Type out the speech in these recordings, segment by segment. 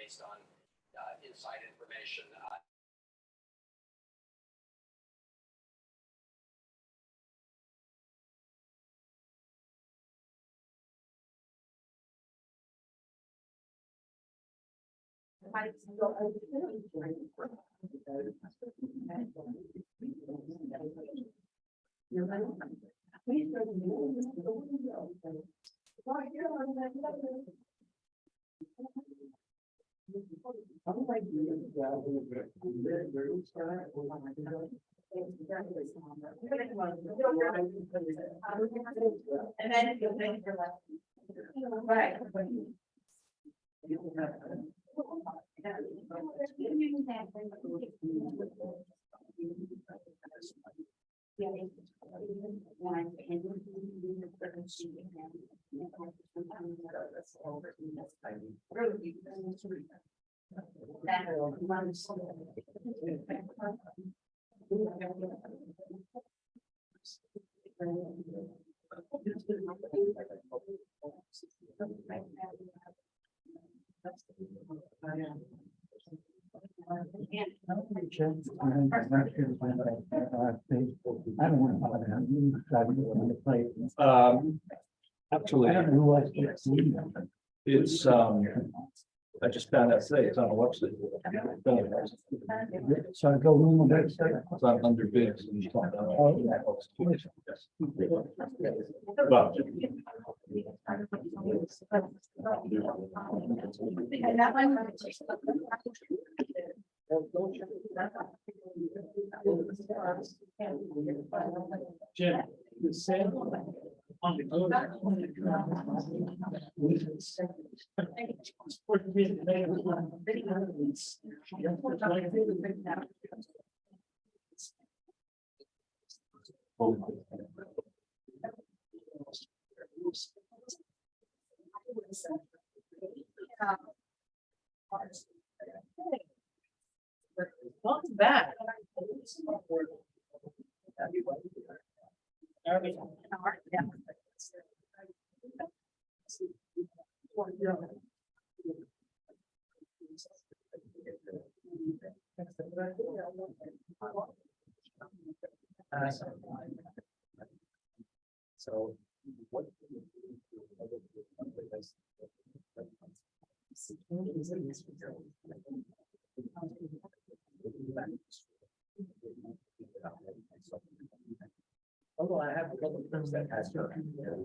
based on inside information. And then right. I don't want to bother him. Actually, I don't know who I see. it's, I just found out today, it's on the website. So I go room on that side. It's on under bids. And it's on, yes. But And that one. Jim, the same on the Welcome back. So what? Although I have a couple of things that has her answer.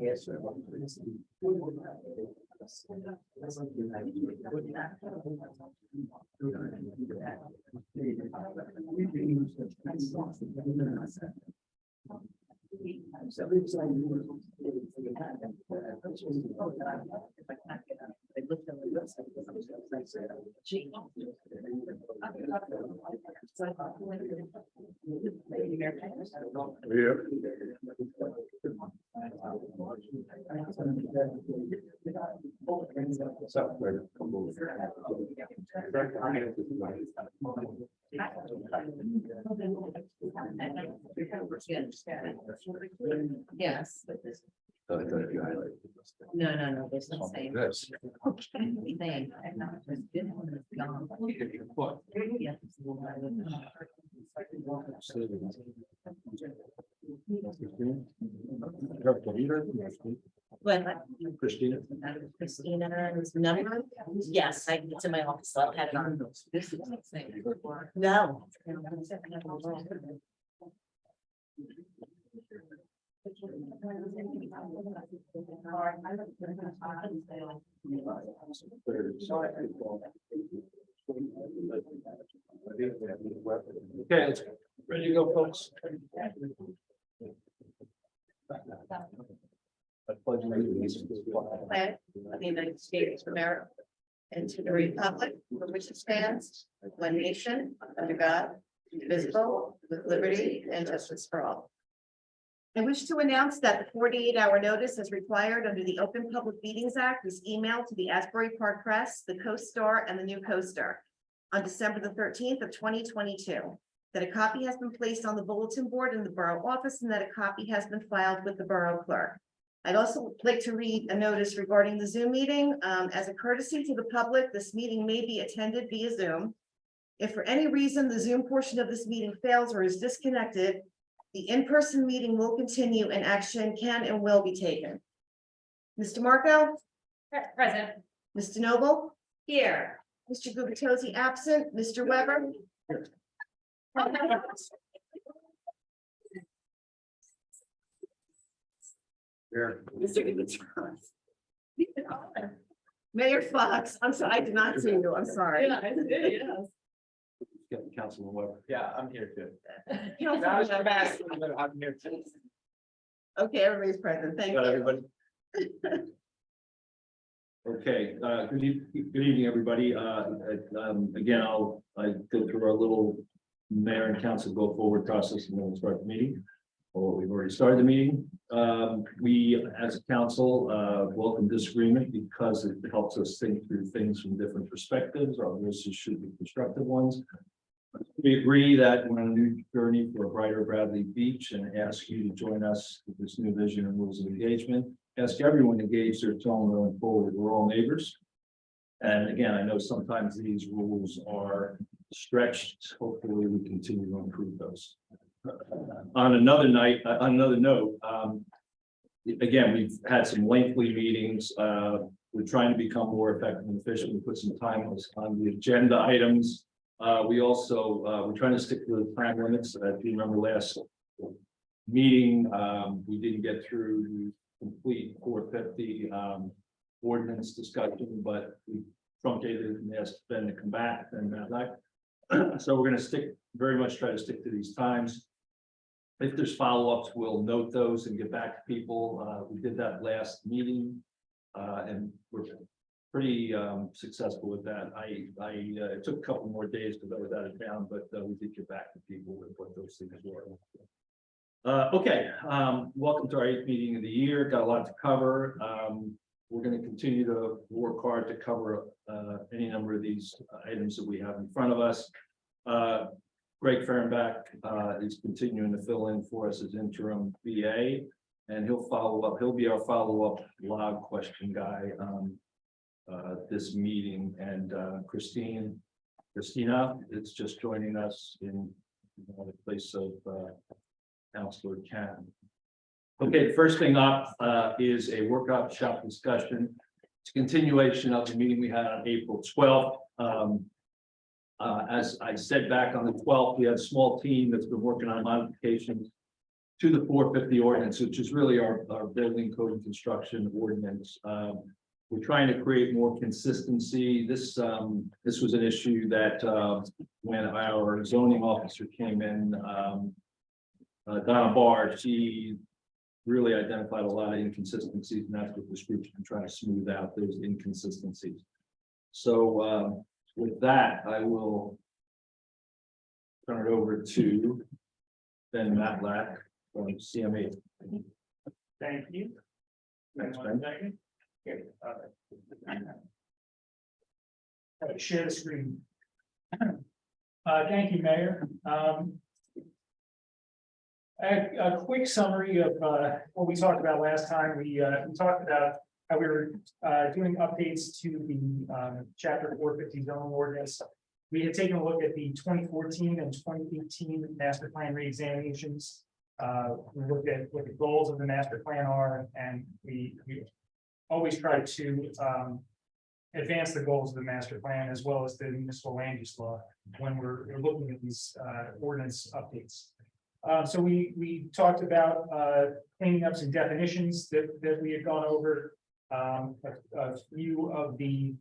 Yes. No, there's no same thing. Yeah. When Christina. Christina's number, yes, it's in my office, so I'll have it on. No. Okay, it's ready to go, folks. I pledge allegiance to the flag Flag of the United States of America and to the republic for which it stands, one nation, under God, indivisible, with liberty and justice for all. I wish to announce that the 48-hour notice as required under the Open Public Meetings Act was emailed to the Asbury Park Press, the Co-Star, and the New Co-Star on December the 13th of 2022. That a copy has been placed on the bulletin board in the borough office and that a copy has been filed with the borough clerk. I'd also like to read a notice regarding the Zoom meeting. As a courtesy to the public, this meeting may be attended via Zoom. If for any reason the Zoom portion of this meeting fails or is disconnected, the in-person meeting will continue and action can and will be taken. Mr. Marco, Present. Mr. Noble, Here. Mr. Gubatose absent, Mr. Weber. Here. Mayor Fox, I'm sorry, I did not see you, I'm sorry. Get Councilman Weber. Yeah, I'm here too. Councilman Weber. I'm here too. Okay, everybody's present, thank Got you. everybody? Okay, good evening, everybody. Again, I go through our little mayor and council go forward process and then we'll start the meeting. Or we've already started the meeting. We, as a council, welcome disagreement because it helps us think through things from different perspectives. Our voices should be constructive ones. We agree that we're on a new journey for a brighter Bradley Beach and ask you to join us with this new vision and rules of engagement. Ask everyone to engage their tone going forward. We're all neighbors. And again, I know sometimes these rules are stretched. Hopefully we continue to improve those. On another note, again, we've had some lengthy meetings. We're trying to become more effective and efficient. We put some time on the agenda items. We also, we're trying to stick to the time limits. If you remember last meeting, we didn't get through the complete 450 ordinance discussion, but we truncated it and asked Ben to come back and so we're going to very much try to stick to these times. If there's follow-ups, we'll note those and get back to people. We did that last meeting and we're pretty successful with that. It took a couple more days because I was out of town, but we did get back to people with what those things were. Okay, welcome to our 8th meeting of the year. Got a lot to cover. We're going to continue to work hard to cover any number of these items that we have in front of us. Greg Fehrenbach is continuing to fill in for us as interim VA, and he'll follow up. He'll be our follow-up log question guy this meeting. And Christina is just joining us in the place of Councilor Cannon. Okay, the first thing up is a workshop discussion. It's a continuation of the meeting we had on April 12th. As I said back on the 12th, we had a small team that's been working on modifications to the 450 ordinance, which is really our building code and construction ordinance. We're trying to create more consistency. This was an issue that when our zoning officer came in, Donna Barr, she really identified a lot of inconsistencies, and that's what this group's been trying to smooth out those inconsistencies. So with that, I will turn it over to Ben Matlack from CME. Thank you. Thanks, One Ben. second. Okay, all right. Share the screen. Thank you, Mayor. A quick summary of what we talked about last time. We talked about how we were doing updates to the chapter 450 zoning ordinance. We had taken a look at the 2014 and 2018 master plan reexaminations. We looked at what the goals of the master plan are, and we always try to advance the goals of the master plan as well as the municipal land use law when we're looking at these ordinance updates. So we talked about cleaning up some definitions that we had gone over. A few of the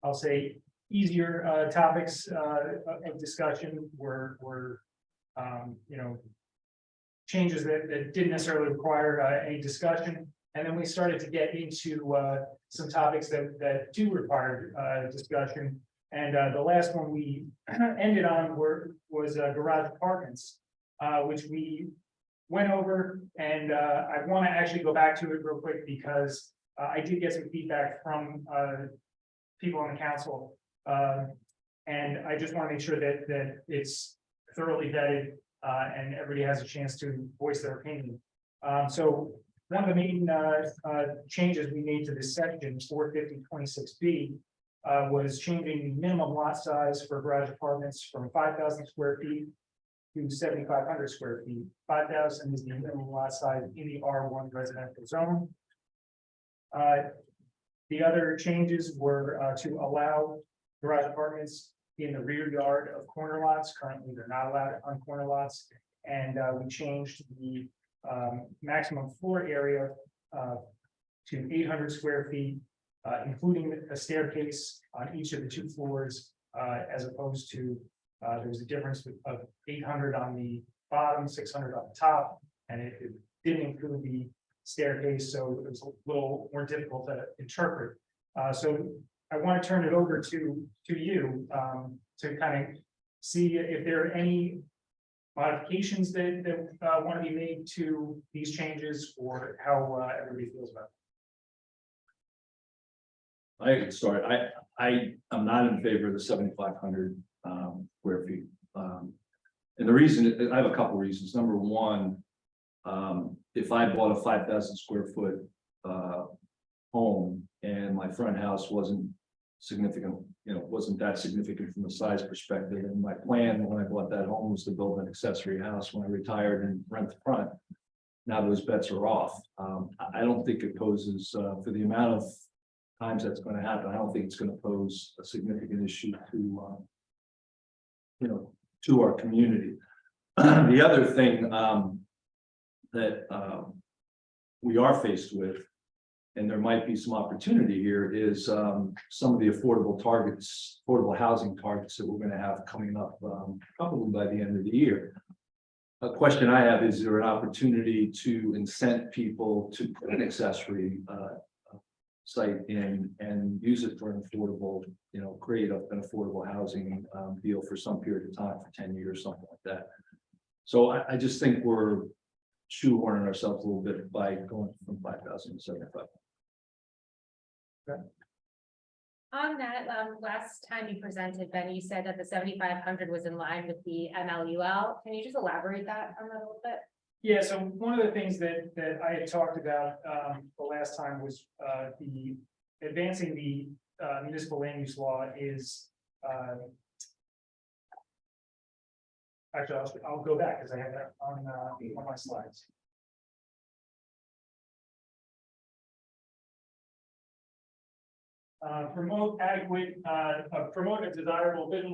I'll say easier topics of discussion were changes that didn't necessarily require any discussion. And then we started to get into some topics that do require discussion. And the last one we ended on was garage apartments, which we went over. And I want to actually go back to it real quick because I did get some feedback from people on the council. And I just want to make sure that it's thoroughly vetted and everybody has a chance to voice their opinion. So one of the main changes we made to this section, 450.26B, was changing the minimum lot size for garage apartments from 5,000 square feet to 7,500 square feet. 5,000 is the minimum lot size in the R1 residential zone. The other changes were to allow garage apartments in the rear yard of corner lots. Currently, they're not allowed on corner lots. And we changed the maximum floor area to 800 square feet, including a staircase on each of the 2 floors, as opposed to there was a difference of 800 on the bottom, 600 on the top, and it didn't include the staircase, so it was a little more difficult to interpret. So I want to turn it over to you to kind of see if there are any modifications that want to be made to these changes, or how everybody feels about it. I can start. I am not in favor of the 7,500 square feet. And the reason, I have a couple of reasons. Number one, if I bought a 5,000 square foot home and my front house wasn't significant, wasn't that significant from a size perspective, and my plan when I bought that home was to build an accessory house when I retired and rent the front. Now those bets are off. I don't think it poses for the amount of times that's going to happen. I don't think it's going to pose a significant issue to to our community. The other thing that we are faced with, and there might be some opportunity here, is some of the affordable housing targets that we're going to have coming up probably by the end of the year. A question I have is there an opportunity to incent people to put an accessory site in and use it for an affordable, create an affordable housing deal for some period of time, for 10 years, something like that. So I just think we're shoehorning ourselves a little bit by going from 5,000 to 7,500. On that, last time you presented, Ben, you said that the 7,500 was in line with the MLUL. Can you just elaborate that on that a little bit? Yeah, so one of the things that I had talked about the last time was the advancing the municipal land use law is actually I'll go back because I have that on my slides. Promote a desirable business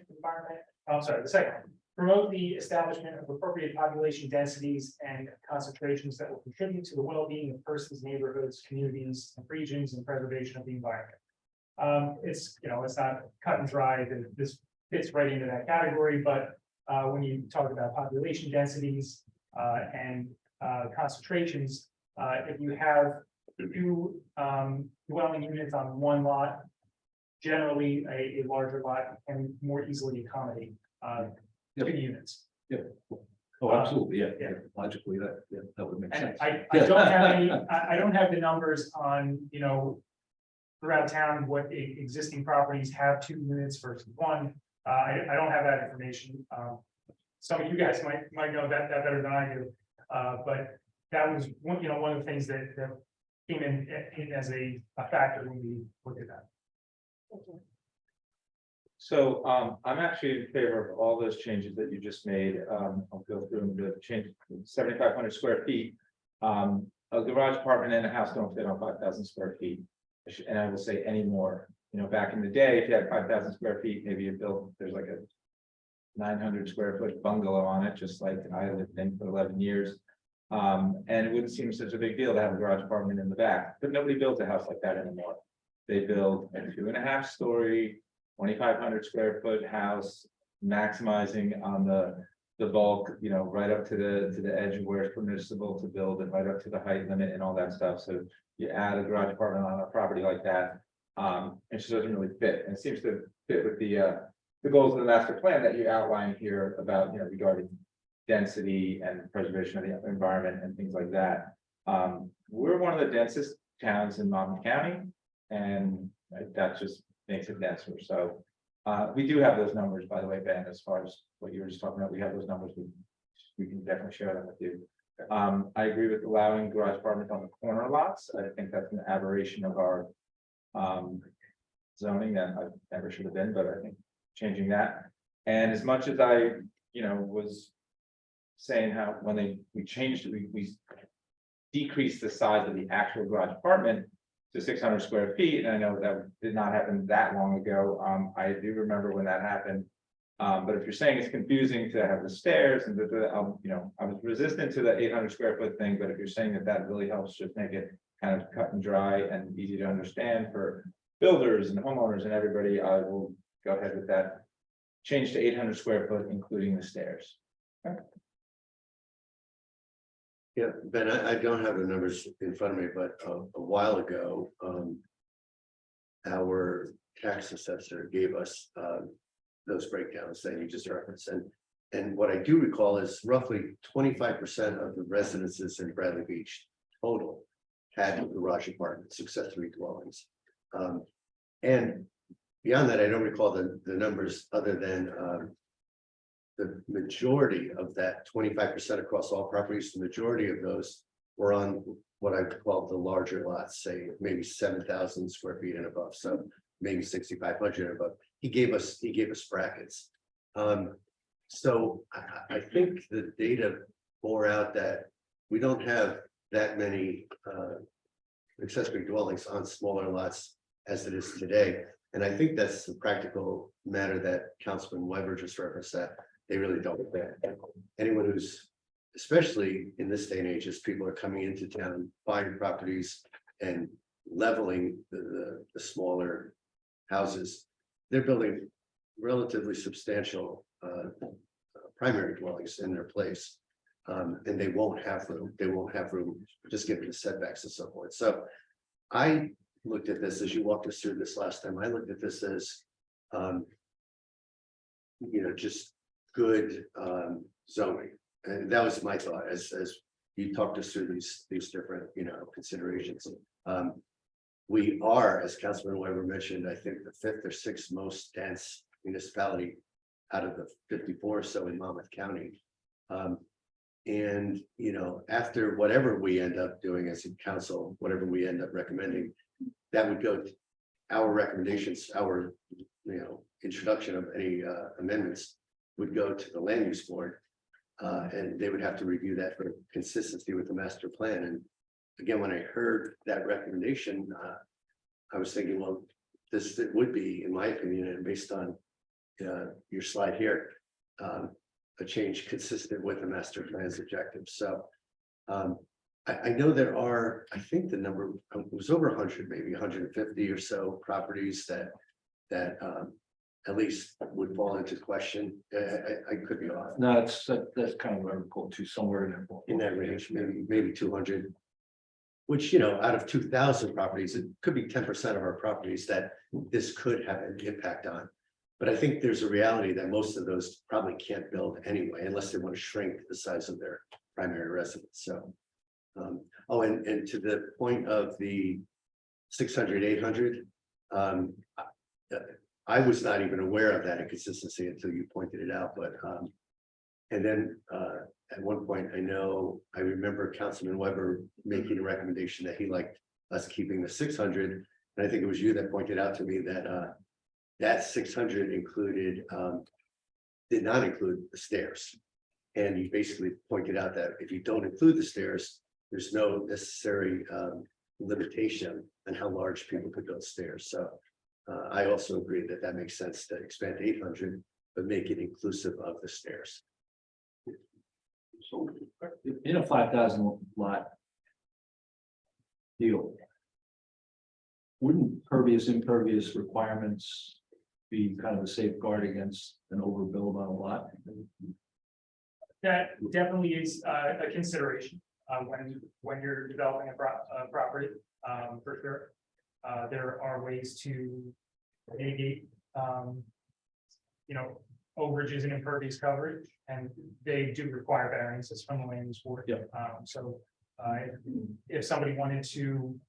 environment. I'm sorry, the second one. Promote the establishment of appropriate population densities and concentrations that will contribute to the well-being of persons, neighborhoods, communities, and regions, and preservation of the environment. It's not cut and dry that this fits right into that category, but when you talk about population densities and concentrations, if you have 2 dwelling units on one lot, generally a larger lot can more easily accommodate 2 units. Yeah. Oh, absolutely. Yeah. Logically, that would make And sense. I don't have any, I don't have the numbers on, throughout town, what existing properties have 2 units versus 1. I don't have that information. Some of you guys might know that better than I do. But that was one of the things that came in as a factor when we looked at that. Thank you. So I'm actually in favor of all those changes that you just made. I'll go through them. The change 7,500 square feet. A garage apartment and a house don't fit on 5,000 square feet. And I will say any more. Back in the day, if you had 5,000 square feet, maybe you built, there's like a 900 square foot bungalow on it, just like I lived in for 11 years. And it wouldn't seem such a big deal to have a garage apartment in the back, but nobody builds a house like that anymore. They build a 2.5 story, 2,500 square foot house, maximizing on the bulk, right up to the edge of where it's permissible to build, and right up to the height limit and all that stuff. So you add a garage apartment on a property like that, it just doesn't really fit. And it seems to fit with the goals of the master plan that you outlined here about, regarding density and preservation of the environment and things like that. We're one of the densest towns in Monmouth County, and that just makes it denser. So we do have those numbers, by the way, Ben, as far as what you were just talking about. We have those numbers. We can definitely share them with you. I agree with allowing garage apartments on the corner lots. I think that's an aberration of our zoning that I never should have been, but I think changing that. And as much as I, was saying how when we changed it, we decreased the size of the actual garage apartment to 600 square feet, and I know that did not happen that long ago. I do remember when that happened. But if you're saying it's confusing to have the stairs and I was resistant to the 800 square foot thing, but if you're saying that that really helps just make it kind of cut and dry and easy to understand for builders and homeowners and everybody, I will go ahead with that. Change to 800 square foot, including the stairs. Yeah, Ben, I don't have the numbers in front of me, but a while ago, our tax assessor gave us those breakdowns that you just referenced. And what I do recall is roughly 25% of the residences in Bradley Beach total had garage apartments, accessory dwellings. And beyond that, I don't recall the numbers other than the majority of that 25% across all properties, the majority of those were on what I call the larger lots, say maybe 7,000 square feet and above. So maybe 6,500 and above. He gave us brackets. So I think the data bore out that we don't have that many accessory dwellings on smaller lots as it is today. And I think that's the practical matter that Councilman Weber just referenced, that they really don't. Anyone who's, especially in this day and age, as people are coming into town, buying properties and leveling the smaller houses, they're building relatively substantial primary dwellings in their place. And they won't have room, just given the setbacks and so forth. So I looked at this as you walked us through this last time. I looked at this as just good zoning. And that was my thought as you talked us through these different, considerations. We are, as Councilman Weber mentioned, I think the 5th or 6th most dense municipality out of the 54 or so in Monmouth County. And, after whatever we end up doing as a council, whatever we end up recommending, that would go to our recommendations, our, introduction of any amendments would go to the land use board. And they would have to review that for consistency with the master plan. And again, when I heard that recommendation, I was thinking, well, it would be, in my opinion, and based on your slide here, a change consistent with the master plan's objectives. So I know there are, I think the number was over 100, maybe 150 or so properties that at least would fall into question. I could be off. No, that's kind of what I recall too, somewhere In that range, maybe 200. Which, out of 2,000 properties, it could be 10% of our properties that this could have an impact on. But I think there's a reality that most of those probably can't build anyway, unless they want to shrink the size of their primary residence. So, and to the point of the 600, 800, I was not even aware of that inconsistency until you pointed it out. But and then at one point, I remember Councilman Weber making a recommendation that he liked us keeping the 600. And I think it was you that pointed out to me that that 600 did not include the stairs. And he basically pointed out that if you don't include the stairs, there's no necessary limitation on how large people could build stairs. So I also agree that that makes sense to expand to 800, but make it inclusive of the stairs. So in a 5,000 lot deal, wouldn't impervious requirements be kind of a safeguard against an overbuild on a lot? That definitely is a consideration when you're developing a property, for sure. There are ways to mitigate, overages and impervious coverage, and they do require variances from the land use board. Yeah. So if somebody wanted to,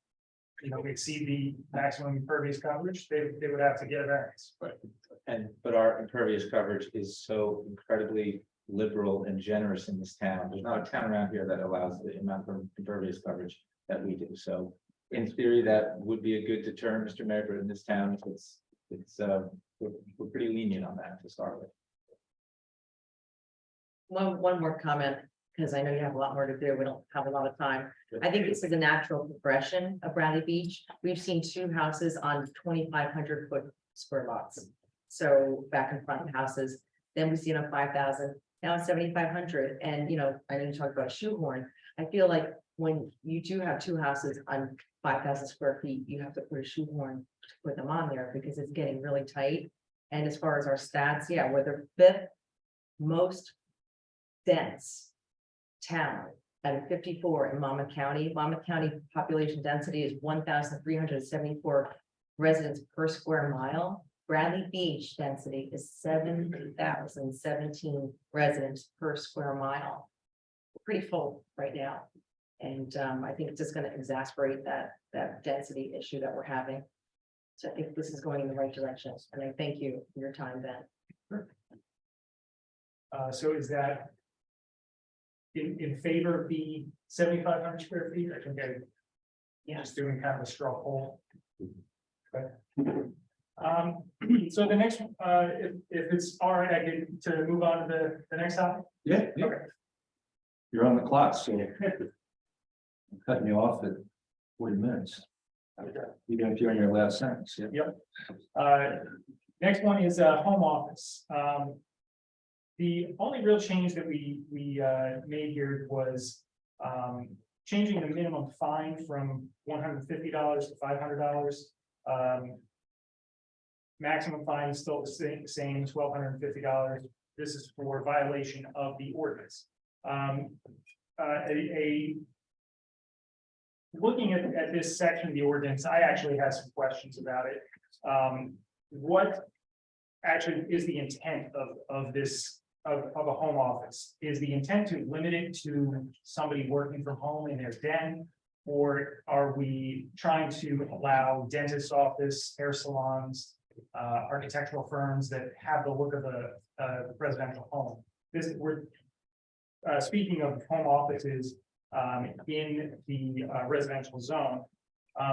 exceed the maximum impervious coverage, they would have to get a variance. But our impervious coverage is so incredibly liberal and generous in this town. There's not a town around here that allows the amount of impervious coverage that we do. So in theory, that would be a good deterrent, Mr. Mayor, but in this town, we're pretty lenient on that to start with. One more comment, because I know you have a lot more to do. We don't have a lot of time. I think this is a natural progression of Bradley Beach. We've seen 2 houses on 2,500 foot square lots. So back in front of houses, then we see it on 5,000, now it's 7,500. And, you know, I didn't talk about shoehorn. I feel like when you do have 2 houses on 5,000 square feet, you have to put a shoehorn to put them on there because it's getting really tight. And as far as our stats, yeah, we're the 5th most dense town out of 54 in Monmouth County. Monmouth County population density is 1,374 residents per square mile. Bradley Beach density is 7,017 residents per square mile. Pretty full right now. And I think it's just going to exacerbate that density issue that we're having. So I think this is going in the right direction. And I thank you for your time, Ben. So is that in favor of the 7,500 square feet? I think I'm just doing kind of a straw poll. Okay. So the next, if it's all right, I get to move on to the next topic. Yeah, Okay. you're on the clock, so I'm cutting you off at 40 minutes. Even if you're in your last sentence, yeah. Next one is home office. The only real change that we made here was changing the minimum fine from $150 to $500. Maximum fine is still the same, $1,250. This is for violation of the ordinance. Looking at this section of the ordinance, I actually have some questions about it. What actually is the intent of this, of a home office? Is the intent to limit it to somebody working from home in their den? Or are we trying to allow dentist office, hair salons, architectural firms that have the look of a residential home? We're speaking of home offices in the residential zone.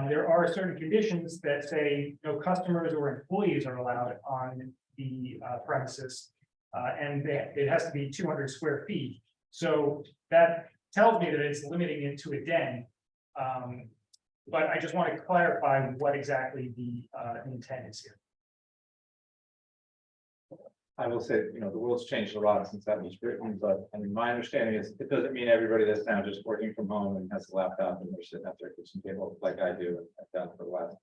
There are certain conditions that say no customers or employees are allowed on the premises, and it has to be 200 square feet. So that tells me that it's limiting it to a den. But I just want to clarify what exactly the intent is here. I will say, the world's changed a lot since that was written, but I mean, my understanding is it doesn't mean everybody that's now just working from home and has a laptop and they're sitting at their kitchen table like I do. And I've done for the last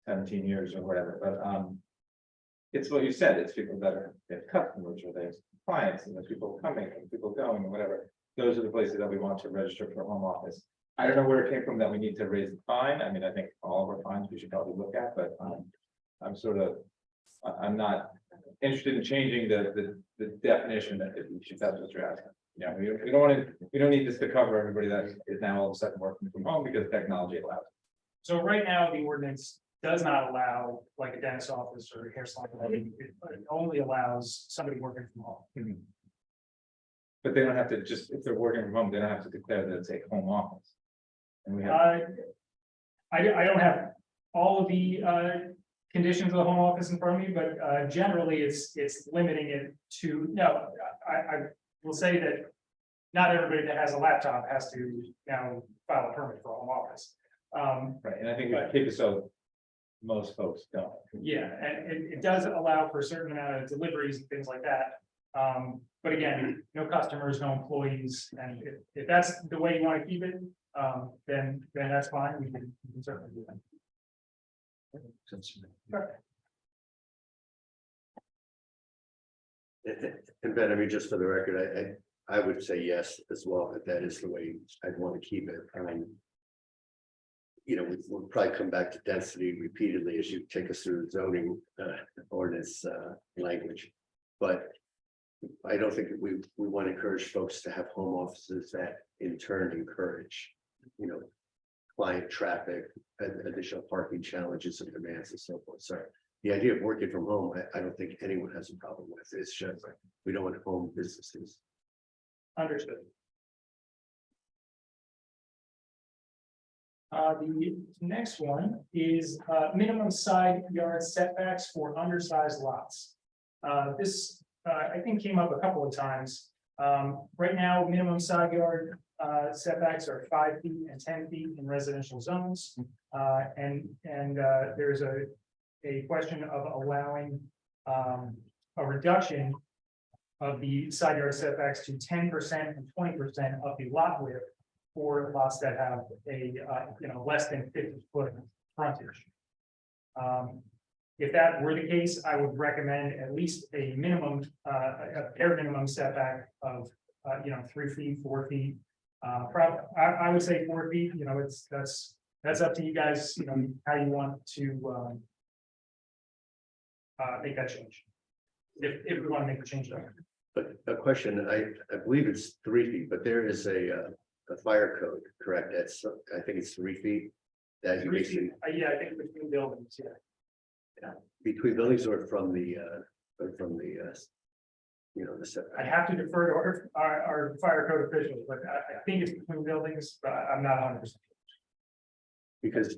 17 years or whatever, but it's what you said. It's people that they have customers or they have clients and there's people coming and people going and whatever. Those are the places that we want to register for home office. I don't know where it came from that we need to raise the fine. I mean, I think all of our fines we should probably look at, but I'm not interested in changing the definition that if that's what you're asking. Yeah, we don't need this to cover everybody that is now all of a sudden working from home because technology allows it. So right now, the ordinance does not allow like a dentist office or a hair salon. It only allows somebody working from home. But they don't have to if they're working from home, they don't have to declare that it's a home office. And we have, I don't have all of the conditions of the home office in front of me, but generally it's limiting it to, no, I will say that not everybody that has a laptop has to now file a permit for a home office. right, and I think we keep it so most folks don't. Yeah, and it does allow for a certain amount of deliveries and things like that. But again, no customers, no employees, and if that's the way you want to keep it, then that's fine, we can certainly do that. And Ben, I mean, just for the record, I would say yes as well, that is the way I'd want to keep it. We'll probably come back to density repeatedly as you take us through the zoning ordinance language. But I don't think that we want to encourage folks to have home offices that in turn encourage, client traffic and additional parking challenges and demands and so forth. So the idea of working from home, I don't think anyone has a problem with. It's just We don't want home businesses. Understood. The next one is, minimum side yard setbacks for undersized lots. This, I think came up a couple of times. Right now, minimum side yard, setbacks are 5 feet and 10 feet in residential zones. There's a question of allowing, a reduction of the side yard setbacks to 10% and 20% of the lot width for lots that have a, less than 50-foot frontage. If that were the case, I would recommend at least a minimum, a bare minimum setback of, 3 feet, 4 feet. I would say 4 feet, that's up to you guys, how you want to make that change. If we want to make the change there. But a question, I believe it's 3 feet, but there is a fire code, correct? That's, I think it's 3 feet. That you 3 basically, feet, yeah, I think between buildings, yeah. between buildings or from the, the setback. I have to defer to our fire code officials, but I think it's between buildings, but I'm not 100%. Because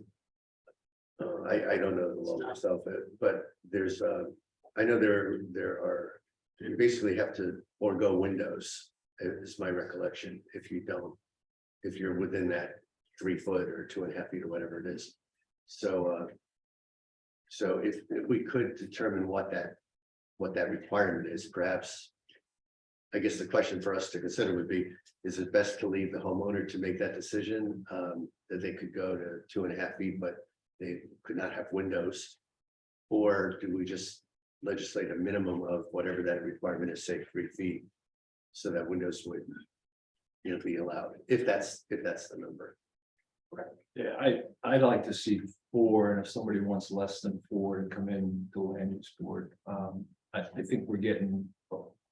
I don't know the law myself, but there's, I know there are, you basically have to forego windows, is my recollection, if you don't, if you're within that 3 foot or 2.5 feet or whatever it is. So, so if we could determine what that requirement is, perhaps, I guess the question for us to consider would be, is it best to leave the homeowner to make that decision, that they could go to 2.5 feet, but they could not have windows? Or do we just legislate a minimum of whatever that requirement is, say 3 feet, so that windows would, be allowed, if that's the number? Yeah, I'd like to see 4, and if somebody wants less than 4 to come in to land use board. I think we're getting,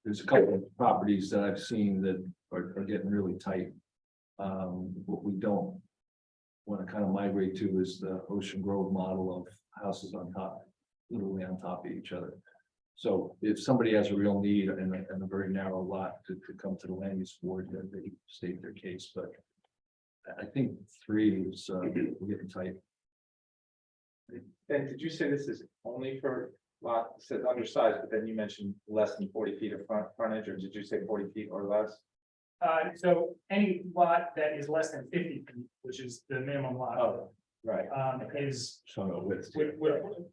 there's a couple of properties that I've seen that are getting really tight. What we don't want to kind of migrate to is the Ocean Grove model of houses on top, literally on top of each other. So if somebody has a real need and a very narrow lot to come to the land use board, then they state their case, but I think 3 is, we're getting tight. And did you say this is only for lot, it says undersized, but then you mentioned less than 40 feet of frontage, or did you say 40 feet or less? So any lot that is less than 50 feet, which is the minimum lot. Oh, right. Is So with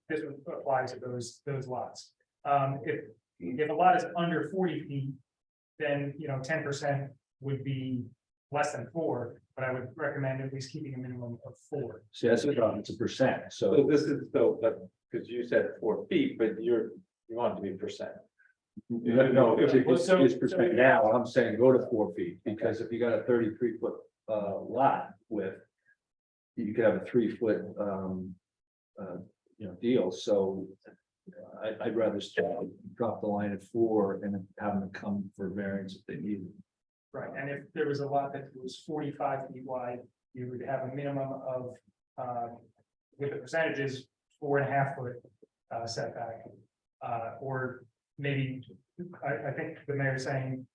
this would apply to those lots. If a lot is under 40 feet, then 10% would be less than 4, but I would recommend at least keeping a minimum of 4. see, that's it's a percent, So so this is so, but because you said 4 feet, but you want it to be percent. no, it's percent now. I'm saying go to 4 feet, because if you got a 33-foot lot with, you could have a 3-foot deal. So I'd rather drop the line at 4 and have them come for variance if they need it. Right, and if there was a lot that was 45 feet wide, you would have a minimum of, with the percentages, 4.5 foot setback. Or maybe, I think the mayor's saying,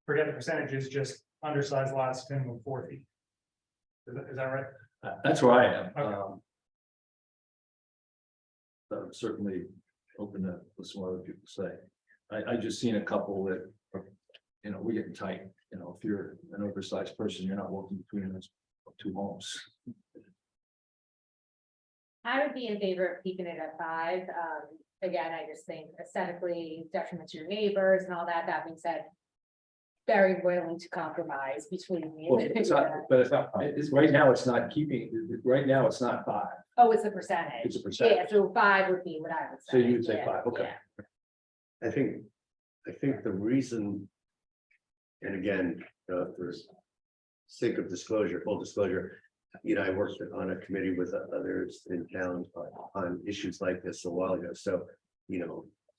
forget the percentages, just undersized lots, minimum 4 feet. Is that right? That's where I am. Okay. I'm certainly open to listen to what other people say. I just seen a couple that are, we're getting tight. If you're an oversized person, you're not walking between those 2 homes. I would be in favor of keeping it at 5. Again, I just think aesthetically detriment to your neighbors and all that. That being said, very willing to compromise between me. Well, it's not, but it's not, right now, it's not keeping, right now, it's not 5. Oh, it's a percentage. It's a percentage. Yeah, so 5 would be what I would say. So you would say Yeah, 5, okay. yeah. I think the reason, and again, for sake of disclosure, full disclosure, I worked on a committee with others in town on issues like this a while ago. So,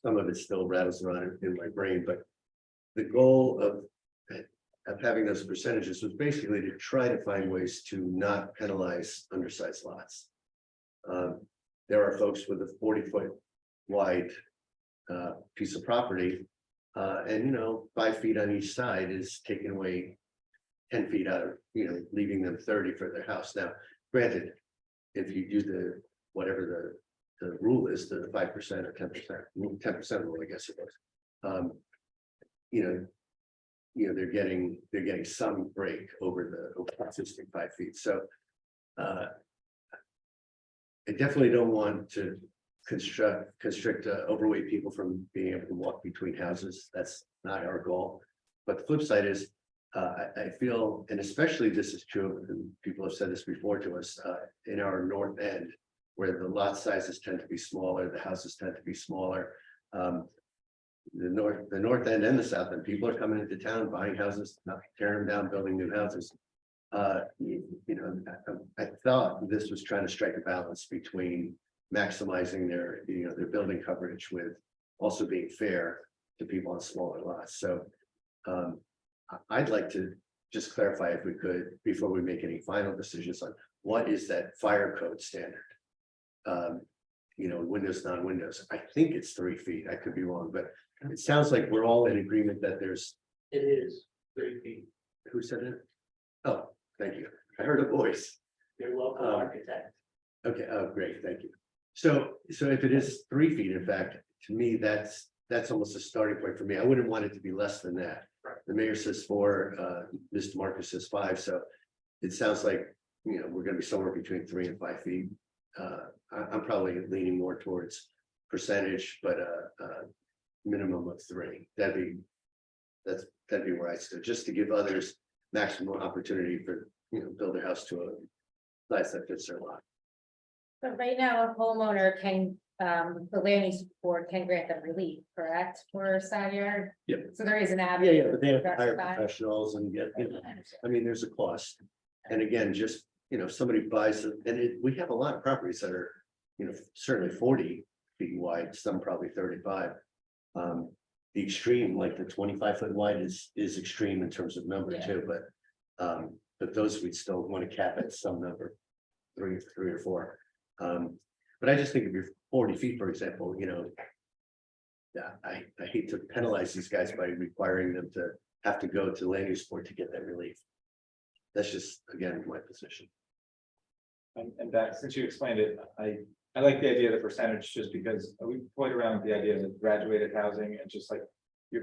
some of it still rattles around in my brain, but the goal of having those percentages was basically to try to find ways to not penalize undersized lots. There are folks with a 40-foot wide piece of property And 5 feet on each side is taking away 10 feet out of, leaving them 30 for their house. Now, granted, if you do the, whatever the rule is, the 5% or 10% rule, I guess it was. They're getting some break over the existing 5 feet, so. I definitely don't want to constrict overweight people from being able to walk between houses. That's not our goal. But the flip side is, I feel, and especially this is true, and people have said this before to us, in our north end, where the lot sizes tend to be smaller, the houses tend to be smaller. The north end and the south end, people are coming into town, buying houses, not tearing them down, building new houses. I thought this was trying to strike a balance between maximizing their building coverage with also being fair to people on smaller lots. So I'd like to just clarify, if we could, before we make any final decisions, on what is that fire code standard? Windows, non-windows. I think it's 3 feet. I could be wrong, but it sounds like we're all in agreement that there's. It is 3 feet. Who said it? Oh, thank you. I heard a voice. Your local architect. Okay, oh, great, thank you. So if it is 3 feet, in fact, to me, that's almost a starting point for me. I wouldn't want it to be less than that. The mayor says 4, Mr. Marcus says 5, so it sounds like, we're gonna be somewhere between 3 and 5 feet. I'm probably leaning more towards percentage, but minimum of 3. That'd be where I stood, just to give others maximum opportunity for, build their house to a size that fits their lot. But right now, a homeowner can, the land use board can grant them relief, correct, for side yard? Yep. So there is an avenue. Yeah, but they have to hire specified. professionals and get, there's a cost. And again, just, if somebody buys it, and we have a lot of properties that are, certainly 40 feet wide, some probably 35. The extreme, like the 25-foot wide is extreme in terms of number Yeah. too, but those we'd still want to cap at some number, three or 4. But I just think if you're 40 feet, for example, yeah, I hate to penalize these guys by requiring them to have to go to land use board to get that relief. That's just, again, my position. And that, since you explained it, I like the idea of the percentage, just because we played around with the idea of graduated housing, and just like.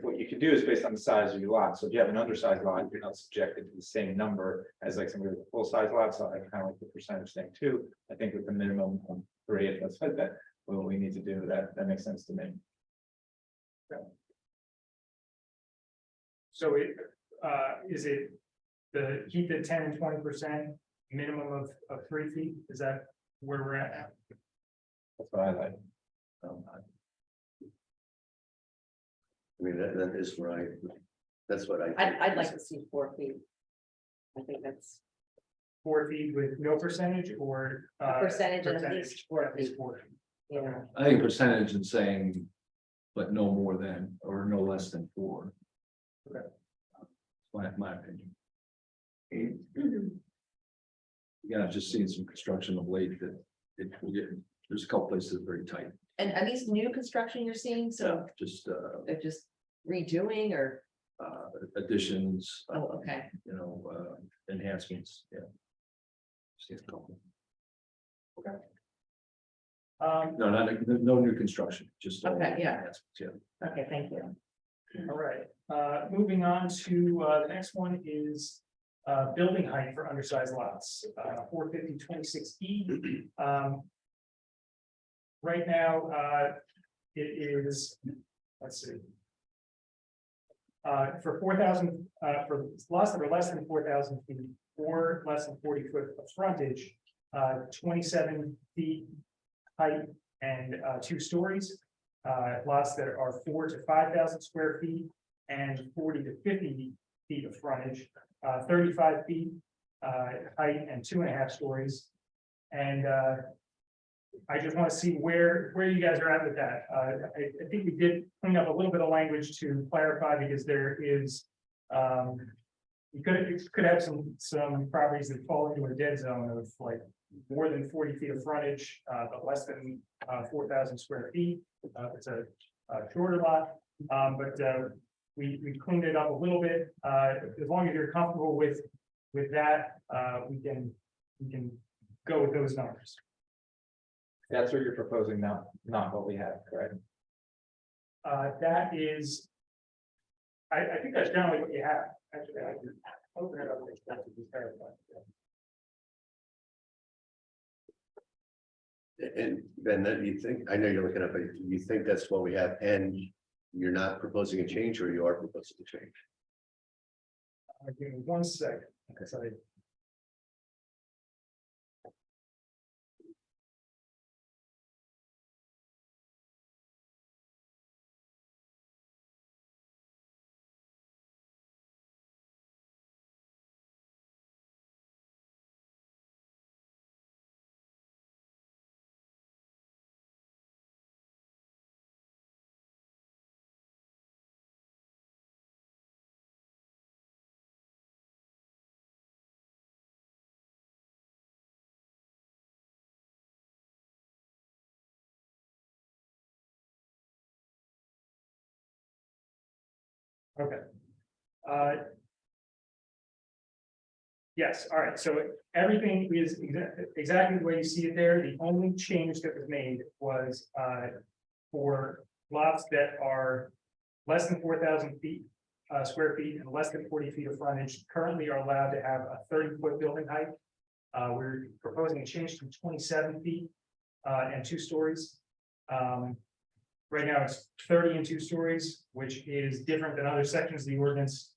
What you can do is based on the size of your lot. So if you have an undersized lot, you're not subjected to the same number as like somebody with a full size lot. So I kind of like the percentage thing too. I think with the minimum of 3, if that's what we need to do, that makes sense to me. So is it keep the 10 and 20% minimum of 3 feet? Is that where we're at now? That's what I like. I mean, that is right. That's what I'd like to see 4 feet. I think that's 4 feet with no percentage, or a percentage of at least 4 at least feet, 4 feet. you know. I think percentage and saying, but no more than, or no less than 4. Okay. My opinion. Again, I've just seen some construction of late that there's a couple places very tight. And are these new construction you're seeing? So Just they're just redoing or, additions, oh, okay. enhancements, yeah. Just a couple. No new construction, just. Okay, yeah. enhancements, yeah. Okay, thank you. All right, moving on to the next one is building height for undersized lots, 450/26E. Right now, it is, let's see. For 4,000, for lots that are less than 4,000 feet or less than 40 foot of frontage, 27 feet height and 2 stories. Lots that are 4,000 to 5,000 square feet and 40 to 50 feet of frontage, 35 feet height and 2.5 stories. And I just want to see where you guys are at with that. I think we did clean up a little bit of language to clarify, because there is you could have some properties that fall into a dead zone of like more than 40 feet of frontage, but less than 4,000 square feet. It's a shorter lot, but we cleaned it up a little bit, as long as you're comfortable with that, we can go with those numbers. That's what you're proposing now, not what we have, correct? That is. I think that's generally what you have, actually, I can open it up. That's to be verified. And Ben, then you think, I know you're looking up, but you think that's what we have, and you're not proposing a change, or you are proposing a change? Give me 1 second, because I. Okay. Yes, all right, so everything is exactly the way you see it there. The only change that was made was for lots that are less than 4,000 feet, square feet, and less than 40 feet of frontage, currently are allowed to have a 30-foot building height. We're proposing a change to 27 feet and 2 stories. Right now, it's 30 and 2 stories, which is different than other sections of the ordinance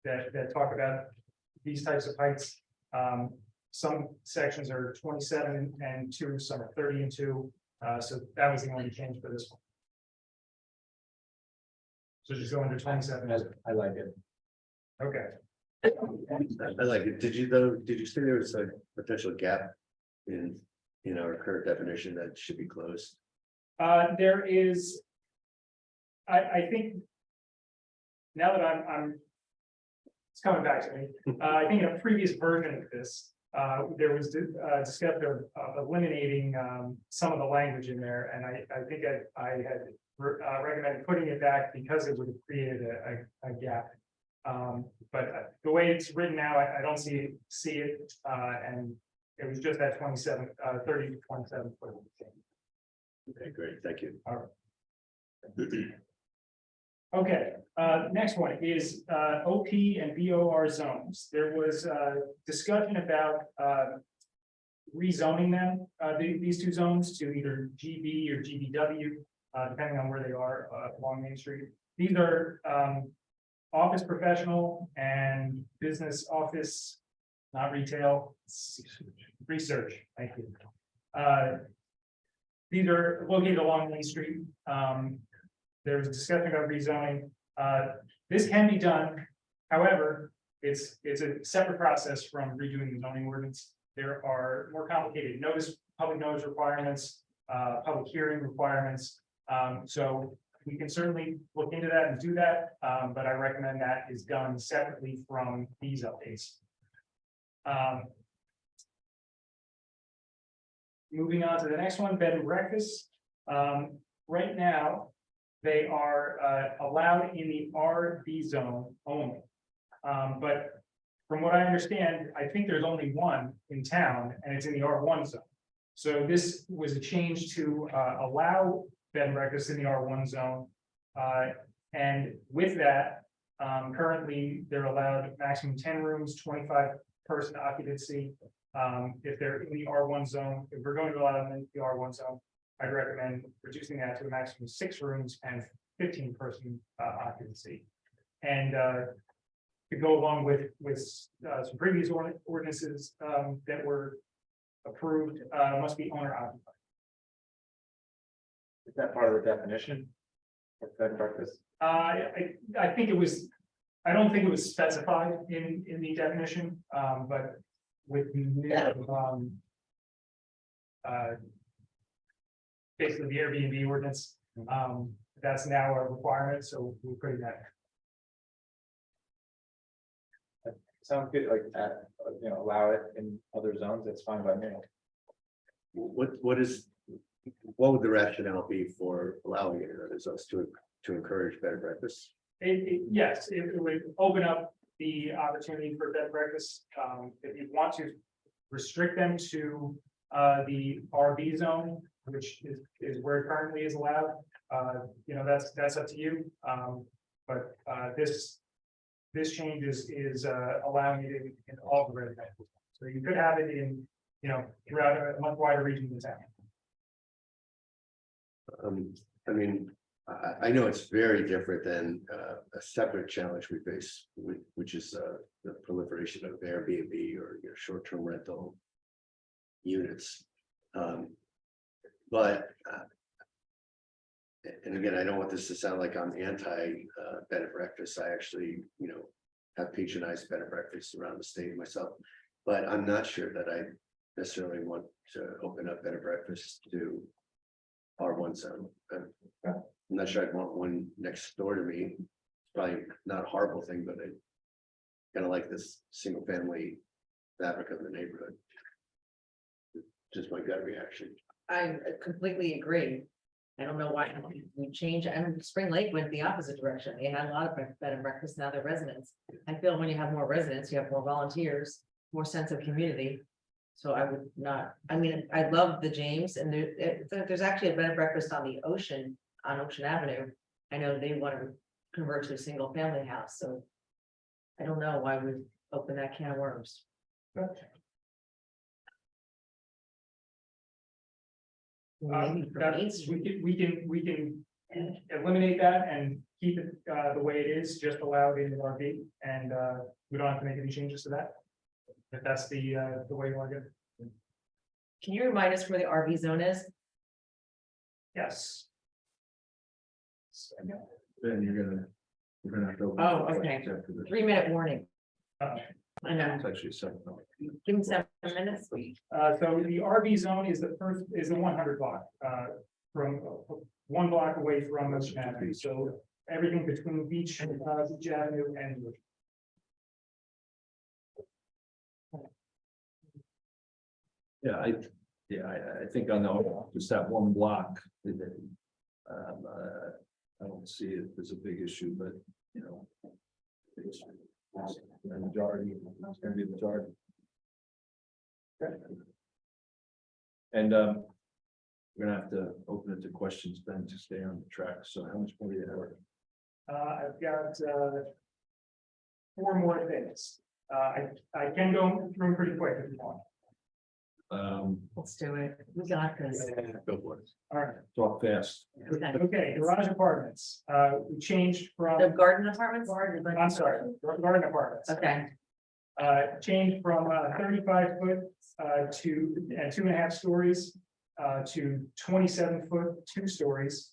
that talk about these types of heights. Some sections are 27 and 2, some are 30 and 2. So that was the only change for this one. So just go under 27. I like it. Okay. I like it. Did you say there was a potential gap in our current definition that should be closed? There is, I think, now that I'm, it's coming back to me. I think in a previous version of this, there was discussion of eliminating some of the language in there, and I think I had recommended putting it back because it would have created a gap. But the way it's written now, I don't see it, and it was just that 27, 30 to 27 foot. Okay, great, thank you. All right. Okay, next one is OP and BOR zones. There was discussion about rezoning them, these 2 zones to either GB or GBW, depending on where they are along Main Street. These are office professional and business office, not retail, research. Thank you. These are located along Main Street. There's discussion about rezoning. This can be done. However, it's a separate process from redoing the zoning ordinance. There are more complicated public notice requirements, public hearing requirements. So we can certainly look into that and do that. But I recommend that is done separately from these updates. Moving on to the next one, bed and breakfast. Right now, they are allowed in the RB zone only. But from what I understand, I think there's only one in town, and it's in the R1 zone. So this was a change to allow bed and breakfast in the R1 zone. And with that, currently they're allowed maximum 10 rooms, 25 person occupancy. If they're in the R1 zone, if we're going to allow them in the R1 zone, I'd recommend reducing that to a maximum of 6 rooms and 15 person occupancy. And to go along with some previous ordinances that were approved, must be owner occupied. Is that part of the definition? Of bed and breakfast? I think it was, I don't think it was specified in the definition, but with the new, basically the Airbnb ordinance, that's now a requirement, so we're putting that. Sounds good, like, allow it in other zones, that's fine by me. What would the rationale be for allowing it in other zones to to encourage bed and breakfast? Yes, it would open up the opportunity for bed and breakfast. If you want to restrict them to the RV zone, which is where it currently is allowed, you know, that's up to you. But this change is allowing it in all the residential. So you could have it in, you know, throughout a much wider region of the town. I mean, I know it's very different than a separate challenge we face, which is the proliferation of Airbnb or your short-term rental units. But and again, I don't want this to sound like I'm anti bed and breakfast. I actually, you know, have patronized bed and breakfast around the state myself. But I'm not sure that I necessarily want to open up bed and breakfast to R1 zone. I'm not sure I'd want one next door to me. Probably not a horrible thing, but I kind of like this single family fabric of the neighborhood. Just my gut reaction. I completely agree. I don't know why we change, and Spring Lake went the opposite direction. They had a lot of bed and breakfast, now they're residents. I feel when you have more residents, you have more volunteers, more sense of community. So I would not, I mean, I love the James, and there's actually a bed and breakfast on the ocean, on Ocean Avenue. I know they want to convert to a single family house, so. I don't know why we open that can of worms. Maybe for That- Main Street. we can eliminate that and keep it the way it is, just allowed in the RV, and we don't have to make any changes to that. If that's the way you want to go. Can you remind us where the RV zone is? Yes. Then you're gonna have to. open Oh, the okay. questions after this. 3-minute warning. Uh, I know, It's actually 7. give me 7 minutes. So the RV zone is the 100 block, from 1 block away from Ocean Avenue, so everything between Beach and Beach Avenue and. Yeah, I think on the, just that one block. I don't see it as a big issue, but, you know. It's the majority, it's gonna be the majority. And we're gonna have to open it to questions, Ben, to stay on the track. So how much more do you have? I've got 4 more things. I can go through them pretty quick if you want. Let's do it. We got this. Go for it. All right, Talk fast. okay, garage apartments, we changed The from, garden apartments? I'm sorry, garden apartments. Okay, Changed from 35 foot to 2.5 stories to 27 foot, 2 stories.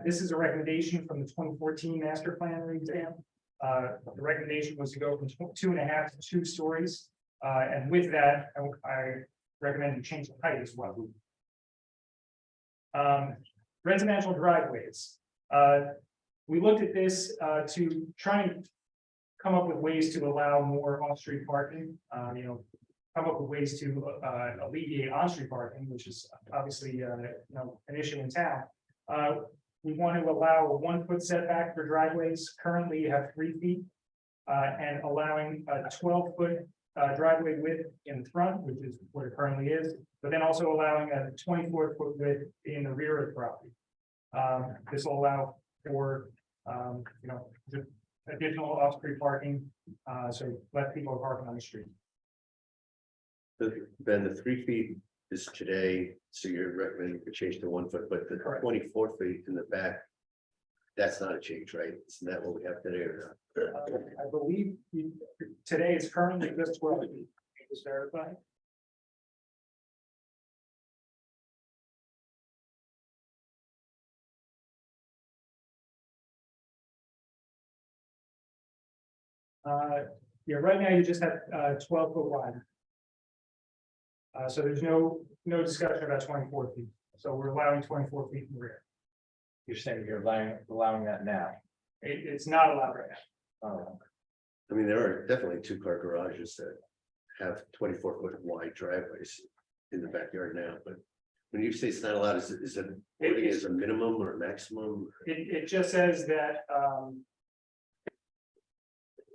This is a recommendation from the 2014 master plan exam. The recommendation was to go from 2.5 to 2 stories. And with that, I recommend you change the height as well. Residential driveways. We looked at this to try and come up with ways to allow more off-street parking, you know, come up with ways to alleviate on-street parking, which is obviously, you know, an issue in town. We want to allow a 1 foot setback for driveways. Currently you have 3 feet. And allowing a 12 foot driveway width in the front, which is what it currently is, but then also allowing a 24 foot width in the rear of the property. This will allow for, you know, the additional off-street parking, so let people park on the street. Ben, the 3 feet is today, so you're recommending to change to 1 foot, but the Correct. 24 feet in the back. That's not a change, right? Isn't that what we have today or I believe today is currently just 12 feet. Just verify. Yeah, right now you just have 12 foot wide. So there's no discussion about 24 feet. So we're allowing 24 feet in the rear. You're saying you're allowing that now. It's not allowed right now. I mean, there are definitely 2-car garages that have 24 foot wide driveways in the backyard now, but When you say it's not allowed, is it wording as a minimum or maximum? It just says that,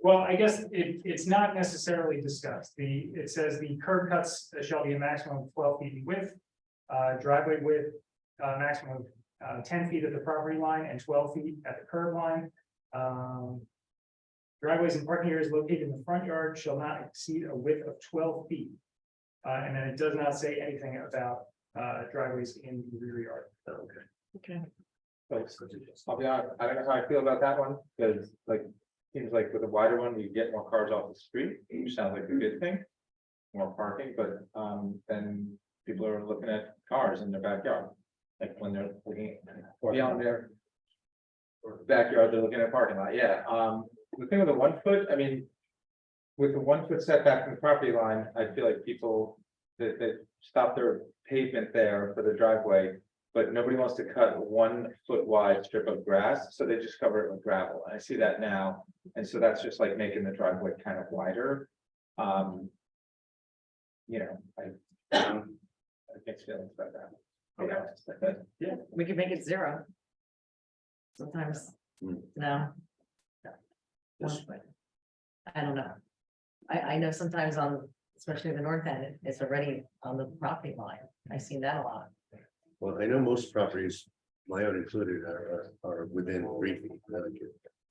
well, I guess it's not necessarily discussed. It says the curb cuts shall be a maximum of 12 feet in width. Driveway width, maximum of 10 feet at the property line and 12 feet at the curb line. Driveways and parking areas located in the front yard shall not exceed a width of 12 feet. And then it does not say anything about driveways in the rear yard. Okay. I'll be honest, I don't know how I feel about that one, because like, seems like with a wider one, you get more cars off the street, which sounds like a good thing. More parking, but then people are looking at cars in their backyard, like when they're looking beyond their backyard, they're looking at parking lot, yeah, the thing with the 1 foot, I mean. With the 1 foot setback from the property line, I feel like people that stop their pavement there for the driveway. But nobody wants to cut a 1 foot wide strip of grass, so they just cover it with gravel, and I see that now, and so that's just like making the driveway kind of wider. You know, I mixed feelings about that. I'll be honest. Yeah, we could make it 0. Sometimes, Hmm. no. Yes. I don't know. I know sometimes on, especially the north end, it's already on the property line. I've seen that a lot. Well, I know most properties, my own included, are within 3 feet.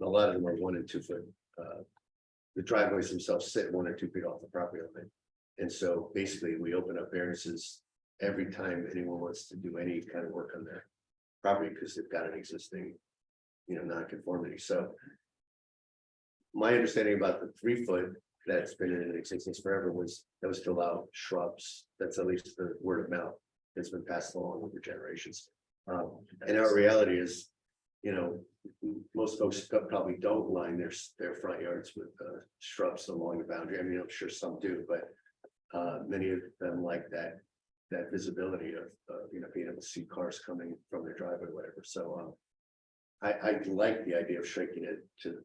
A lot of them are 1 and 2 foot. The driveways themselves sit 1 or 2 feet off the property line. And so basically, we open up variances every time anyone wants to do any kind of work on their property, because they've got an existing, non-conformity, so. My understanding about the 3 foot that's been in existence forever was to allow shrubs. That's at least the word of mouth. It's been passed along over generations. And our reality is, most folks probably don't line their front yards with shrubs along the boundary. I mean, I'm sure some do, but many of them like that visibility of being able to see cars coming from their driveway, whatever. So I like the idea of shrinking it to,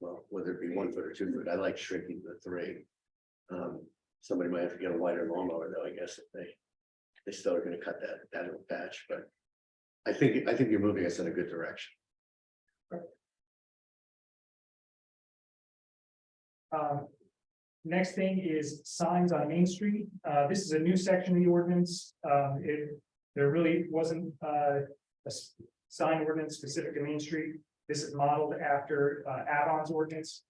well, whether it be 1 foot or 2 foot. I like shrinking the 3. Somebody might have to get a wider lawnmower though, I guess, if they still are going to cut that little patch, but I think you're moving us in a good direction. Next thing is signs on Main Street. This is a new section of the ordinance. There really wasn't a sign ordinance specific to Main Street. This is modeled after add-ons ordinance.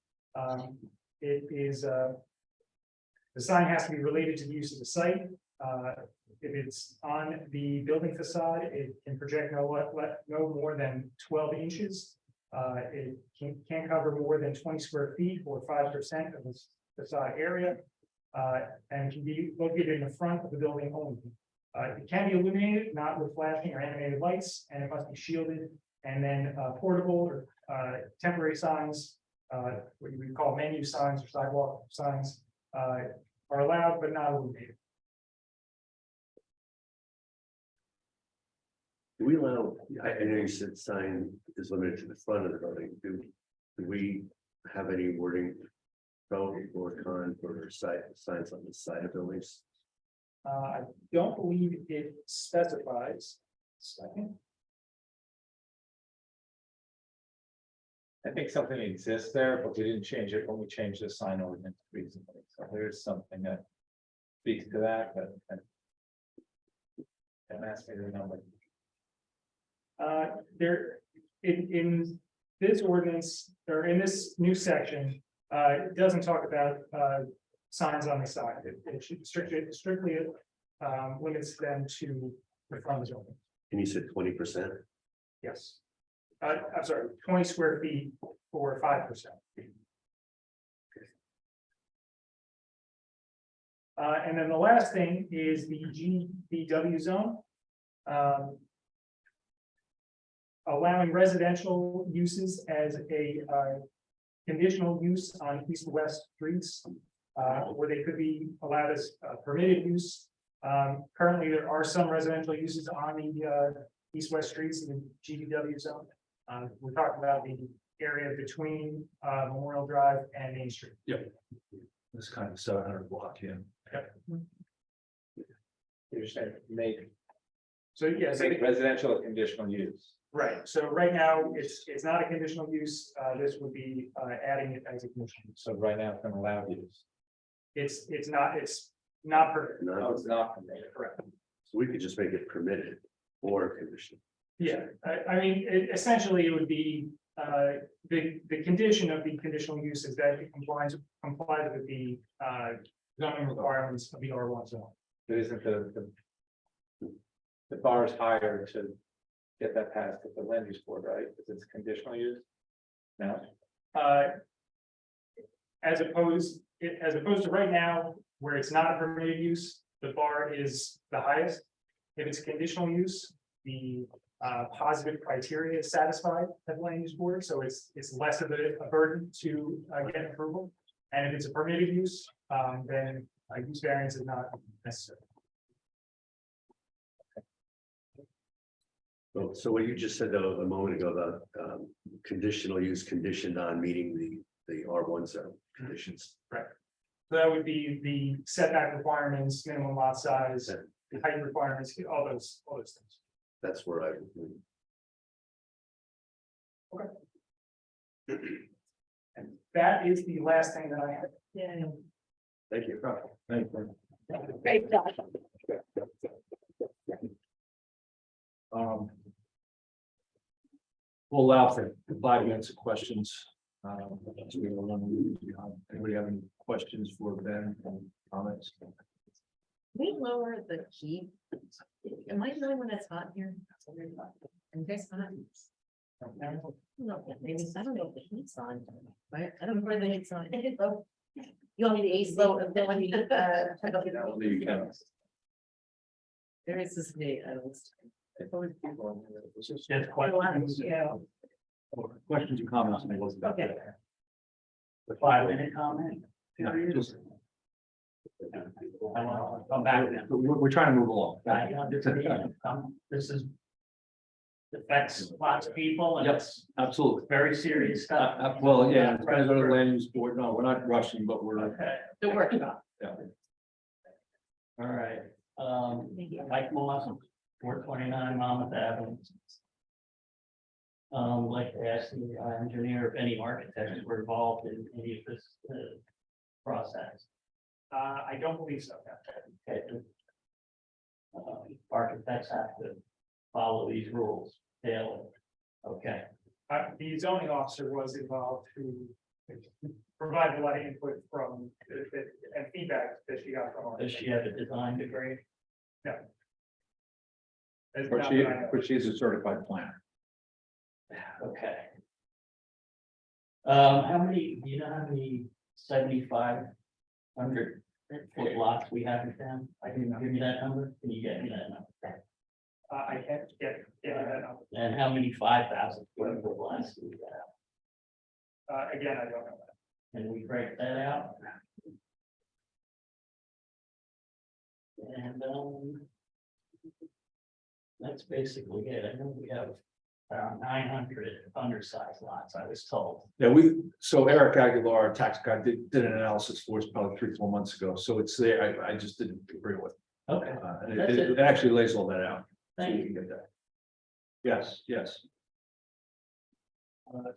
It is the sign has to be related to the use of the site. If it's on the building facade, it can project no more than 12 inches. It can't cover more than 20 square feet or 5% of the facade area, and can be located in the front of the building only. It can be illuminated, not with flashing or animated lights, and it must be shielded. And then portable or temporary signs, what you would call menu signs or sidewalk signs, are allowed but not illuminated. Do we allow, I know you said sign is limited to the front of the building. Do we have any wording pro or con for signs on the side of buildings? I don't believe it specifies. Second. I think something exists there, but we didn't change it when we changed the sign ordinance recently, so there's something that speaks to that, but. Don't ask me the number. There, in this ordinance, or in this new section, it doesn't talk about signs on the side. It should strictly limits them to the front of the building. And you said 20%? Yes. I'm sorry, 20 square feet for 5%. And then the last thing is the GBW zone. Allowing residential uses as a conditional use on east and west streets, where they could be allowed as permitted use. Currently, there are some residential uses on the east-west streets in the GBW zone. We're talking about the area between Memorial Drive and Main Street. This kind of 700 block, yeah. You're saying make So, yeah, so Make residential a conditional use. right, so right now, it's not a conditional use, this would be, adding it as a conditional use. So right now it's an allowed use. It's not perfect, No, No, it's not permitted. correct. so we could just make it permitted or conditional. Yeah, I mean, essentially, it would be, the condition of the conditional use is that it complies with the, zoning requirements of the R1 zone. But isn't the bar is higher to get that passed at the land use board, right? Because it's conditional use. No, As opposed to right now, where it's not a permitted use, the bar is the highest. If it's a conditional use, the positive criteria is satisfied at the land use board, so it's less of a burden to get approval. And if it's a permitted use, then a use variance is not necessary. So what you just said though a moment ago about conditional use conditioned on meeting the R1 zone conditions. So that would be the setback requirements, minimum lot size, the height requirements, all those things. That's where I. And that is the last thing that I have. Yeah. Thank you. Thank you. Great job. We'll allow for 5 minutes of questions. So we will run, anybody have any questions for Ben and comments? We lower the heat. Am I the only one that's hot here? And guys hot? No, maybe, I don't know if the heat's on, right? I don't know where the heat's on. You want me to AC? Maybe you can. There is this date, I was. Yes, questions? Yeah. Questions and comments? Okay. The 5-minute comment. Yeah, just- I want to come back. We're trying to move along. I understand. This is. Affects lots of people and Yes, absolutely. very serious stuff. Well, yeah, it's gonna go to the land use board. No, we're not rushing, but we're. Okay, The workshop. Yeah. all right, Mike Moss, 429 Monmouth Avenue. Like to ask the engineer if any architects were involved in any of this process. I don't believe so. Okay. Architects have to follow these rules daily. Okay. The zoning officer was involved to provide a lot of input from and feedback that she got from. Does she have a design degree? No. That's not that I know. But she's a certified planner. Okay. How many, do you know how many 7,500 foot lots we have in town? I can give you that number. Can you get me that number? I can't get that number. And how many 5,000 foot lots do we have? Again, I don't know that. Can we break that out? And that's basically it. I know we have around 900 undersized lots, I was told. Yeah, so Eric Aguilar, tax guy, did an analysis for us probably 3-4 months ago, so it's there, I just didn't agree with. Okay. And That's it actually lays all that out. So Thank you you. can get that. Yes, yes.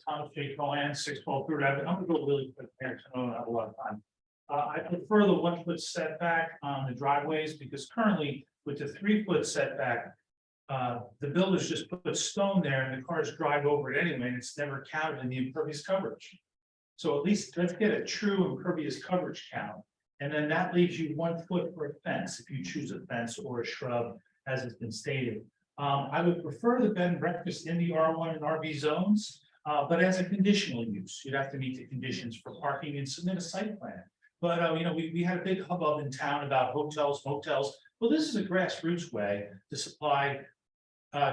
Thomas J. Cohen, 612 Third Avenue. I'm gonna go really quick here, so I don't have a lot of time. I prefer the 1-foot setback on the driveways because currently with the 3-foot setback, the builders just put stone there and the cars drive over it anyway, and it's never counted in the impervious coverage. So at least let's get a true impervious coverage count. And then that leaves you 1 foot for a fence, if you choose a fence or a shrub, as has been stated. I would prefer the bed and breakfast in the R1 and RV zones, but as a conditional use, you'd have to meet the conditions for parking and submit a site plan. But, you know, we had a big hubbub in town about hotels, motels. Well, this is a grassroots way to supply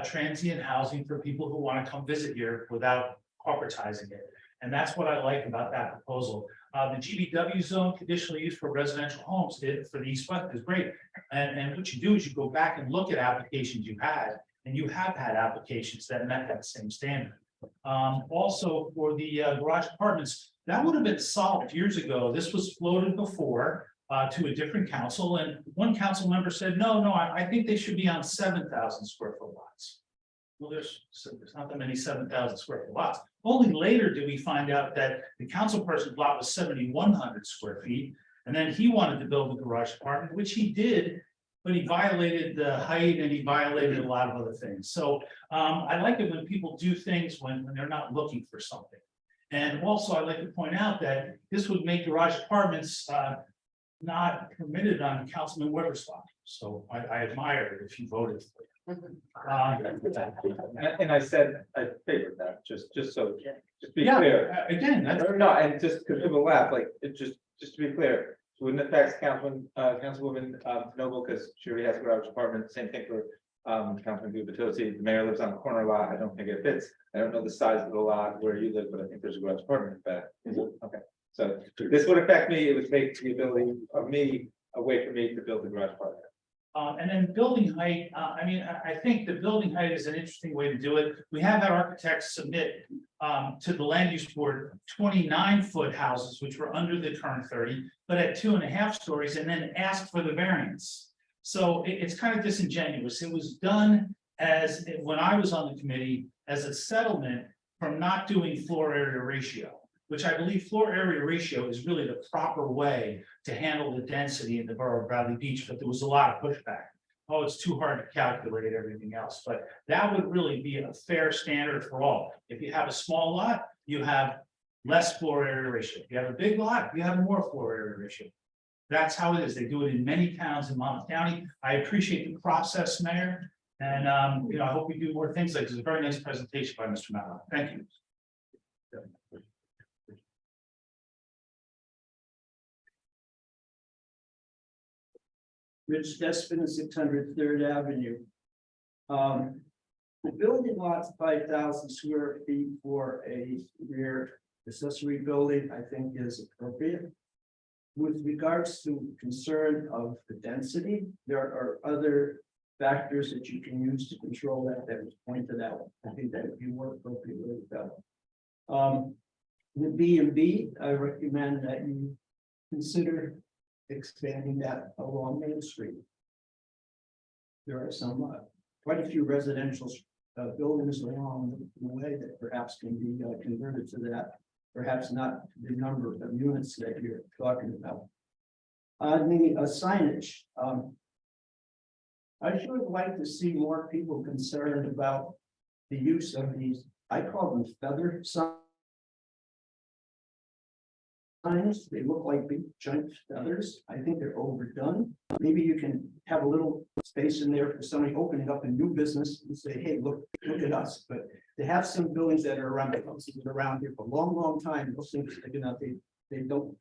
transient housing for people who want to come visit here without corporatizing it. And that's what I like about that proposal. The GBW zone conditional use for residential homes for the East West is great. And what you do is you go back and look at applications you had, and you have had applications that met that same standard. Also for the garage apartments, that would have been solved years ago. This was floated before. to a different council, and one council member said, no, I think they should be on 7,000 square foot lots. Well, there's not that many 7,000 square foot lots. Only later did we find out that the council person's lot was 7,100 square feet. And then he wanted to build a garage apartment, which he did, but he violated the height and he violated a lot of other things. So I like it when people do things when they're not looking for something. And also, I'd like to point out that this would make garage apartments not permitted on Councilman Weber's lot. So I admire it if you voted for it. And I said, I favored that, just so, just be Yeah, clear. again, that's. No, and just because people laugh, like, it just to be clear, it wouldn't affect Councilwoman Noble, because she already has a garage apartment, same thing for Councilman Gubitosi. The mayor lives on a corner lot, I don't think it fits. I don't know the size of the lot where you live, but I think there's a garage apartment in back. Okay, so this would affect me, it would take the ability of me away from me to build a garage apartment. And then building height, I think the building height is an interesting way to do it. We have our architects submit to the land use board 29-foot houses, which were under the current 30, but at 2.5 stories, and then ask for the variance. So it's kind of disingenuous. It was done as, when I was on the committee, as a settlement from not doing floor area ratio, which I believe floor area ratio is really the proper way to handle the density in the borough of Bradley Beach, but there was a lot of pushback. Oh, it's too hard to calculate everything else, but that would really be a fair standard for all. If you have a small lot, you have less floor area ratio. If you have a big lot, you have more floor area ratio. That's how it is. They do it in many towns in Monmouth County. I appreciate the process, Mayor. And I hope we do more things like this. It's a very nice presentation by Mr. Mallon. Thank you. Rich Despin, 600 Third Avenue. The building lot's 5,000 square feet for a rear accessory building, I think is appropriate. With regards to concern of the density, there are other factors that you can use to control that was pointed out. I think that would be more appropriate with that. The B&B, I recommend that you consider expanding that along Main Street. There are some quite a few residential buildings along the way that perhaps can be converted to that. Perhaps not the number of units that you're talking about. The signage. I sure would like to see more people concerned about the use of these, I call them feather signs. They look like big giant feathers. I think they're overdone. Maybe you can have a little space in there for somebody opening up a new business and say, hey, look at us. But to have some buildings that are around here for a long time, those things sticking out, they don't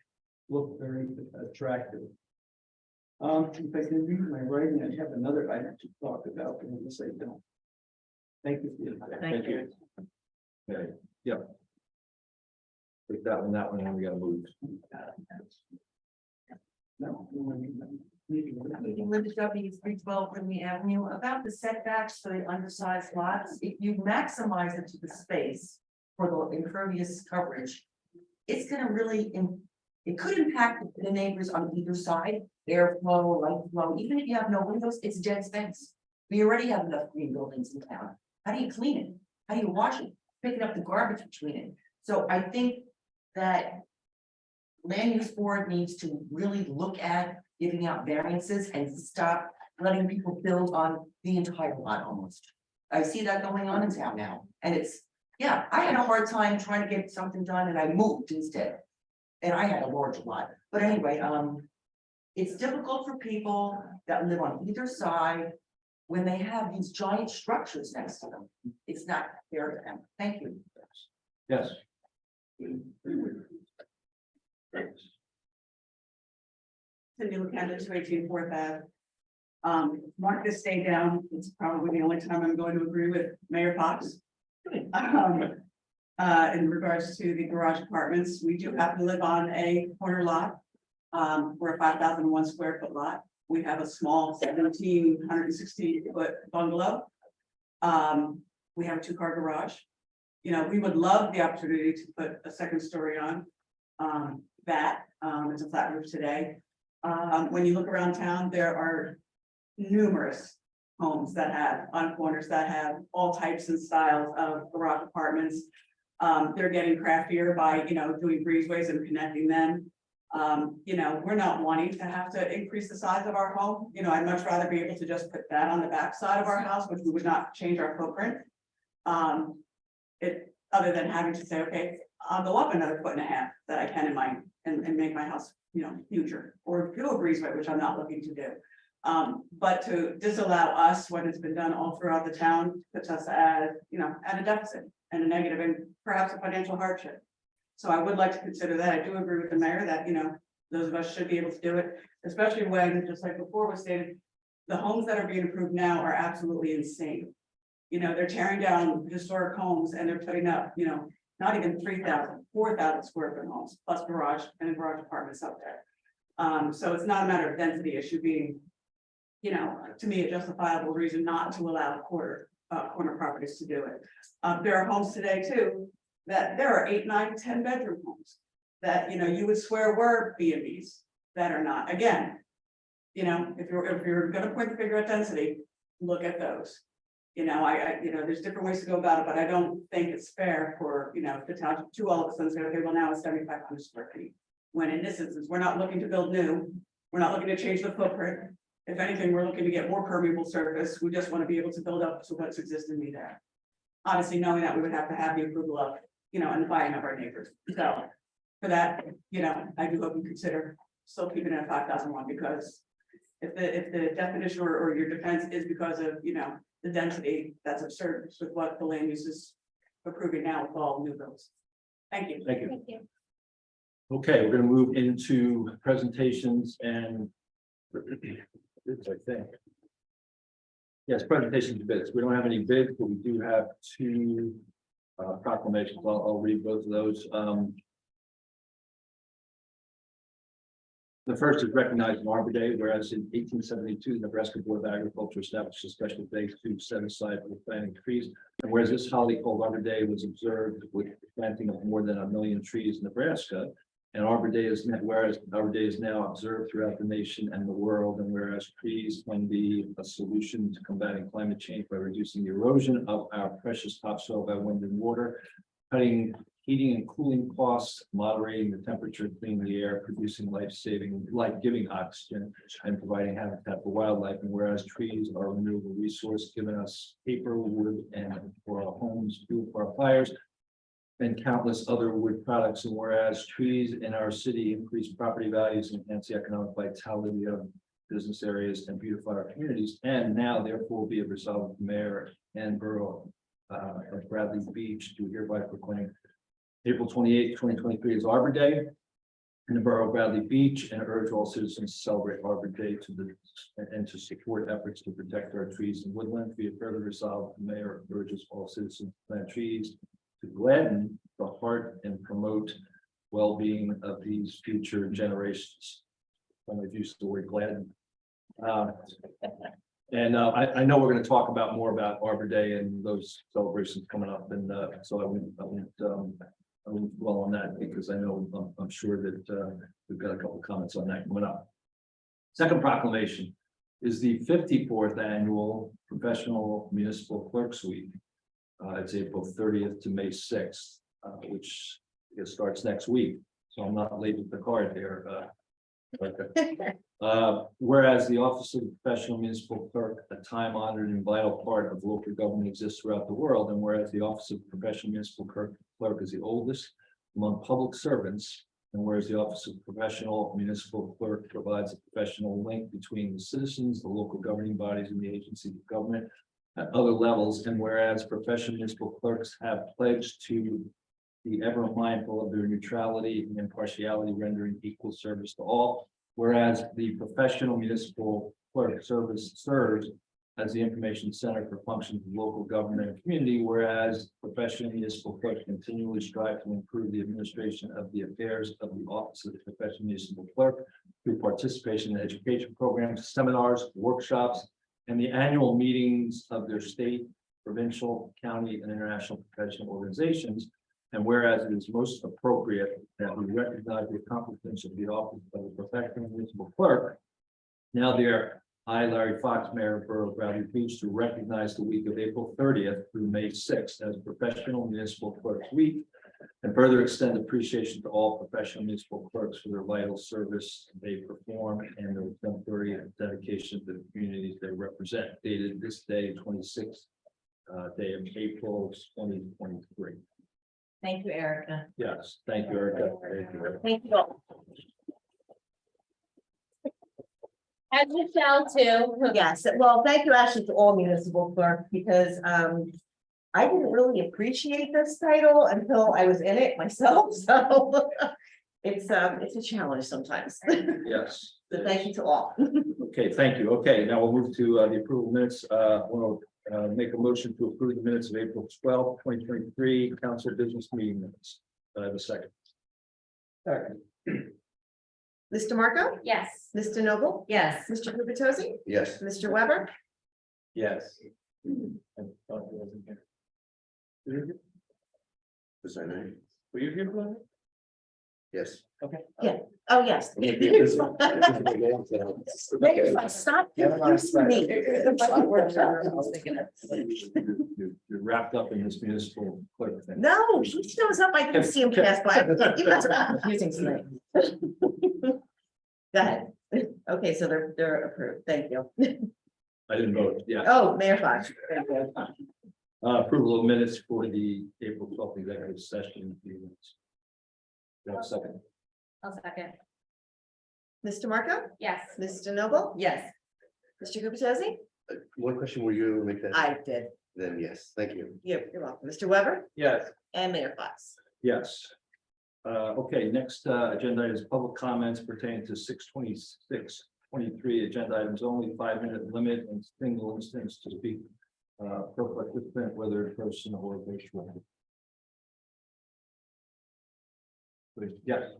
look very attractive. If I can read my writing, I have another item to talk about, and unless I don't. Thank you. Thank you. Okay, yeah. Take that one, and we gotta move. No. Linda W. 312 Whitney Avenue, about the setbacks for the undersized lots, if you maximize it to the space for the impervious coverage, it's gonna really, it could impact the neighbors on either side, airflow, light flow, even if you have no windows, it's dead space. We already have enough green buildings in town. How do you clean it? How do you wash it? Picking up the garbage between it. So I think that land use board needs to really look at giving out variances and stop letting people build on the entire lot almost. I see that going on in town now, and it's, yeah, I had a hard time trying to get something done and I moved instead. And I had a large lot, but anyway, it's difficult for people that live on either side when they have these giant structures next to them. It's not fair to them. Thank you. Yes. Cindy LaCanto, 218 Fourth Ave. Mark this day down. It's probably the only time I'm going to agree with Mayor Fox. In regards to the garage apartments, we do happen to live on a corner lot. We're a 5,001 square foot lot. We have a small 1,760 foot bungalow. We have a 2-car garage. You know, we would love the opportunity to put a second story on that. It's a flat roof today. When you look around town, there are numerous homes that have, on corners that have all types and styles of garage apartments. They're getting craftier by, doing breezeways and connecting them. We're not wanting to have to increase the size of our home. I'd much rather be able to just put that on the back side of our house, which would not change our footprint. Other than having to say, okay, I'll go up another 1.5 feet that I can in my, and make my house, huger, or do a breezeway, which I'm not looking to do. But to disallow us when it's been done all throughout the town, puts us at a deficit and a negative and perhaps a financial hardship. So I would like to consider that. I do agree with the mayor that, those of us should be able to do it, especially when, just like before was stated, the homes that are being approved now are absolutely insane. They're tearing down historic homes and they're putting up, not even 3,000, 4,000 square foot homes plus garage and garage apartments out there. So it's not a matter of density issue being, to me, a justifiable reason not to allow corner properties to do it. There are homes today too, that there are 8, 9, 10 bedroom homes that, you would swear were B&Bs that are not. Again, if you're gonna point the finger at density, look at those. There's different ways to go about it, but I don't think it's fair for, the town to all of a sudden say, okay, well, now it's 7,500 square feet. When in this instance, we're not looking to build new, we're not looking to change the footprint. If anything, we're looking to get more permeable surface. We just want to be able to build up to what's existing there. Obviously, knowing that we would have to have the approval of, and the buy-in of our neighbors. So for that, I do hope you consider still keeping it at 5,001, because if the definition or your defense is because of, the density, that's absurd with what the land use is approving now with all new builds. Thank you. Thank you. Thank you. Okay, we're gonna move into presentations and bids, I think. Yes, presentations and bids. We don't have any bids, but we do have 2 proclamations. I'll read both of those. The first is recognizing Arbor Day, whereas in 1872, the Nebraska Board of Agriculture established a special day to set aside for planting trees. And whereas this holiday called Arbor Day was observed with planting of more than 1 million trees in Nebraska, and Arbor Day is now observed throughout the nation and the world. And whereas trees can be a solution to combating climate change by reducing the erosion of our precious topsoil by wind and water, cutting heating and cooling costs, moderating the temperature, cleaning the air, producing life-giving oxygen, and providing habitat for wildlife. And whereas trees are a renewable resource, giving us paper, wood, and for our homes, fuel for our fires, and countless other wood products. And whereas trees in our city increase property values, enhance the economic vitality of business areas, and beautify our communities, and now therefore be it resolved, Mayor and Borough of Bradley Beach do hereby proclaim April 28, 2023 is Arbor Day in the Borough of Bradley Beach, and urge all citizens to celebrate Arbor Day and to support efforts to protect our trees and woodlands. Be it further resolved, the mayor urges all citizens to plant trees to gladden the heart and promote well-being of these future generations. I've used the word gladden. I know we're going to talk about more about Arbor Day and those celebrations coming up, and so I won't dwell on that, because I know I'm sure that we've got a couple of comments on that coming up. Second proclamation is the 54th annual Professional Municipal Clerks Week. It's April 30th to May 6th, which starts next week. So I'm not late with the card here. Whereas the Office of Professional Municipal Clerk, a time-honored and vital part of local government, exists throughout the world, and whereas the Office of Professional Municipal Clerk is the oldest among public servants, and whereas the Office of Professional Municipal Clerk provides a professional link between the citizens, the local governing bodies, and the agencies of government at other levels, and whereas professional municipal clerks have pledged to be ever mindful of their neutrality and impartiality, rendering equal service to all. Whereas the professional municipal clerk serves as the information center for functions of local government and community, whereas professional municipal clerks continually strive to improve the administration of the affairs of the office of the professional municipal clerk through participation in education programs, seminars, workshops, and the annual meetings of their state, provincial, county, and international professional organizations. And whereas it is most appropriate that we recognize the accomplishments of the office of the professional municipal clerk. Now there, I, Larry Fox, Mayor of Borough of Bradley Beach, to recognize the week of April 30th through May 6th as Professional Municipal Clerks Week. And further extend appreciation to all professional municipal clerks for their vital service they perform and their exemplary dedication to the communities they represent, dated this day, 26th day of April 2023. Thank you, Erica. Yes, thank you, Erica. Thank you, Erica. Thank you all. And Michelle too. Yes, well, thank you actually to all municipal clerks because I didn't really appreciate this title until I was in it myself, so it's a challenge sometimes. Yes. So thank you to all. Okay, thank you. Okay, now we'll move to the approval minutes. We'll make a motion to approve the minutes of April 12th, 2023, council business meeting minutes. I have a second. Mr. Marco, Yes. Mr. Noble, Yes, Mr. Gubatose, Yes, Mr. Weber, Yes. was I name? Were you here for Yes. oh, yes. Stop confusing me. You're wrapped up in this municipal clerk thing. No, he shows up, I can see him pass by. You guys are confusing tonight. Go ahead. Okay, so they're approved. Thank you. I didn't vote, yeah. Oh, Mayor Fox. Thank you. Approval of minutes for the April 12th executive session. Meetings. Do I have a second? I'll second. Mr. Marco, Yes. Mr. Noble, yes, Mr. Gubatose, One question, were you able to make that? I did. Then yes, thank you. You're welcome. Mr. Weber Yes. and Mayor Fox. Yes. Okay, next agenda is public comments pertaining to 6/26/23 agenda items only, 5-minute limit and single instance to speak per participant, whether in person or virtual. Please, yes.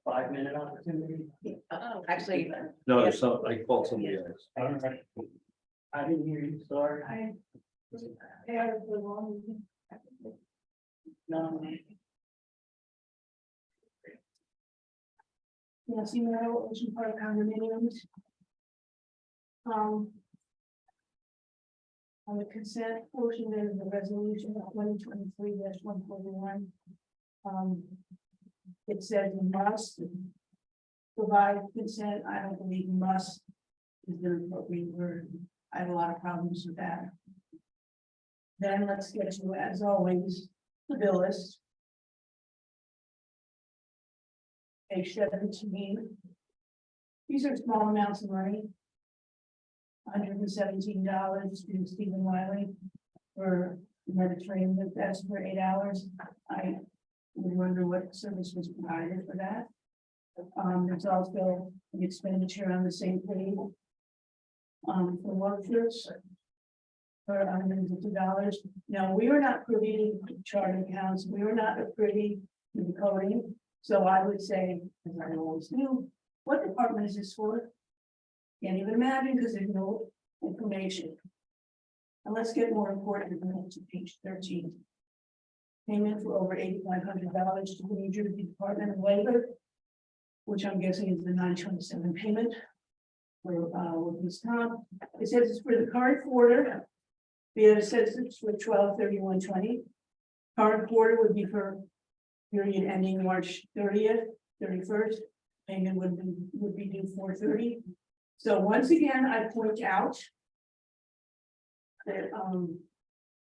Five-minute opportunity. actually, No, there's some, I called somebody else. All right. I didn't hear you, sorry. No. Yes, you know, Ocean Park condominiums. On the consent portion, there is a resolution of 2023-141. It says you must provide consent. I don't believe must is the appropriate word. I have a lot of problems with that. Then let's get to, as always, the bill list. Page 17. These are small amounts of money. $117 to Stephen Wiley for the Mediterranean, that's for 8 hours. I would wonder what service was provided for that. There's also an expenditure on the same page. For workers. For $150. Now, we were not privy to chart accounts, we were not privy to the coding. So I would say, as I always do, what department is this for? Can't even imagine because there's no information. And let's get more important to page 13. Payment for over $8,500 to the New Jersey Department of Labor, which I'm guessing is the 927 payment for workers' comp. It says it's for the current quarter. It says it's for 12/31/20. Current quarter would be for period ending March 30th, 31st. Payment would be due 4/30. So once again, I point out that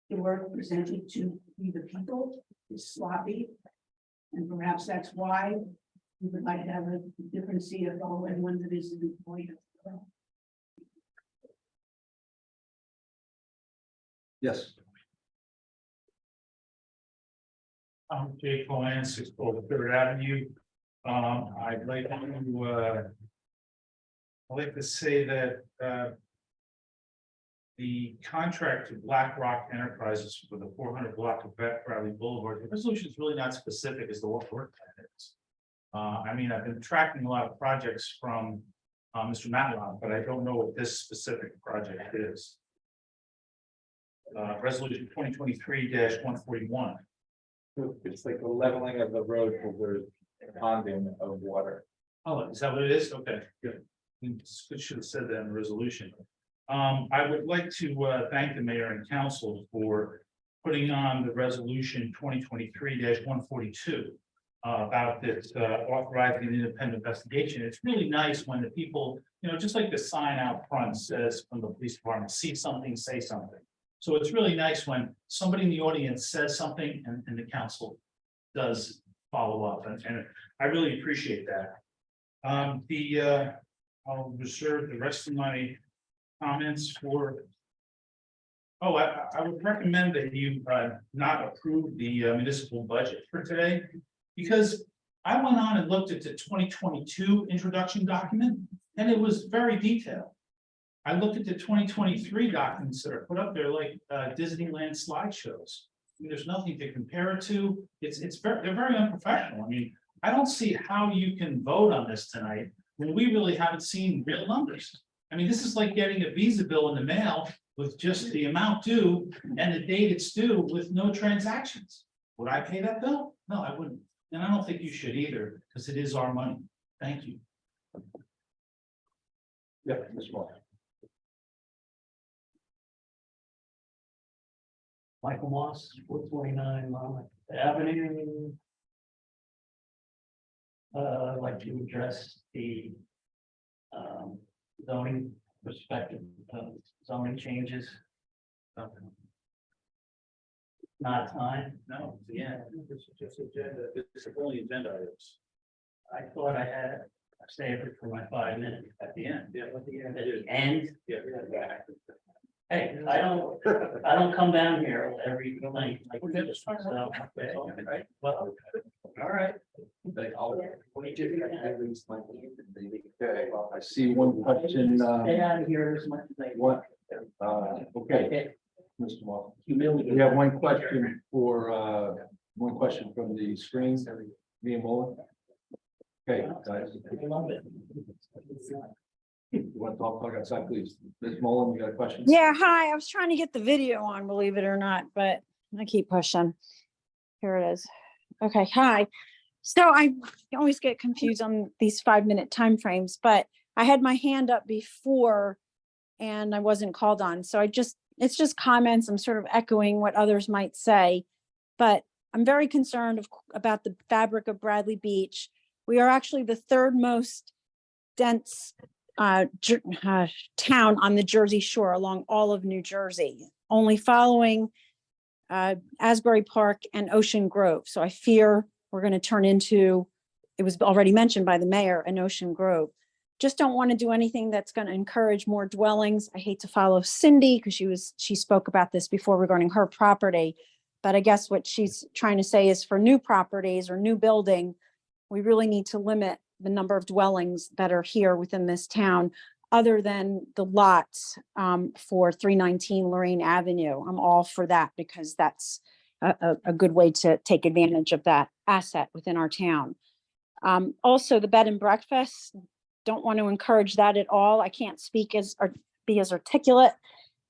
the work presented to the people is sloppy. And perhaps that's why we would like to have a different CFO and one that is employed. Yes. I'm Jay Cohen, 6 Third Avenue. I'd like to say that the contract to BlackRock Enterprises for the 400 block of Bradley Boulevard, the resolution is really not specific as to what work that is. I mean, I've been tracking a lot of projects from Mr. Matlock, but I don't know what this specific project is. Resolution 2023-141. It's like the leveling of the road for the ponding of water. Oh, is that what it is? Okay, good. Should have said that in the resolution. I would like to thank the mayor and council for putting on the resolution 2023-142 about this authorizing an independent investigation. It's really nice when the people, just like the sign out front says from the police department, see something, say something. So it's really nice when somebody in the audience says something and the council does follow up, and I really appreciate that. I'll reserve the rest of my comments for. Oh, I would recommend that you not approve the municipal budget for today, because I went on and looked at the 2022 introduction document, and it was very detailed. I looked at the 2023 documents that are put up there like Disneyland slideshows. I mean, there's nothing to compare it to. They're very unprofessional. I mean, I don't see how you can vote on this tonight when we really haven't seen real numbers. I mean, this is like getting a Visa bill in the mail with just the amount due and the date it's due with no transactions. Would I pay that bill? No, I wouldn't. And I don't think you should either, because it is our money. Thank you. Yeah, Mr. Moore. Michael Moss, 429 Monmouth Avenue. I'd like to address the zoning perspective of zoning changes. Not time. No, yeah, this is just agenda, it's only agenda items. I thought I had saved it for my 5 minutes. At the end, yeah. At the end. Yeah. Hey, I don't come down here every night. Like this, so, Right. well, All right. Okay, I see one question, stay out of here as much as they want. what, okay, Mr. Moore. Humiliating. We have one question from the screen, me and Mullen. Okay, guys. I love it. You want to talk outside, please? Ms. Mullen, you got a question? Yeah, hi. I was trying to get the video on, believe it or not, but I keep pushing. Here it is. Okay, hi. So I always get confused on these 5-minute timeframes, but I had my hand up before and I wasn't called on. So it's just comments. I'm sort of echoing what others might say, but I'm very concerned about the fabric of Bradley Beach. We are actually the third most dense town on the Jersey Shore along all of New Jersey, only following Asbury Park and Ocean Grove. So I fear we're going to turn into, it was already mentioned by the mayor, an Ocean Grove. Just don't want to do anything that's going to encourage more dwellings. I hate to follow Cindy because she spoke about this before regarding her property, but I guess what she's trying to say is for new properties or new building, we really need to limit the number of dwellings that are here within this town, other than the lots for 319 Lorraine Avenue. I'm all for that because that's a good way to take advantage of that asset within our town. Also, the bed and breakfast, don't want to encourage that at all. I can't speak or be as articulate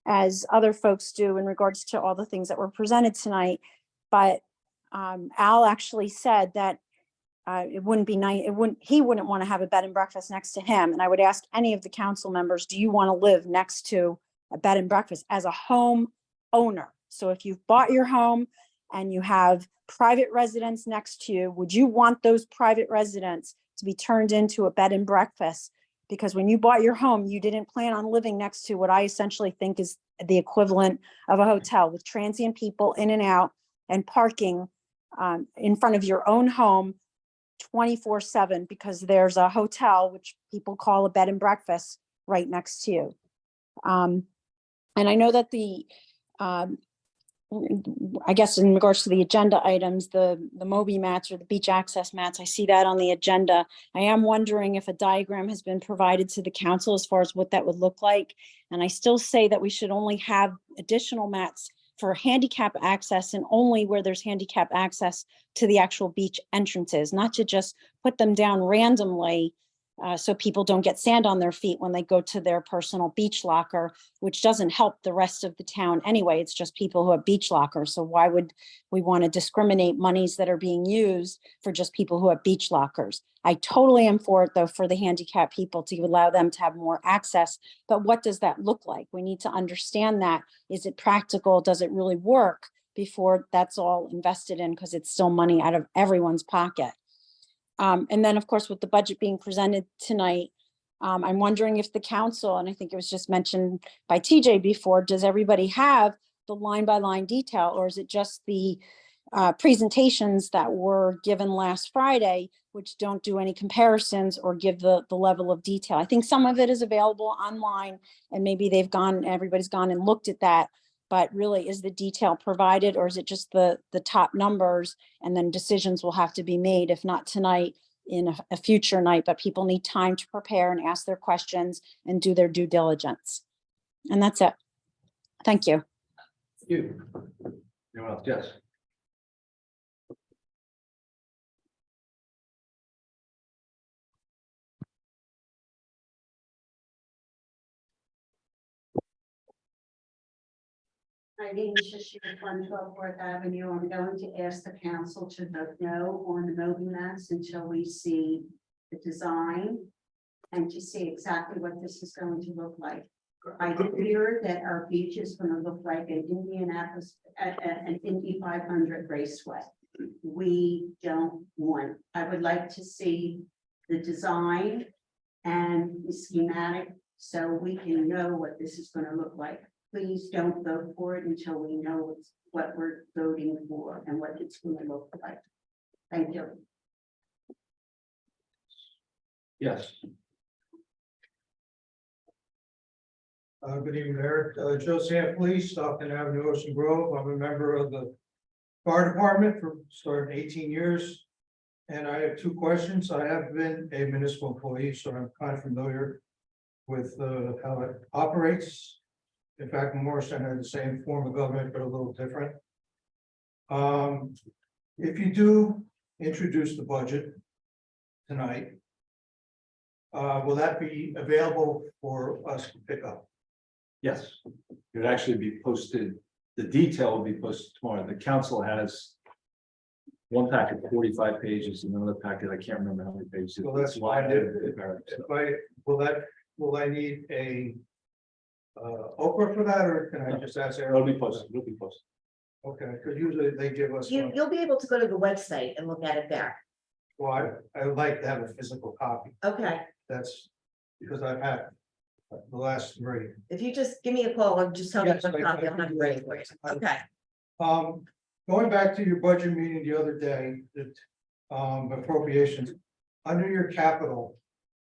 as other folks do in regards to all the things that were presented tonight. But Al actually said that it wouldn't be nice. He wouldn't want to have a bed and breakfast next to him. And I would ask any of the council members, do you want to live next to a bed and breakfast as a home owner? So if you've bought your home and you have private residents next to you, would you want those private residents to be turned into a bed and breakfast? Because when you bought your home, you didn't plan on living next to what I essentially think is the equivalent of a hotel with transient people in and out and parking in front of your own home 24/7, because there's a hotel, which people call a bed and breakfast, right next to you. And I know that I guess in regards to the agenda items, the Moby mats or the beach access mats, I see that on the agenda. I am wondering if a diagram has been provided to the council as far as what that would look like. And I still say that we should only have additional mats for handicap access and only where there's handicap access to the actual beach entrances, not to just put them down randomly so people don't get sand on their feet when they go to their personal beach locker, which doesn't help the rest of the town anyway. It's just people who have beach lockers. So why would we want to discriminate monies that are being used for just people who have beach lockers? I totally am for it, though, for the handicapped people to allow them to have more access. But what does that look like? We need to understand that. Is it practical? Does it really work before that's all invested in? Because it's still money out of everyone's pocket. And then, of course, with the budget being presented tonight, I'm wondering if the council, and I think it was just mentioned by TJ before, does everybody have the line by line detail, or is it just the presentations that were given last Friday, which don't do any comparisons or give the level of detail? I think some of it is available online and maybe everybody's gone and looked at that. But really, is the detail provided, or is it just the top numbers, and then decisions will have to be made, if not tonight, in a future night, but people need time to prepare and ask their questions and do their due diligence. And that's it. Thank you. You. Anyone else? Yes. My name is Shashir, 112 Fourth Avenue. I'm going to ask the council to vote no on the Moby Mass until we see the design and to see exactly what this is going to look like. I hear that our beach is going to look like an Indianapolis, an Indy 500 raceway. We don't want, I would like to see the design and the schematic so we can know what this is going to look like. Please don't vote for it until we know what we're voting for and what it's going to look like. Thank you. Yes. Good evening, Mayor. Joe Sampley, Stockton Avenue, Ocean Grove. I'm a member of the fire department for starting 18 years. And I have two questions. I have been a municipal employee, so I'm kind of familiar with how it operates. In fact, Morristown had the same form of government, but a little different. If you do introduce the budget tonight, will that be available for us to pick up? Yes. It would actually be posted, the detail will be posted tomorrow. The council has one packet, 45 pages, and another packet, I can't remember how many pages. Well, that's fine. Will I need a Oprah for that, or can I just ask It'll Aaron? be posted, it'll be posted. Okay, because usually they give us, You'll be able to go to the website and look at it there. well, I would like to have a physical copy. Okay, That's because I've had the last three. if you just give me a call or just tell me Yes, what copy, I'm not ready for you. Okay. Going back to your budget meeting the other day, that appropriations, under your capital,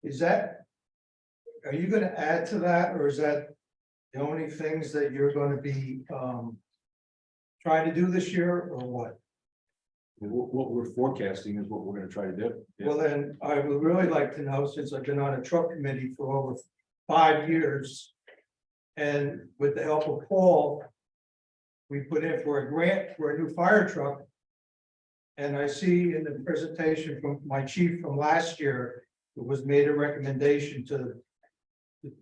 are you gonna add to that, or is that the only things that you're gonna be trying to do this year, or what? What we're forecasting is what we're gonna try to do. Yeah. Well, then, I would really like to know, since I've been on a truck committee for over 5 years. And with the help of Paul, we put in for a grant for a new fire truck. And I see in the presentation from my chief from last year, it was made a recommendation to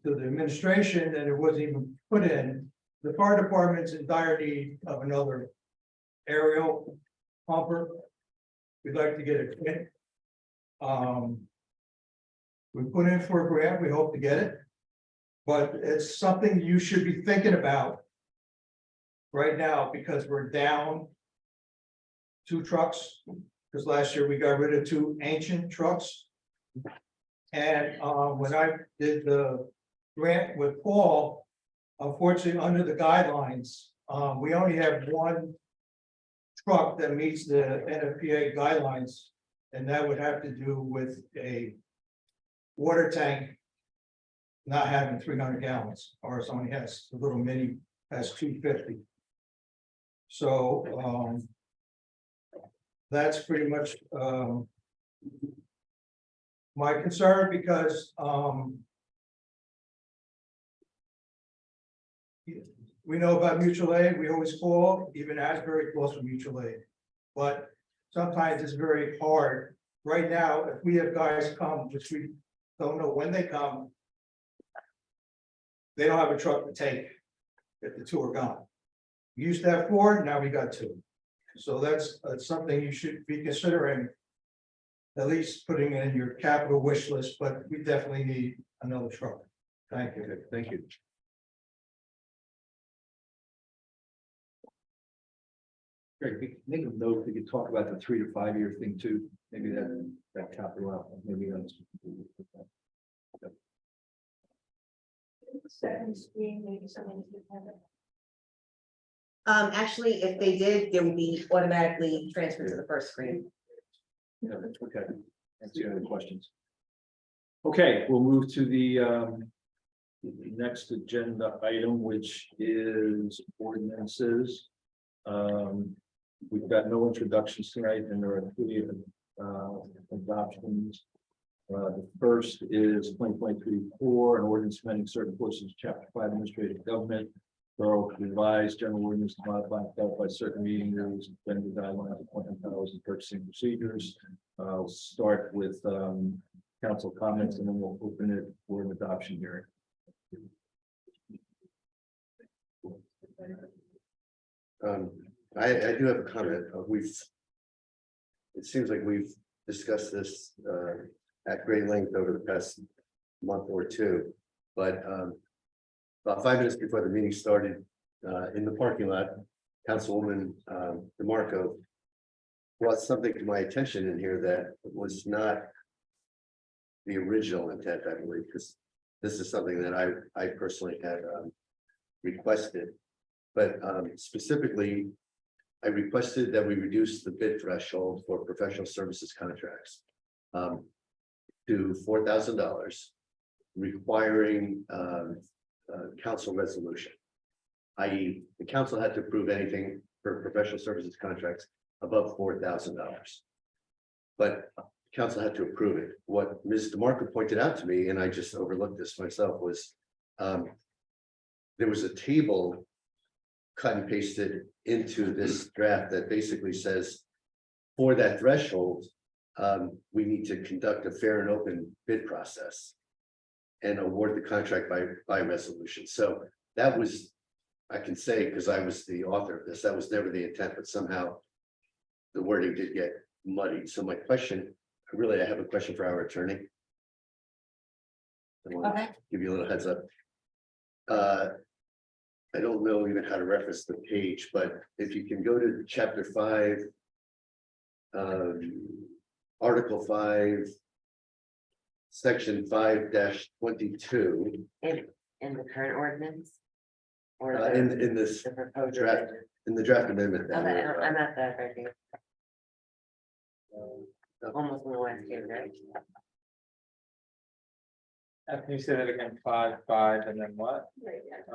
the administration, and it wasn't even put in. The fire department's in dire need of another aerial pumper. We'd like to get it in. We put in for a grant, we hope to get it. But it's something you should be thinking about right now, because we're down 2 trucks, because last year we got rid of 2 ancient trucks. And when I did the grant with Paul, unfortunately, under the guidelines, we only have 1 truck that meets the NFPA guidelines, and that would have to do with a water tank not having 300 gallons. Ours only has a little mini, has 250. So that's pretty much my concern, because we know about mutual aid, we always call, even Asbury calls for mutual aid. But sometimes it's very hard. Right now, if we have guys come, which we don't know when they come, they don't have a truck to take if the two are gone. We used to have 4, now we got 2. So that's something you should be considering. At least putting in your capital wish list, but we definitely need another truck. Thank you. Okay, thank you. Great, we can make a note, we could talk about the 3 to 5 year thing too, maybe that capital out, maybe that's. Second screen, maybe someone could have it. Actually, if they did, they would be automatically transferred to the first screen. Yeah, okay, that's the other questions. Okay, we'll move to the next agenda item, which is ordinances. We've got no introductions tonight, and there are 3 adoptions. The first is 2023-4, an ordinance amending certain portions of Chapter 5 Administrative Government, Borough revised general ordinance to modify and clarify certain meeting rules, vendor guidelines, appointment powers, and purchasing procedures. I'll start with council comments, and then we'll open it for an adoption hearing. I do have a comment. It seems like we've discussed this at great length over the past month or two, but about 5 minutes before the meeting started, in the parking lot, Councilwoman DeMarco brought something to my attention in here that was not the original intent, I believe, because this is something that I personally had requested. But specifically, I requested that we reduce the bid threshold for professional services contracts to $4,000, requiring council resolution. I.e., the council had to approve anything for professional services contracts above $4,000. But council had to approve it. What Ms. DeMarco pointed out to me, and I just overlooked this myself, was there was a table cut and pasted into this draft that basically says, for that threshold, we need to conduct a fair and open bid process and award the contract by resolution. So that was, I can say, because I was the author of this, that was never the intent, but somehow the wording did get muddied. So my question, I have a question for our attorney. I want to give you a little heads up. I don't know even how to reference the page, but if you can go to chapter 5, article 5, section 5-22. In the current ordinance? Or In this the proposed draft, ordinance? in the draft amendment. that I'm we're, at that right here. Almost on the last page, right? Can you say that again? 5, and then what?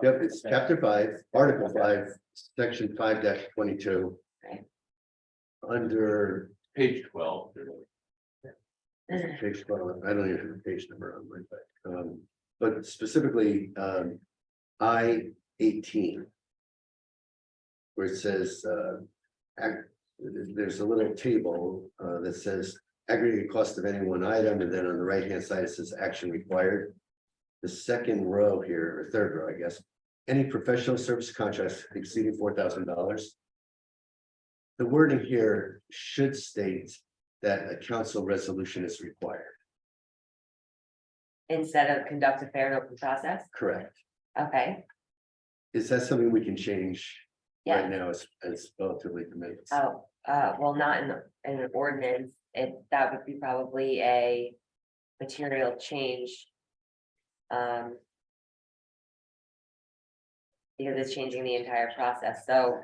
Yep, it's chapter 5, article 5, section 5-22. Right. Under Page 12. page 12, I don't even have a page number on my, but specifically, I-18. Where it says, there's a little table that says aggregate cost of any one item, and then on the right-hand side, it says action required. The second row here, or third row, I guess, any professional service contracts exceeding $4,000. The wording here should state that a council resolution is required. Instead of conduct a fair and open process? Correct. Okay, Is that something we can change yeah. right now as relatively de minimis? Oh, well, not in an ordinance, that would be probably a material change. Because it's changing the entire process, so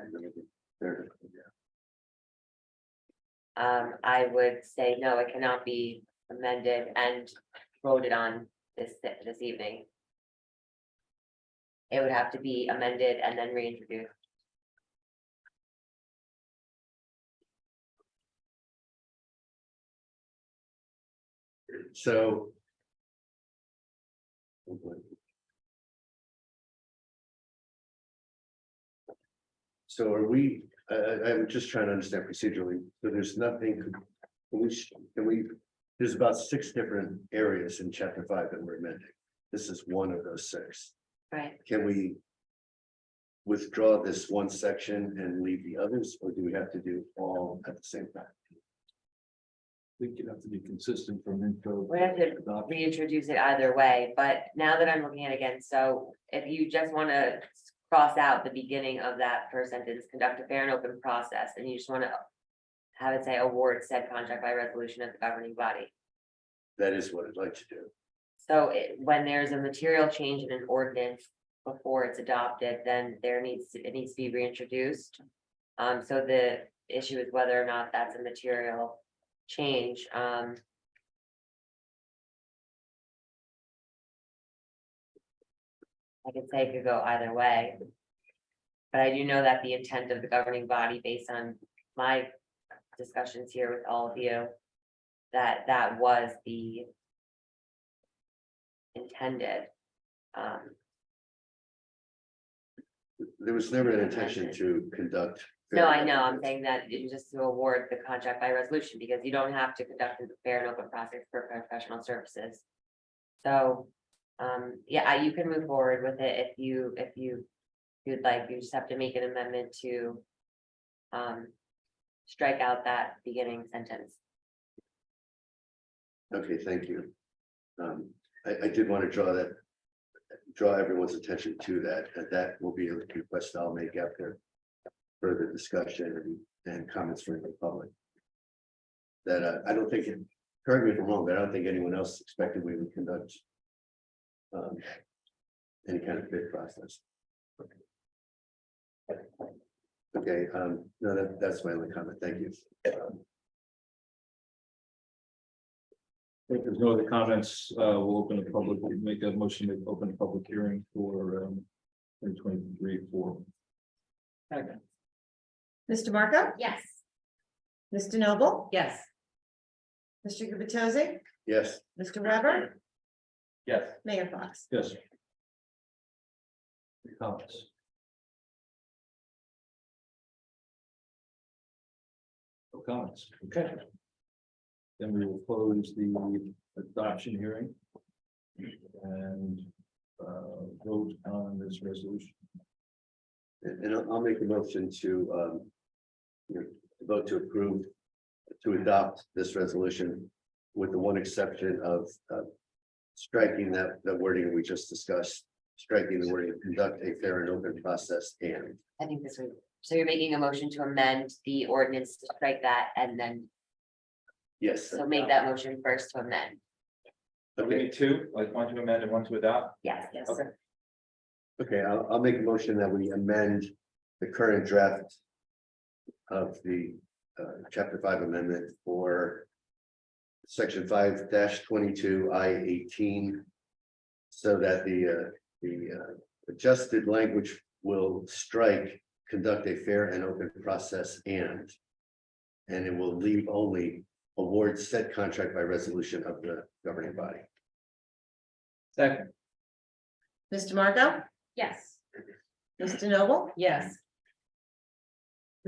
I would say no, it cannot be amended and voted on this evening. It would have to be amended and then reintroduced. So. So are we, I'm just trying to understand procedurally, so there's nothing, can we, there's about 6 different areas in chapter 5 that we're amending. This is one of those 6. Right. Can we withdraw this one section and leave the others, or do we have to do all at the same time? I think you have to be consistent from intro. We have to reintroduce it either way, but now that I'm looking at it again, so if you just want to cross out the beginning of that first sentence, conduct a fair and open process, and you just want to have it say award said contract by resolution of the governing body. That is what I'd like to do. So when there's a material change in an ordinance before it's adopted, then it needs to be reintroduced. So the issue is whether or not that's a material change. I could say it could go either way. But I do know that the intent of the governing body, based on my discussions here with all of you, that was the intended. There was never an intention to conduct. No, I know, I'm saying that it's just to award the contract by resolution, because you don't have to conduct a fair and open process for professional services. So, yeah, you can move forward with it if you'd like. You just have to make an amendment to strike out that beginning sentence. Okay, thank you. I did want to draw everyone's attention to that, and that will be a request I'll make after further discussion and comments from the public. That I don't think, correct me if I'm wrong, but I don't think anyone else expected we would conduct any kind of bid process. Okay, no, that's my only comment. Thank you. If there's no other comments, we'll open a public, we'll make a motion to open a public hearing for 2023 for. Mr. Marco? Yes. Mr. Noble? Yes. Mr. Gubatose? Yes, Mr. Weber? Yes. Mayor Fox? Yes. Comments. No comments. Okay. Then we will close the adoption hearing. And vote on this resolution. and I'll make a motion to vote to approve, to adopt this resolution with the one exception of striking that wording we just discussed, striking the wording conduct a fair and open process and. I think this would, so you're making a motion to amend the ordinance to strike that, and then, Yes. so make that motion first to amend. So we need 2, like 1 to amend and 1 to adopt. Yes, yes. Okay. Okay, I'll make a motion that we amend the current draft of the chapter 5 amendment for section 5-22 I-18. So that the adjusted language will strike, conduct a fair and open process and it will leave only award said contract by resolution of the governing body. Second. Mr. Marco? Yes. Mr. Noble? Yes.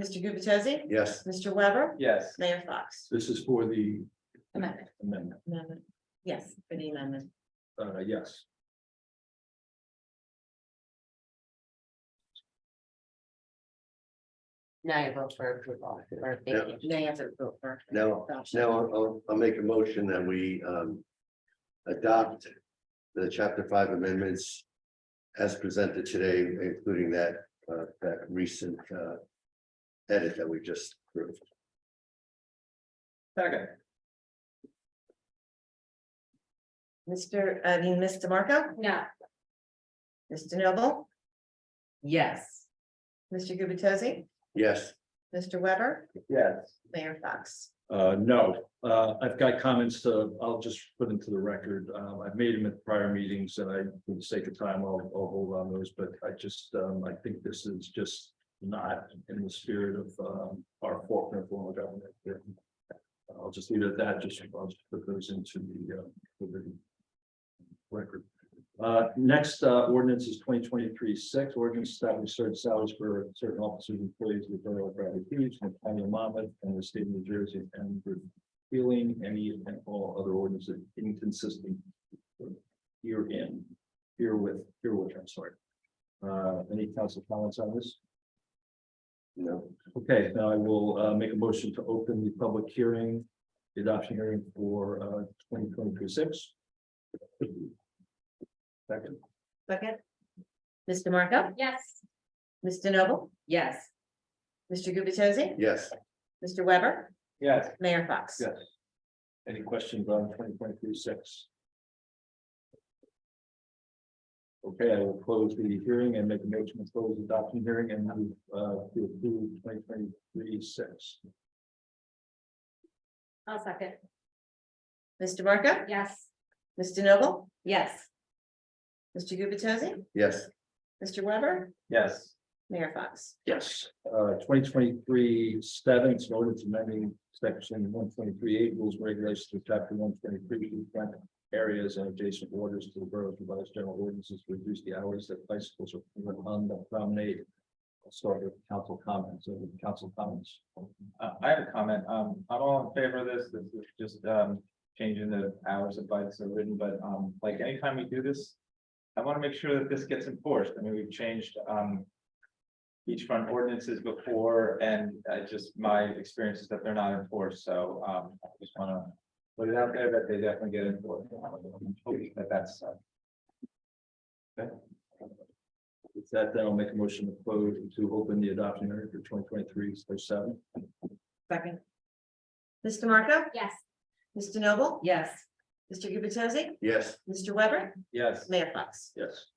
Mr. Gubatose? Yes, Mr. Weber? Yes. Mayor Fox? This is for the Amendment. amendment. Yes, for the amendment. Yes. Now you vote for approval, or thank you. Now you have to vote for. now I'll make a motion that we adopt the chapter 5 amendments as presented today, including that recent edit that we just approved. Second. Mr. Marco? No. Mr. Noble? Yes. Mr. Gubatose? Yes, Mr. Weber? Yes. Mayor Fox? No, I've got comments I'll just put into the record. I've made them at prior meetings and for the sake of time, I'll hold on those, but I think this is just not in the spirit of our Faulkner form of government. I'll just leave it at that, I'll just put those into the record. Next, ordinance is 2023-6, ordinance establishing certain salaries for certain officers and employees of the Borough of Bradley Beach, and the County of Monmouth, and the state of New Jersey, and repealing any and all other ordinances inconsistent herewith, I'm sorry. Any council comments on this? No. Okay, now I will make a motion to open the public hearing, the adoption hearing for 2023-6. Second. Second, Ms. DeMarco, Yes. Ms. DeNoble, yes. Mr. Gubatose, Yes. Mr. Weber, Yes. Mayor Fox. Yes. Any questions on 2023-6? Okay, I will close the hearing and make a motion to close the adoption hearing and move to approve 2023-6. I'll second. Ms. DeMarco, Yes. Ms. DeNoble, Yes. Mr. Gubatose, Yes. Mr. Weber, Yes. Mayor Fox. Yes. 2023-7, it's an ordinance amending section 123-8 rules and regulations to chapter 123 front areas and adjacent waters to the borough's revised general ordinances to reduce the hours that bicycles are permitted on the promenade. I'll start with council comments. I have a comment. I'm all in favor of this. This is just changing the hours of bikes are ridden, but like anytime we do this, I want to make sure that this gets enforced. I mean, we've changed beachfront ordinances before, and my experience is that they're not enforced. So I just want to put it out there that they definitely get enforced. I'm hoping that that's With that, then I'll make a motion to close to open the adoption hearing for 2023-7. Second, Ms. DeMarco, Yes. Ms. DeNoble, yes. Mr. Gubatose, Yes. Mr. Weber, yes. Mayor Fox. Yes.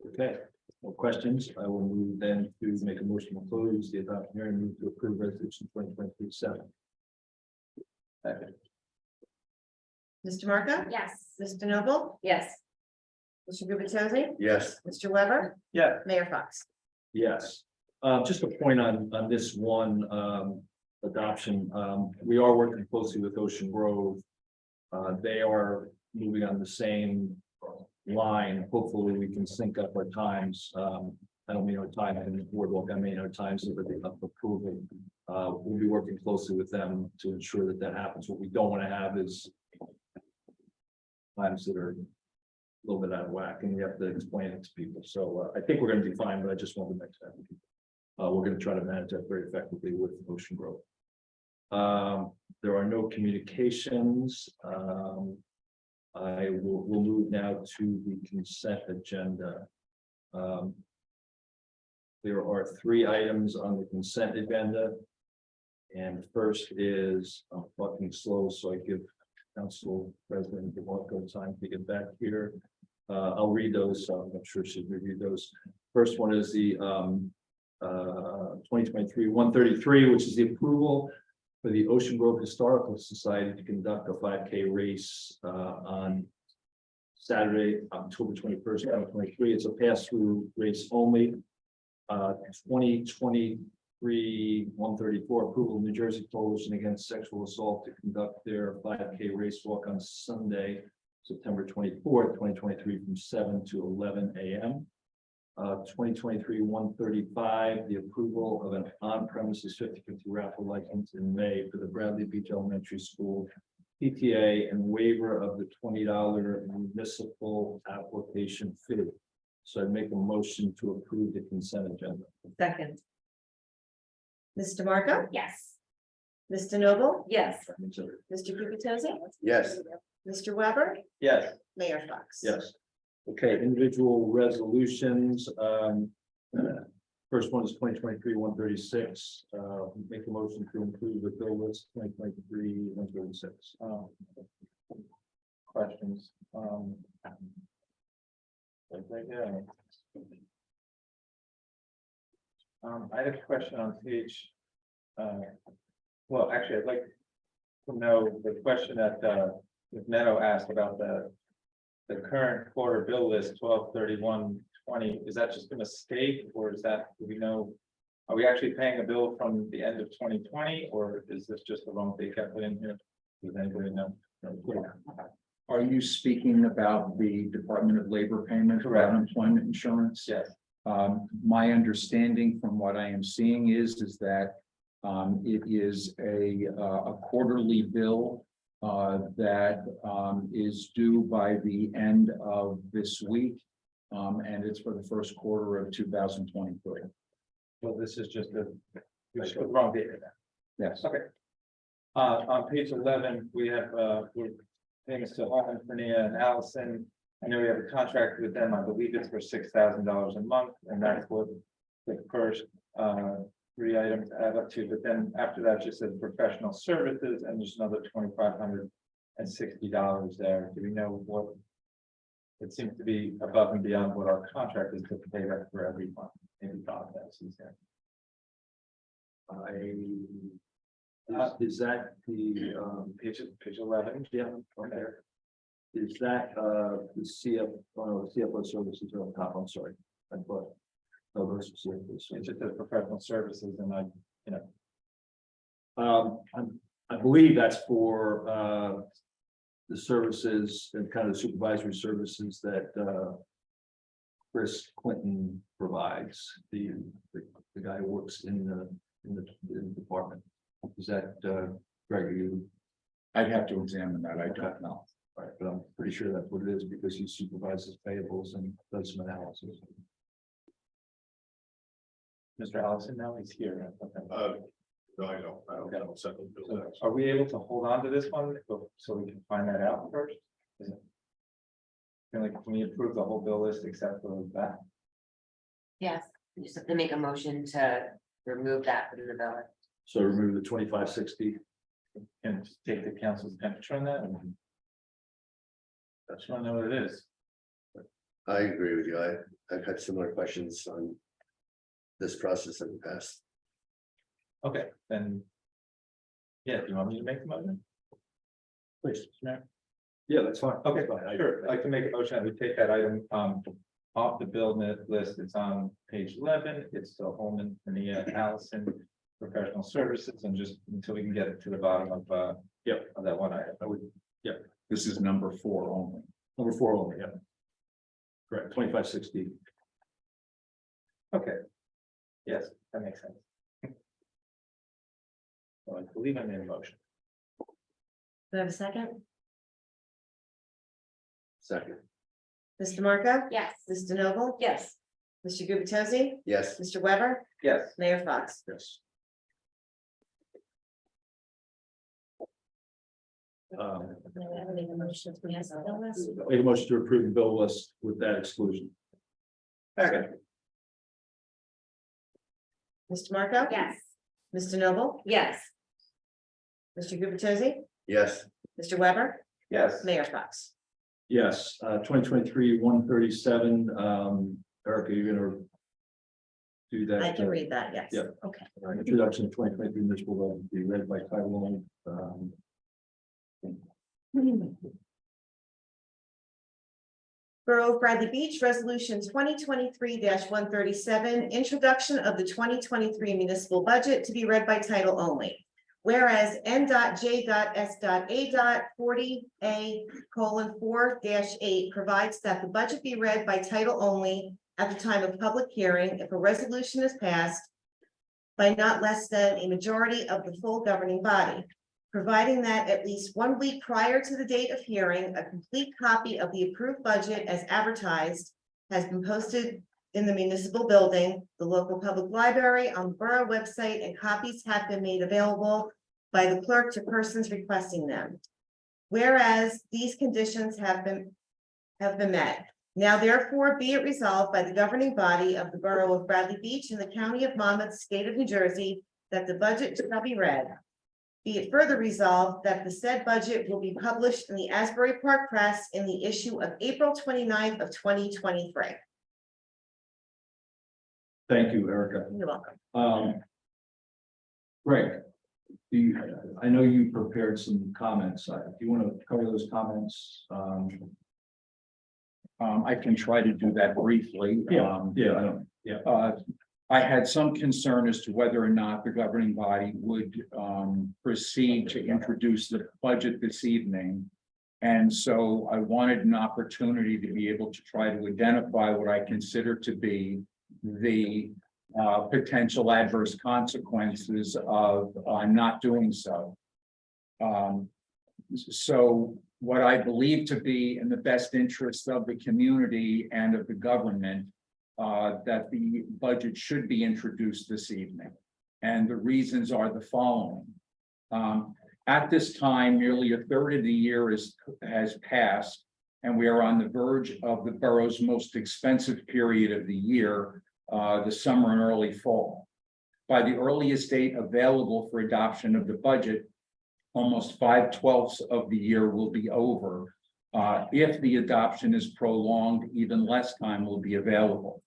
Okay, no questions. I will move then to make a motion to close the adoption hearing and move to approve resolution 2023-7. Ms. DeMarco, Yes. Ms. DeNoble, Yes. Mr. Gubatose, Yes. Mr. Weber, Yeah. Mayor Fox. Yes, just a point on this one adoption. We are working closely with Ocean Grove. They are moving on the same line. Hopefully, we can sync up our times. I don't mean our time in the boardwalk, I mean our times of approval. We'll be working closely with them to ensure that that happens. What we don't want to have is times that are a little bit out of whack, and we have to explain it to people. So I think we're going to be fine, but I just want to make that. We're going to try to manage that very effectively with Ocean Grove. There are no communications. We'll move now to the consent agenda. There are 3 items on the consent agenda. And first is, I'm fucking slow, so I give Council President DeMarco time to get back here. I'll read those, so I'm sure she'll review those. First one is the 2023-133, which is the approval for the Ocean Grove Historical Society to conduct a 5K race on Saturday, October 21st, 2023. It's a pass-through race only. 2023-134, approval of New Jersey Coalition Against Sexual Assault to conduct their 5K race walk on Sunday, September 24th, 2023, from 7 to 11 a.m. 2023-135, the approval of an on-premises 50/50 raffle license in May for the Bradley Beach Elementary School PTA and waiver of the $20 municipal application fee. So I make a motion to approve the consent agenda. Second, Ms. DeMarco, Yes. Ms. DeNoble, yes. Mr. Gubatose, Yes. Mr. Weber, Yes. Mayor Fox. Yes. Okay, individual resolutions. First one is 2023-136. Make a motion to include the bill list 2023-136. Questions? I had a question on page. Well, actually, I'd like to know the question that Neto asked about the current quarter bill list 12/31/20. Is that just a mistake, or is that, do we know? Are we actually paying a bill from the end of 2020, or is this just the wrong date I put in here? Does anybody know? Are you speaking about the Department of Labor payment for Correct. unemployment insurance? Yes. My understanding from what I am seeing is that it is a quarterly bill that is due by the end of this week. And it's for the first quarter of 2023. Well, this is just we just put the wrong date in there. Yes. Okay. On page 11, we have, we're paying to Harlan, Fernia and Allison. I know we have a contract with them. I believe it's for $6,000 a month, and that's what the first, three items add up to. But then after that, just says professional services, and there's another $2,560 there. Do we know what? It seems to be above and beyond what our contract is to pay that for every month. Maybe Bob knows, he's there. Is that the, Page 11. yeah, okay. Is that, the CFO services are on top, I'm sorry. I thought. Oh, those are CFO It's services. just the professional services, and I believe that's for, the services and kind of supervisory services that, Chris Clinton provides, the guy who works in the department. Is that, Greg, you? I'd have to examine that. I don't know. All right, but I'm pretty sure that's what it is because he supervises payables and does some analysis. Mr. Allison, now he's here. Okay. No, I don't. I don't know. So are we able to hold on to this one so we can find that out first? Is it? Can we approve the whole bill list except for that? Yes, you just have to make a motion to remove that from the bill. So remove the 2560. And just take the council's temperature on that? And that's not know what it is. I agree with you. I've had similar questions on this process in the past. Okay, then. Yeah, do you want me to make the motion? Please, Mayor. Yeah, that's fine. Okay, sure. I'd like to make a motion that we take that item off the bill list. It's on page 11. It's the Holman, Fernia, Allison, professional services, and just until we can get it to the bottom of of that one item. I would, This is number 4 only. number 4 only, yeah. Correct, 2560. Okay. Yes, that makes sense. Well, I believe I made a motion. Do I have a second? Second, Mr. Marco? Yes. Ms. DeNoble? Yes. Mr. Gubatose? yes, Mr. Weber? Yes. Mayor Fox? Yes. Make a motion to pass the bill list. Make a motion to approve the bill list with that exclusion. Second. Mr. Marco? Yes. Ms. DeNoble? Yes. Mr. Gubatose? yes, Mr. Weber? Yes. Mayor Fox? Yes, 2023-137, Erica, you're gonna do that. I can read that, yes. yeah. Okay. Introduction to 2023 municipal law to be read by title only. Borough of Bradley Beach, Resolution 2023-137, introduction of the 2023 municipal budget to be read by title only. Whereas N.J.S.A.40A:4-8 provides that the budget be read by title only at the time of public hearing if a resolution is passed by not less than a majority of the full governing body. Providing that at least 1 week prior to the date of hearing, a complete copy of the approved budget as advertised has been posted in the municipal building, the local public library, on the borough website, and copies have been made available by the clerk to persons requesting them. Whereas these conditions have been met. Now therefore be it resolved by the governing body of the borough of Bradley Beach in the county of Monmouth, state of New Jersey, that the budget shall be read. Be it further resolved that the said budget will be published in the Asbury Park Press in the issue of April 29th of 2023. Thank you, Erica. You're welcome. Greg, I know you prepared some comments. Do you want to cover those comments? I can try to do that briefly. I don't. I had some concern as to whether or not the governing body would proceed to introduce the budget this evening And so I wanted an opportunity to be able to try to identify what I consider to be the potential adverse consequences of not doing so. So what I believe to be in the best interest of the community and of the government, that the budget should be introduced this evening. And the reasons are the following. At this time, nearly a third of the year has passed, and we are on the verge of the borough's most expensive period of the year, the summer and early fall. By the earliest date available for adoption of the budget, almost 5/12 of the year will be over. If the adoption is prolonged, even less time will be available.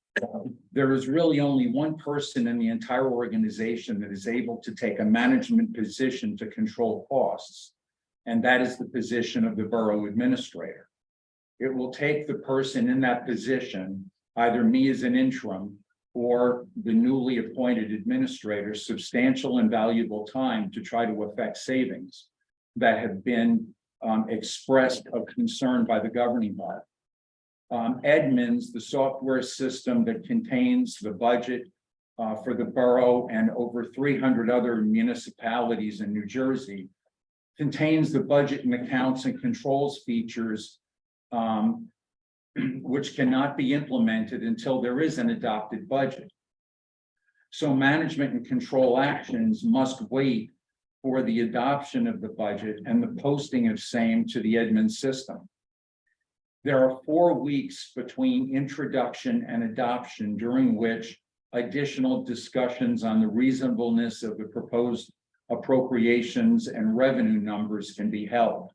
There is really only one person in the entire organization that is able to take a management position to control costs, and that is the position of the borough administrator. It will take the person in that position, either me as an interim or the newly appointed administrator, substantial and valuable time to try to effect savings that have been expressed of concern by the governing body. Edmunds, the software system that contains the budget for the borough and over 300 other municipalities in New Jersey, contains the budget and accounts and controls features which cannot be implemented until there is an adopted budget. So management and control actions must wait for the adoption of the budget and the posting of same to the Edmunds system. There are 4 weeks between introduction and adoption, during which additional discussions on the reasonableness of the proposed appropriations and revenue numbers can be held.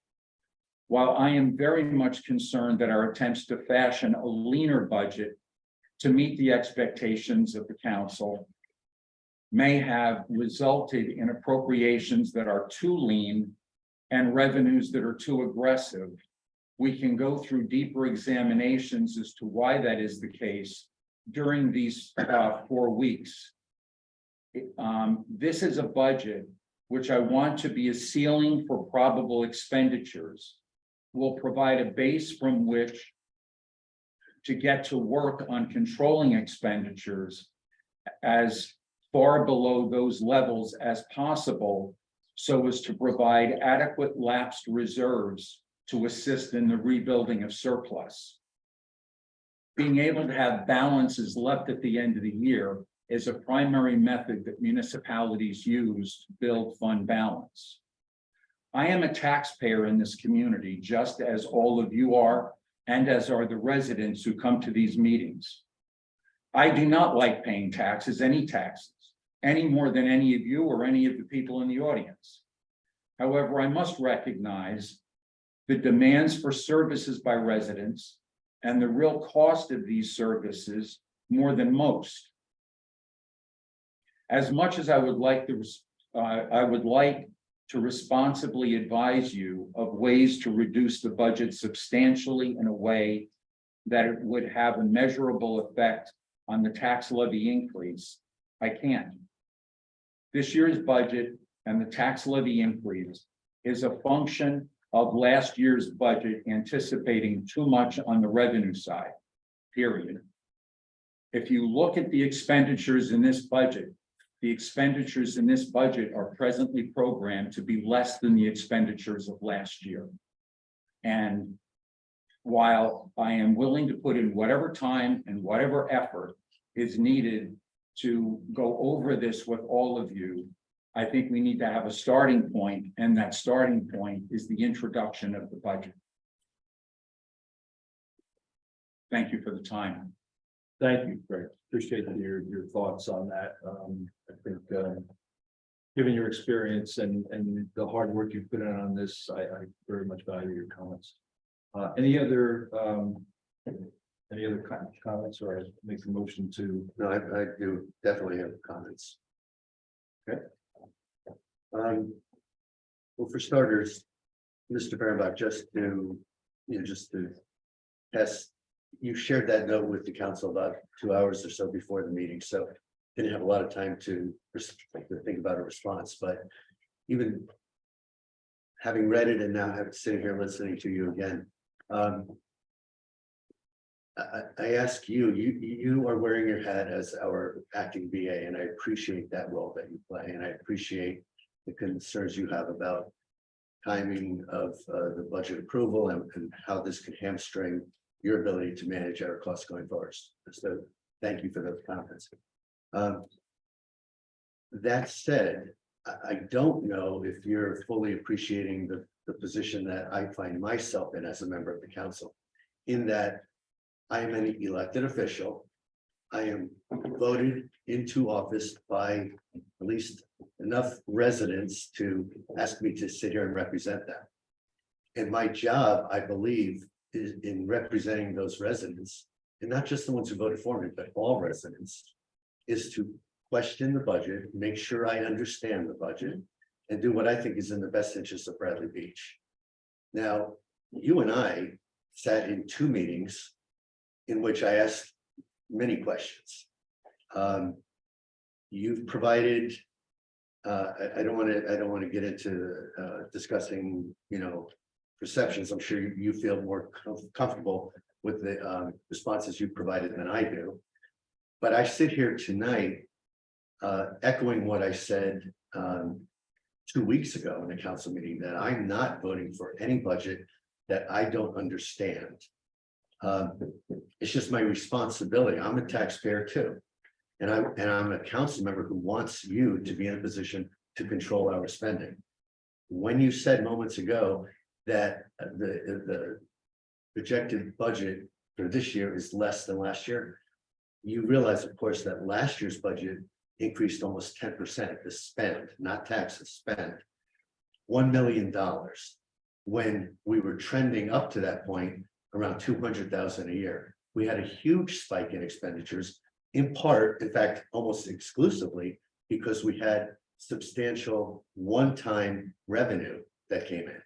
While I am very much concerned that our attempts to fashion a leaner budget to meet the expectations of the council may have resulted in appropriations that are too lean and revenues that are too aggressive, we can go through deeper examinations as to why that is the case during these 4 weeks. This is a budget which I want to be a ceiling for probable expenditures, will provide a base from which to get to work on controlling expenditures as far below those levels as possible, so as to provide adequate lapsed reserves to assist in the rebuilding of surplus. Being able to have balances left at the end of the year is a primary method that municipalities use to build fund balance. I am a taxpayer in this community, just as all of you are, and as are the residents who come to these meetings. I do not like paying taxes, any more than any of you or any of the people in the audience. However, I must recognize the demands for services by residents and the real cost of these services more than most. As much as I would like to responsibly advise you of ways to reduce the budget substantially in a way that it would have a measurable effect on the tax levy increase, I can't. This year's budget and the tax levy increase is a function of last year's budget anticipating too much on the revenue side, period. If you look at the expenditures in this budget, the expenditures in this budget are presently programmed to be less than the expenditures of last year. And while I am willing to put in whatever time and whatever effort is needed to go over this with all of you, I think we need to have a starting point, and that starting point is the introduction of the budget. Thank you for the time. Thank you, Greg. Appreciate your thoughts on that. I think, given your experience and the hard work you've put in on this, I very much value your comments. Any other comments, or I make the motion to? No, I do definitely have comments. Okay. Well, for starters, Mr. Berenbach, just to test, you shared that note with the council about 2 hours or so before the meeting, so didn't have a lot of time to think about a response, but even having read it and now sitting here listening to you again. I ask you, you are wearing your hat as our acting BA, and I appreciate that role that you play, and I appreciate the concerns you have about timing of the budget approval and how this could hamstring your ability to manage our costs going forward. So thank you for those comments. That said, I don't know if you're fully appreciating the position that I find myself in as a member of the council, in that I am an elected official. I am voted into office by at least enough residents to ask me to sit here and represent them. And my job, I believe, is in representing those residents, and not just the ones who voted for me, but all residents, is to question the budget, make sure I understand the budget, and do what I think is in the best interest of Bradley Beach. Now, you and I sat in 2 meetings in which I asked many questions. You've provided, I don't want to get into discussing, perceptions. I'm sure you feel more comfortable with the responses you provided than I do. But I sit here tonight echoing what I said 2 weeks ago in a council meeting, that I'm not voting for any budget that I don't understand. It's just my responsibility. I'm a taxpayer too. And I'm a council member who wants you to be in a position to control our spending. When you said moments ago that the projected budget for this year is less than last year, you realize, of course, that last year's budget increased almost 10%, the spend, not taxes, spend, $1 million, when we were trending up to that point around 200,000 a year. We had a huge spike in expenditures, in part, in fact, almost exclusively, because we had substantial one-time revenue that came in.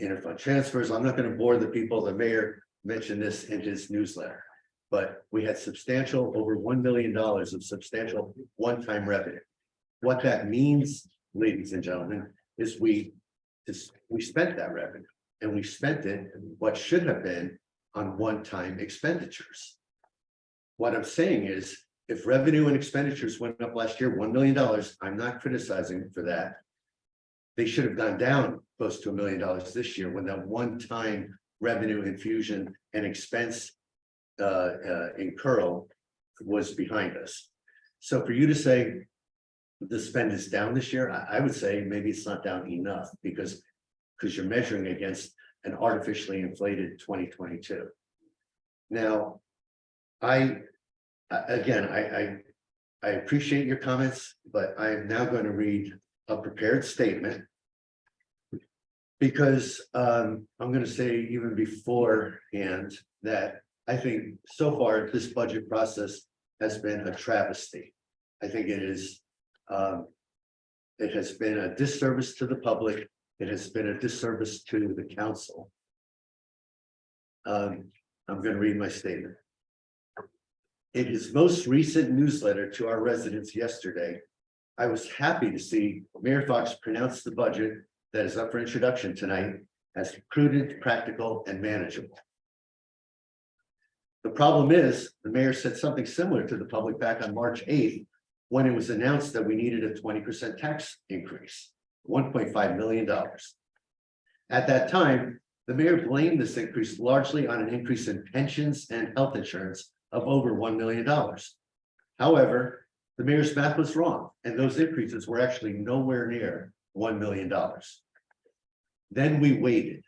Interfund transfers. I'm not going to bore the people. The mayor mentioned this in his newsletter, but we had substantial, over $1 million of substantial one-time revenue. What that means, ladies and gentlemen, is we spent that revenue, and we spent it what should have been on one-time expenditures. What I'm saying is, if revenue and expenditures went up last year, $1 million, I'm not criticizing for that. They should have gone down close to $1 million this year, when that one-time revenue infusion and expense incurral was behind us. So for you to say the spend is down this year, I would say maybe it's not down enough, because you're measuring against an artificially inflated 2022. Now, I appreciate your comments, but I am now going to read a prepared statement, because I'm going to say even beforehand that I think so far this budget process has been a travesty. I think it is. It has been a disservice to the public. It has been a disservice to the council. I'm going to read my statement. In his most recent newsletter to our residents yesterday, I was happy to see Mayor Fox pronounce the budget that is up for introduction tonight as prudent, practical, and manageable. The problem is, the mayor said something similar to the public back on March 8th, when it was announced that we needed a 20% tax increase, $1.5 million. At that time, the mayor blamed this increase largely on an increase in pensions and health insurance of over $1 million. However, the mayor's math was wrong, and those increases were actually nowhere near $1 million. Then we waited.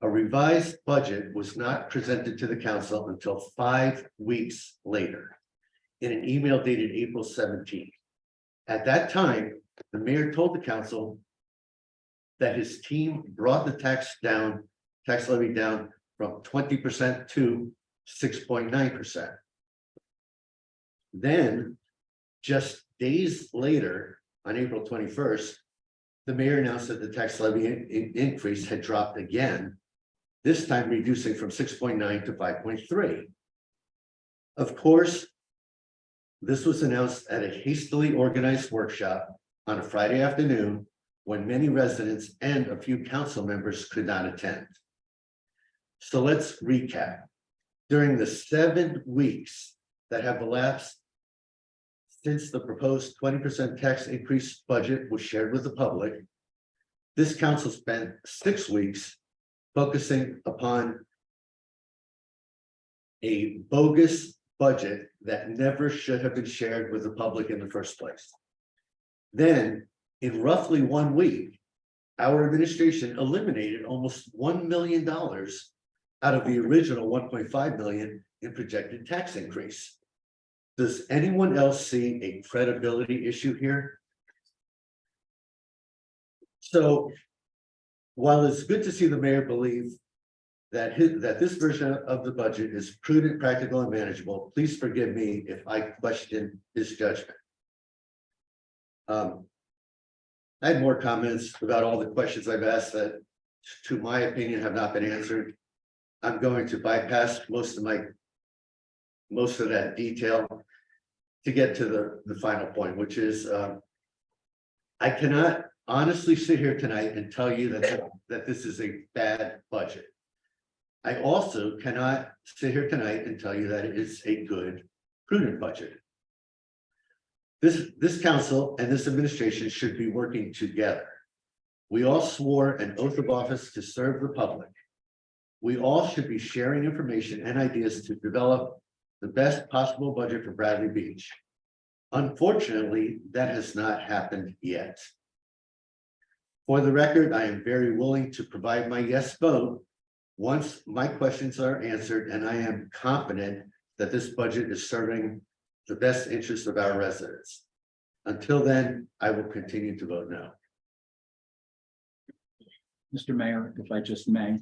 A revised budget was not presented to the council until 5 weeks later, in an email dated April 17th. At that time, the mayor told the council that his team brought the tax levy down from 20% to 6.9%. Then, just days later, on April 21st, the mayor announced that the tax levy increase had dropped again, this time reducing from 6.9 to 5.3. Of course, this was announced at a hastily organized workshop on a Friday afternoon when many residents and a few council members could not attend. So let's recap. During the 7 weeks that have elapsed since the proposed 20% tax increase budget was shared with the public, this council spent 6 weeks focusing upon a bogus budget that never should have been shared with the public in the first place. Then, in roughly 1 week, our administration eliminated almost $1 million out of the original 1.5 million in projected tax increase. Does anyone else see a credibility issue here? So, while it's good to see the mayor believe that this version of the budget is prudent, practical, and manageable, please forgive me if I question his judgment. I had more comments about all the questions I've asked that, to my opinion, have not been answered. I'm going to bypass most of that detail to get to the final point, which is I cannot honestly sit here tonight and tell you that this is a bad budget. I also cannot sit here tonight and tell you that it is a good, prudent budget. This council and this administration should be working together. We all swore an oath of office to serve the public. We all should be sharing information and ideas to develop the best possible budget for Bradley Beach. Unfortunately, that has not happened yet. For the record, I am very willing to provide my yes vote once my questions are answered, and I am confident that this budget is serving the best interests of our residents. Until then, I will continue to vote no. Mr. Mayor, if I just may,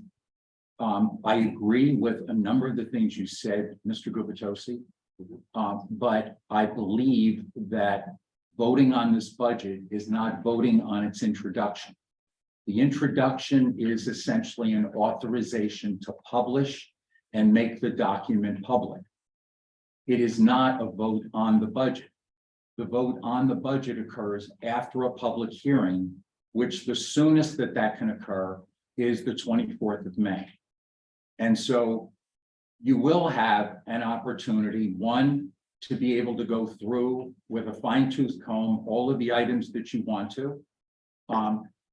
I agree with a number of the things you said, Mr. Gubitosi. But I believe that voting on this budget is not voting on its introduction. The introduction is essentially an authorization to publish and make the document public. It is not a vote on the budget. The vote on the budget occurs after a public hearing, which the soonest that can occur is the 24th of May. And so you will have an opportunity, one, to be able to go through with a fine-tooth comb all of the items that you want to.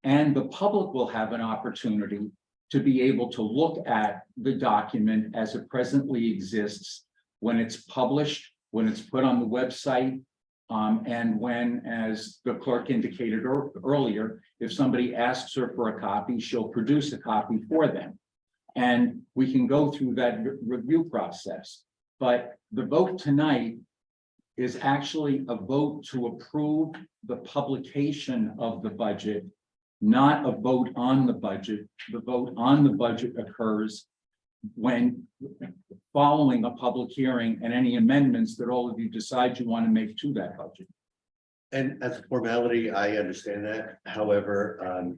And the public will have an opportunity to be able to look at the document as it presently exists when it's published, when it's put on the website, and when, as the clerk indicated earlier, if somebody asks her for a copy, she'll produce a copy for them. And we can go through that review process. But the vote tonight is actually a vote to approve the publication of the budget, not a vote on the budget. The vote on the budget occurs when following a public hearing and any amendments that all of you decide you want to make to that budget. And as a formality, I understand that. However,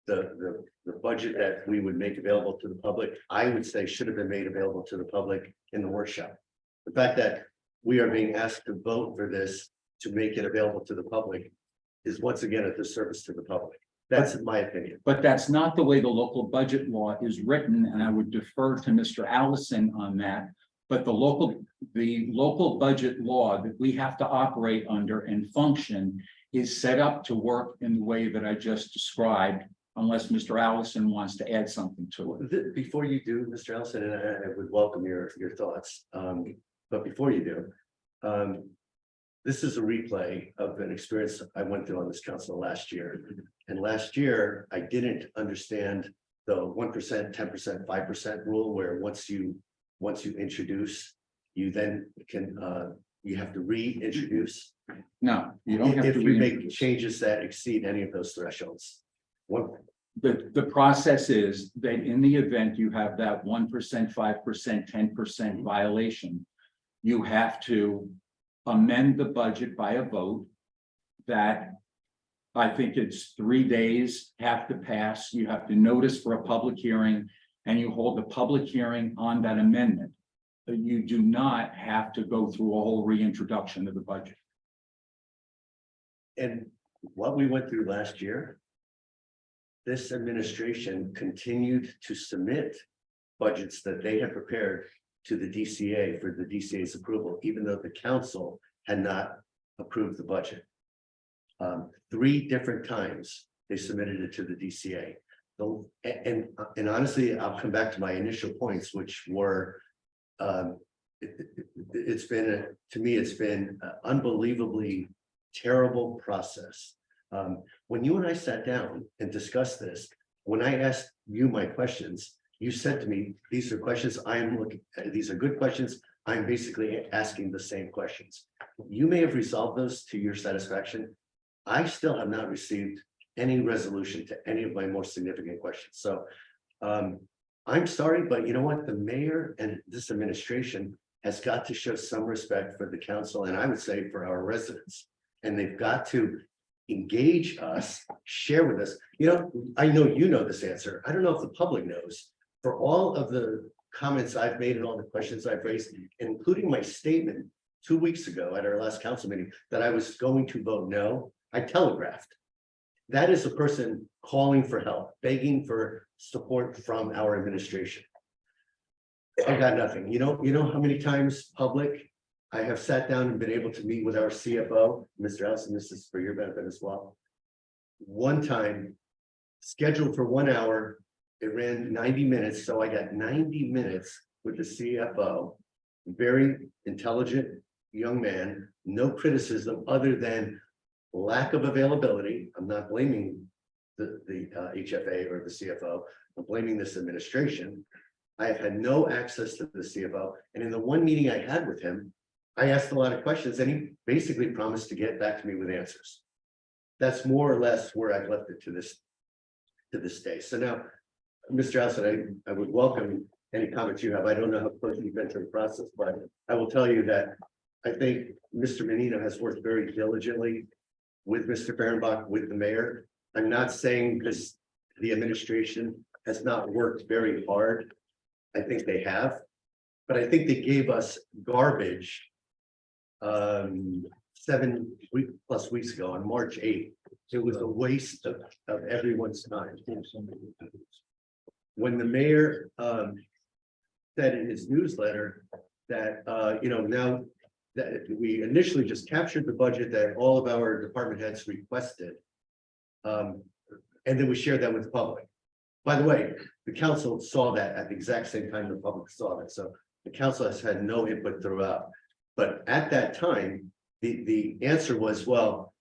the budget that we would make available to the public, I would say should have been made available to the public in the workshop. The fact that we are being asked to vote for this to make it available to the public is once again a disservice to the public. That's my opinion. But that's not the way the local budget law is written, and I would defer to Mr. Allison on that. But the local budget law that we have to operate under and function is set up to work in the way that I just described, unless Mr. Allison wants to add something to it. Before you do, Mr. Allison, and I would welcome your thoughts. But before you do, this is a replay of an experience I went through on this council last year. And last year, I didn't understand the 1%, 10%, 5% rule, where once you introduce, you then can you have to reintroduce. No, you don't have to if you make reintroduce. changes that exceed any of those thresholds. The process is that in the event you have that 1%, 5%, 10% violation, you have to amend the budget by a vote that I think it's 3 days have to pass. You have to notice for a public hearing, and you hold a public hearing on that amendment. You do not have to go through a whole reintroduction of the budget. And what we went through last year this administration continued to submit budgets that they had prepared to the DCA for the DCA's approval, even though the council had not approved the budget. 3 different times they submitted it to the DCA. And honestly, I'll come back to my initial points, which were, it's been, to me, it's been an unbelievably terrible process. When you and I sat down and discussed this, when I asked you my questions, you said to me, these are questions I am looking at, these are good questions. I'm basically asking the same questions. You may have resolved those to your satisfaction. I still have not received any resolution to any of my more significant questions. So I'm sorry, but you know what? The mayor and this administration has got to show some respect for the council, and I would say for our residents. And they've got to engage us, share with us. You know, I know you know this answer. I don't know if the public knows. For all of the comments I've made and all the questions I've raised, including my statement 2 weeks ago at our last council meeting that I was going to vote no, I telegraphed. That is a person calling for help, begging for support from our administration. I got nothing. You know how many times public I have sat down and been able to meet with our CFO, Mr. Allison, this is for your benefit as well. One time, scheduled for 1 hour, it ran 90 minutes, so I got 90 minutes with the CFO. Very intelligent young man, no criticism other than lack of availability. I'm not blaming the HFA or the CFO. I'm blaming this administration. I have had no access to the CFO, and in the one meeting I had with him, I asked a lot of questions, and he basically promised to get back to me with answers. That's more or less where I've left it to this day. So now, Mr. Allison, I would welcome any comments you have. I don't know how close you've been to the process, but I will tell you that I think Mr. Menino has worked very diligently with Mr. Fehrenbach, with the mayor. I'm not saying because the administration has not worked very hard. I think they have, but I think they gave us garbage 7 weeks ago on March 8th. It was a waste of everyone's time. When the mayor said in his newsletter that now that we initially just captured the budget that all of our department heads requested, and then we shared that with the public. By the way, the council saw that at the exact same time the public saw that, so the council has had no input throughout. But at that time, the answer was, well,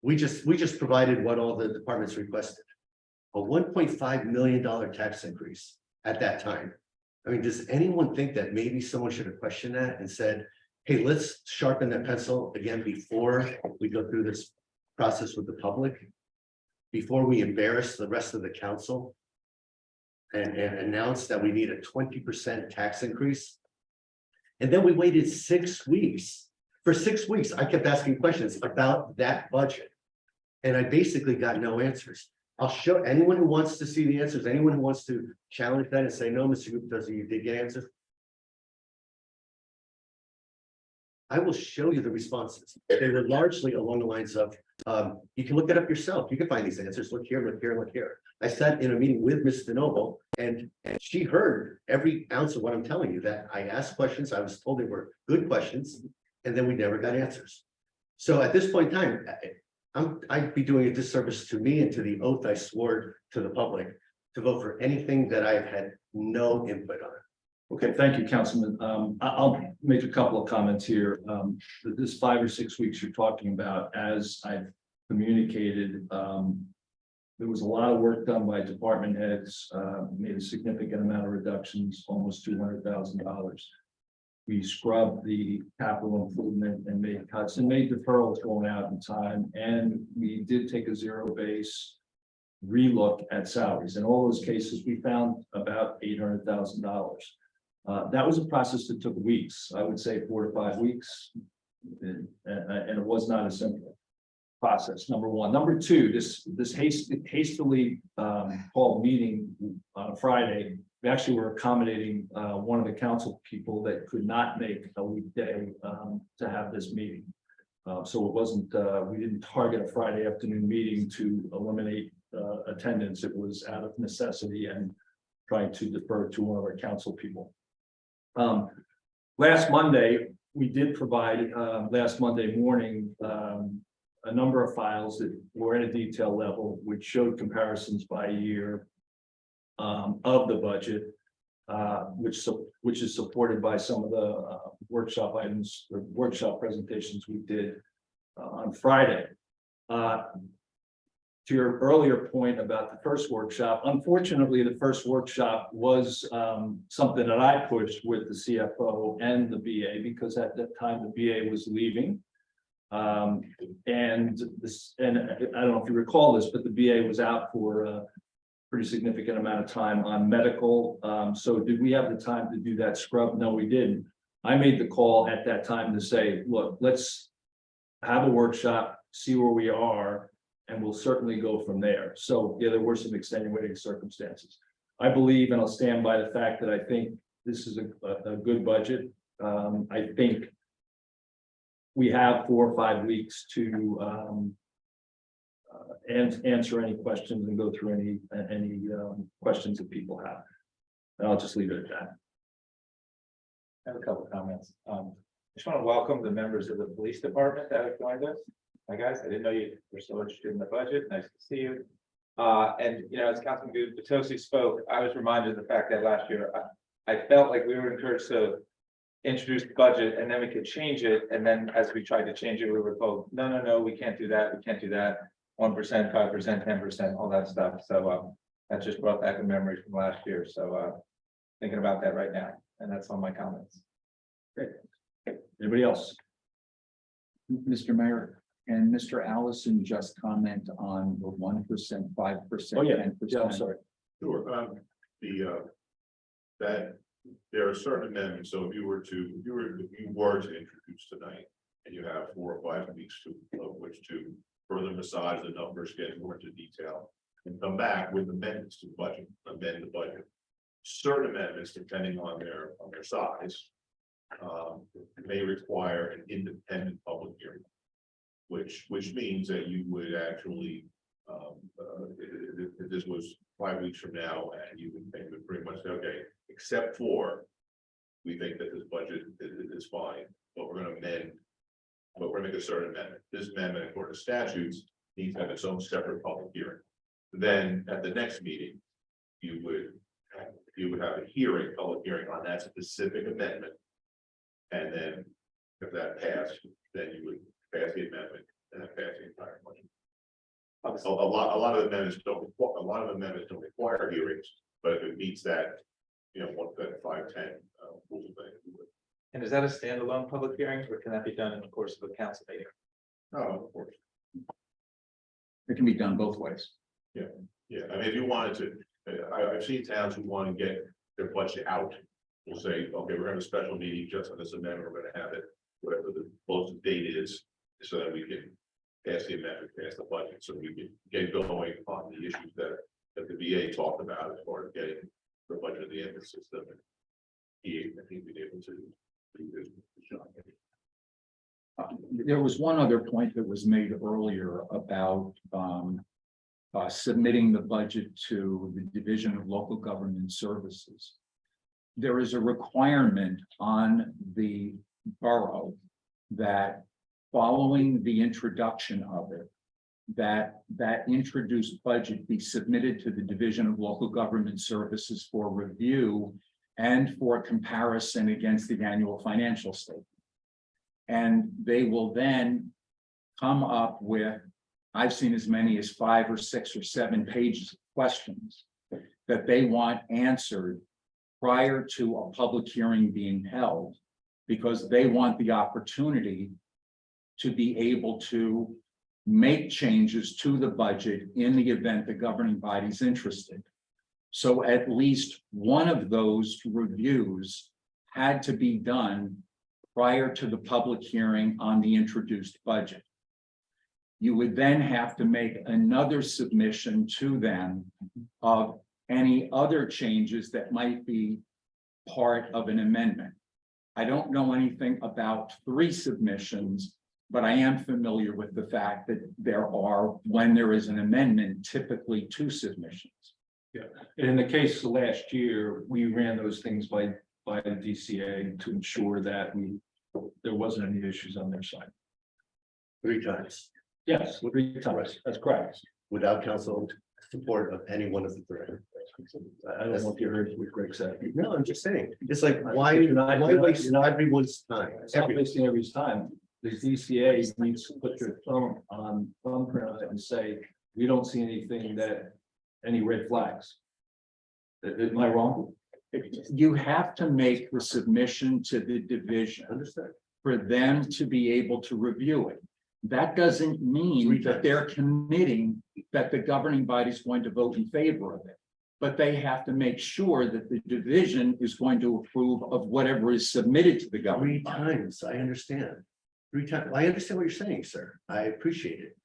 we just provided what all the departments requested. A $1.5 million tax increase at that time. I mean, does anyone think that maybe someone should have questioned that and said, hey, let's sharpen that pencil again before we go through this process with the public, before we embarrass the rest of the council and announce that we need a 20% tax increase? And then we waited 6 weeks. For 6 weeks, I kept asking questions about that budget. And I basically got no answers. I'll show anyone who wants to see the answers, anyone who wants to challenge that and say, no, Mr. Gupta, you did get answers. I will show you the responses. They were largely along the lines of, you can look it up yourself. You can find these answers. Look here, look here, look here. I sat in a meeting with Ms. DeNoble and she heard every ounce of what I'm telling you, that I asked questions. I was told they were good questions, and then we never got answers. So at this point in time, I'd be doing a disservice to me and to the oath I swore to the public to vote for anything that I've had no input on. Okay, thank you, Councilman. I'll make a couple of comments here. This 5 or 6 weeks you're talking about, as I've communicated, there was a lot of work done by department heads, made a significant amount of reductions, almost $200,000. We scrubbed the capital improvement and made cuts and made deferrals going out in time. And we did take a zero-base relook at salaries. In all those cases, we found about $800,000. That was a process that took weeks. I would say 4 to 5 weeks. And it was not a simple process, number one. Number two, this hastily called meeting on a Friday. We actually were accommodating one of the council people that could not make a weekday to have this meeting. So it wasn't, we didn't target a Friday afternoon meeting to eliminate attendance. It was out of necessity and trying to defer to one of our council people. Last Monday, we did provide, last Monday morning, a number of files that were at a detail level, which showed comparisons by year of the budget, which is supported by some of the workshop items or workshop presentations we did on Friday. To your earlier point about the first workshop, unfortunately, the first workshop was something that I pushed with the CFO and the BA, because at that time the BA was leaving. And I don't know if you recall this, but the BA was out for a pretty significant amount of time on medical. So did we have the time to do that scrub? No, we didn't. I made the call at that time to say, look, let's have a workshop, see where we are, and we'll certainly go from there. So yeah, there were some extenuating circumstances. I believe, and I'll stand by the fact that I think this is a good budget. I think we have 4 or 5 weeks to answer any questions and go through any questions that people have. And I'll just leave it at that. I have a couple of comments. Just want to welcome the members of the police department that have joined us. Hi, guys. I didn't know you were so interested in the budget. Nice to see you. And, you know, as Councilman Batosi spoke, I was reminded of the fact that last year, I felt like we were encouraged to introduce the budget and then we could change it. And then as we tried to change it, we were told, no, we can't do that. We can't do that. 1%, 5%, 10%, all that stuff. So that just brought back a memory from last year. So thinking about that right now. And that's all my comments. Great. Anybody else? Mr. Mayor, and Mr. Allison just comment on the 1%, 5%, Oh, yeah. 10%. Yeah, I'm sorry. Sure, that there are certain amendments, so if you were to introduce tonight, and you have 4 or 5 weeks of which to further massage the numbers, get more into detail, and come back with amendments to the budget, amend the budget. Certain amendments, depending on their size, may require an independent public hearing, which means that you would actually, if this was 5 weeks from now, and you would pretty much say, okay, except for, we think that this budget is fine, but we're going to amend, but we're going to make a certain amendment. This amendment, according to statutes, needs to have its own separate public hearing. Then at the next meeting, you would have a hearing, public hearing on that specific amendment. And then if that passed, then you would pass the amendment and then pass the entire budget. A lot of amendments don't require hearings, but if it meets that, you know, what that 5-10 rules of thing. And is that a standalone public hearing or can that be done in the course of a council meeting? Oh, of course. It can be done both ways. Yeah, I mean, if you wanted to, I've seen towns who want to get their budget out. We'll say, okay, we're gonna have a special meeting just on this amendment, we're gonna have it, whatever the closest date is, so that we can pass the amendment, pass the budget, so we can get going on the issues that the VA talked about as far as getting the budget of the end system. And I think we'd be able to do this. There was one other point that was made earlier about submitting the budget to the Division of Local Government Services. There is a requirement on the borough that following the introduction of it, that introduced budget be submitted to the Division of Local Government Services for review and for comparison against the annual financial statement. And they will then come up with, I've seen as many as 5 or 6 or 7 pages of questions that they want answered prior to a public hearing being held, because they want the opportunity to be able to make changes to the budget in the event the governing body's interested. So at least one of those reviews had to be done prior to the public hearing on the introduced budget. You would then have to make another submission to them of any other changes that might be part of an amendment. I don't know anything about 3 submissions But I am familiar with the fact that there are, when there is an amendment, typically 2 submissions. In the case of last year, we ran those things by the DCA to ensure that there wasn't any issues on their side. 3 times Yes, 3 times, that's correct. without council support of any one of the 3. I don't know if you heard what Greg said. No, I'm just saying, it's like, why You're waste everyone's time? It's not wasting everybody's time. The DCA needs to put their thumbprint on it and say, we don't see anything any red flags. Am I wrong? You have to make the submission to the division Understood. for them to be able to review it. That doesn't mean that they're committing that the governing body is going to vote in favor of it. But they have to make sure that the division is going to approve of whatever is submitted to the 3 governing body. times, I understand. 3 times, I understand what you're saying, sir. I appreciate it.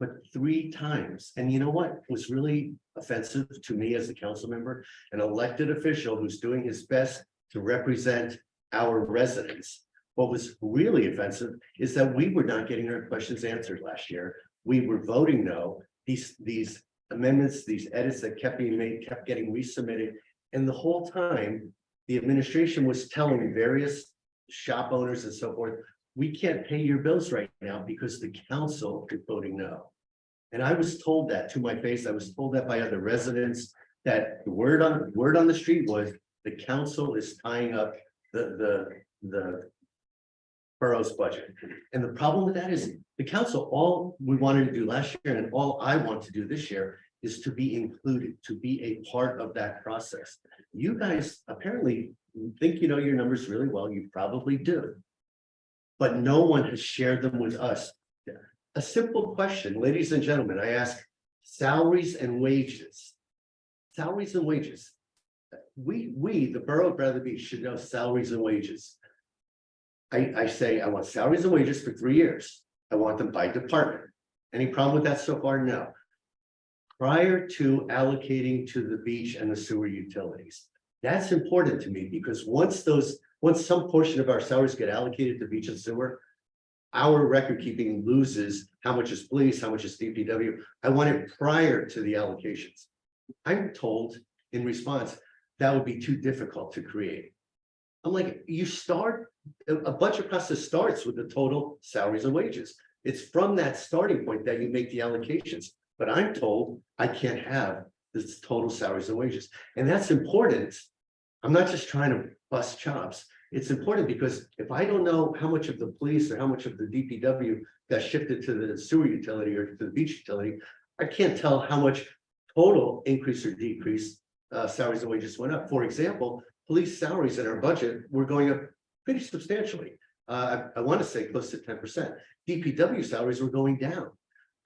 But 3 times, and you know what was really offensive to me as a council member, an elected official who's doing his best to represent our residents. What was really offensive is that we were not getting our questions answered last year. We were voting no. These amendments, these edits that kept being made, kept getting resubmitted. And the whole time, the administration was telling various shop owners and so forth, we can't pay your bills right now because the council is voting no. And I was told that to my face. I was told that by other residents, that the word on the street was the council is tying up the borough's budget. And the problem with that is the council, all we wanted to do last year and all I want to do this year is to be included, to be a part of that process. You guys apparently think you know your numbers really well. You probably do. But no one has shared them with us. A simple question, ladies and gentlemen, I ask salaries and wages. Salaries and wages. We, the borough of Bradley Beach, should know salaries and wages. I say I want salaries and wages for 3 years. I want them by department. Any problem with that so far? No. Prior to allocating to the beach and the sewer utilities. That's important to me because once some portion of our salaries get allocated to beach and sewer, our record keeping loses how much is police, how much is DPW. I want it prior to the allocations. I'm told in response, that would be too difficult to create. I'm like, a budget process starts with the total salaries and wages. It's from that starting point that you make the allocations. But I'm told I can't have this total salaries and wages. And that's important. I'm not just trying to bust chops. It's important because if I don't know how much of the police or how much of the DPW got shifted to the sewer utility or to the beach utility, I can't tell how much total increase or decrease salaries and wages went up. For example, police salaries in our budget were going up pretty substantially. I want to say close to 10%. DPW salaries were going down.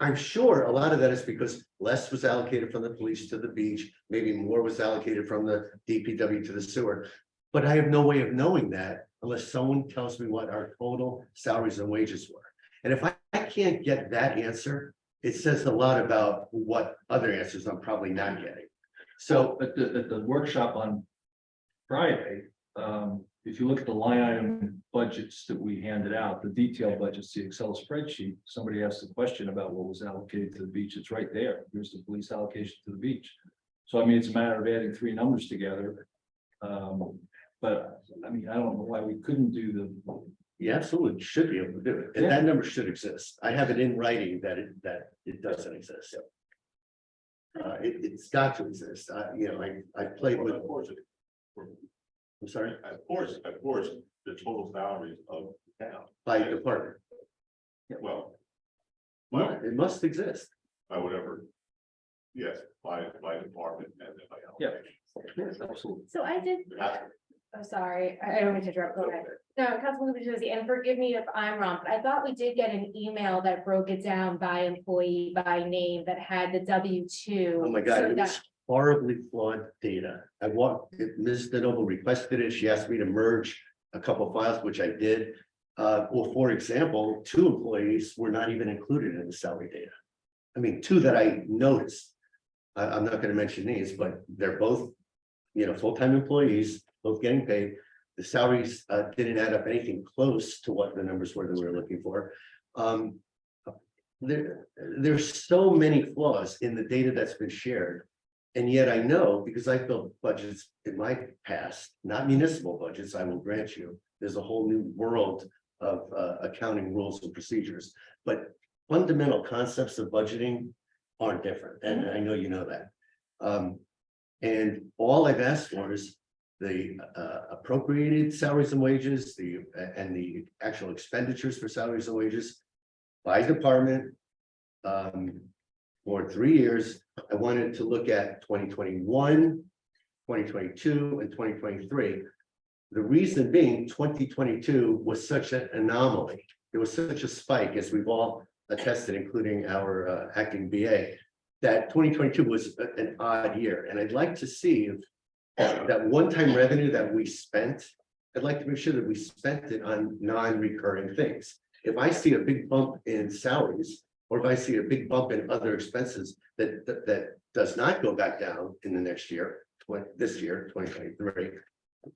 I'm sure a lot of that is because less was allocated from the police to the beach, maybe more was allocated from the DPW to the sewer. But I have no way of knowing that unless someone tells me what our total salaries and wages were. And if I can't get that answer, it says a lot about what other answers I'm probably not getting. So at the workshop on Friday, if you look at the line item budgets that we handed out, the detailed budgets, the Excel spreadsheet, somebody asked a question about what was allocated to the beach. It's right there. Here's the police allocation to the beach. So I mean, it's a matter of adding 3 numbers together. But I mean, I don't know why we couldn't do the. you absolutely should be able to do it. And that number should exist. I have it in writing that it doesn't exist. It's got to exist. I played with. I'm sorry, Of course, the total salaries of the town. by department. Well, It must exist. by whatever. Yes, by department and then by. Yeah. allocation. Yes, absolutely. So I did, I'm sorry, I don't mean to interrupt. Go ahead. No, Councilwoman Josie, and forgive me if I'm wrong, but I thought we did get an email that broke it down by employee, by name, that had the W-2. Oh my God, so it that- was horribly flawed data. Ms. DeNoble requested it. She asked me to merge a couple files, which I did. Well, for example, 2 employees were not even included in the salary data. I mean, 2 that I noticed. I'm not gonna mention names, but they're both, full-time employees, both getting paid. The salaries didn't add up anything close to what the numbers were that we were looking for. There's so many flaws in the data that's been shared. And yet I know, because I've built budgets in my past, not municipal budgets, I will grant you, there's a whole new world of accounting rules and procedures. But fundamental concepts of budgeting aren't different, and I know you know that. And all I've asked for is the appropriated salaries and wages, and the actual expenditures for salaries and wages by department. For 3 years, I wanted to look at 2021, 2022, and 2023. The reason being 2022 was such an anomaly. There was such a spike, as we've all attested, including our acting BA, that 2022 was an odd year. And I'd like to see if that one-time revenue that we spent, I'd like to make sure that we spent it on non-recurring things. If I see a big bump in salaries, or if I see a big bump in other expenses that does not go back down in the next year, this year, 2023,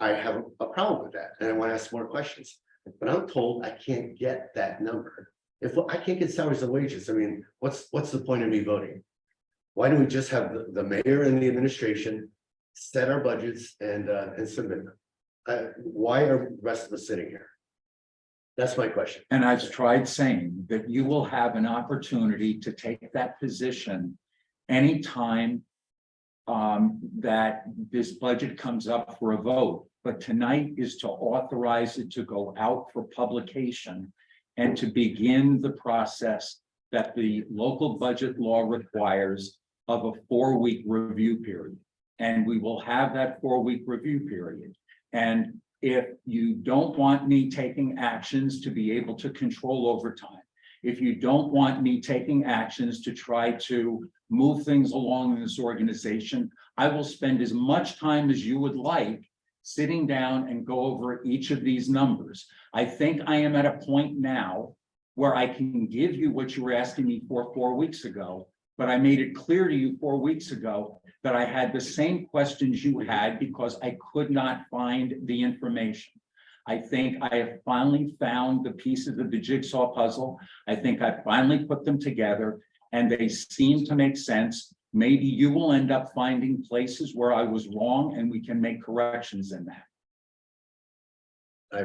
I have a problem with that, and I want to ask more questions. But I'm told I can't get that number. If I can't get salaries and wages, I mean, what's the point of me voting? Why don't we just have the mayor and the administration set our budgets and submit them? Why are the rest of us sitting here? That's my question. And I've tried saying that you will have an opportunity to take that position anytime that this budget comes up for a vote. But tonight is to authorize it to go out for publication and to begin the process that the local budget law requires of a 4-week review period. And we will have that 4-week review period. And if you don't want me taking actions to be able to control overtime, if you don't want me taking actions to try to move things along in this organization, I will spend as much time as you would like sitting down and go over each of these numbers. I think I am at a point now where I can give you what you were asking me for 4 weeks ago, but I made it clear to you 4 weeks ago that I had the same questions you had because I could not find the information. I think I have finally found the pieces of the jigsaw puzzle. I think I finally put them together and they seem to make sense. Maybe you will end up finding places where I was wrong and we can make corrections in that.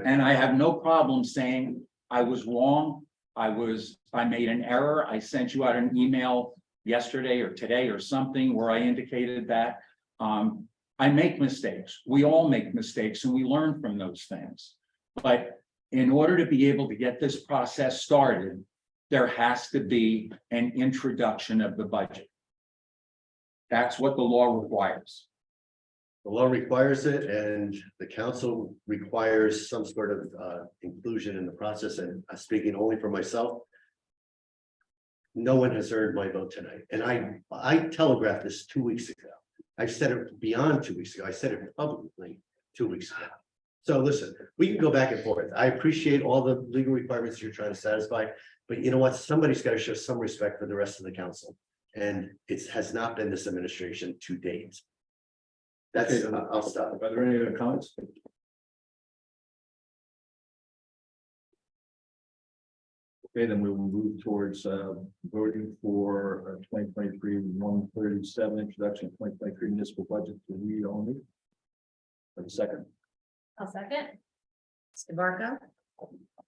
And I have no problem saying I was wrong. I made an error. I sent you out an email yesterday or today or something where I indicated that. I make mistakes. We all make mistakes and we learn from those things. But in order to be able to get this process started, there has to be an introduction of the budget. That's what the law requires. The law requires it, and the council requires some sort of inclusion in the process. And speaking only for myself, no one has earned my vote tonight. And I telegraphed this 2 weeks ago. I've said it beyond 2 weeks ago. I said it publicly 2 weeks ago. So listen, we can go back and forth. I appreciate all the legal requirements you're trying to satisfy, but you know what? Somebody's got to show some respect for the rest of the council. And it has not been this administration to date. That's, Okay, I'll stop. Are there any other comments? Okay, then we will move towards voting for 2023-137 introduction of 2023 municipal budget to read only. For the second. I'll second. Mr. Barco?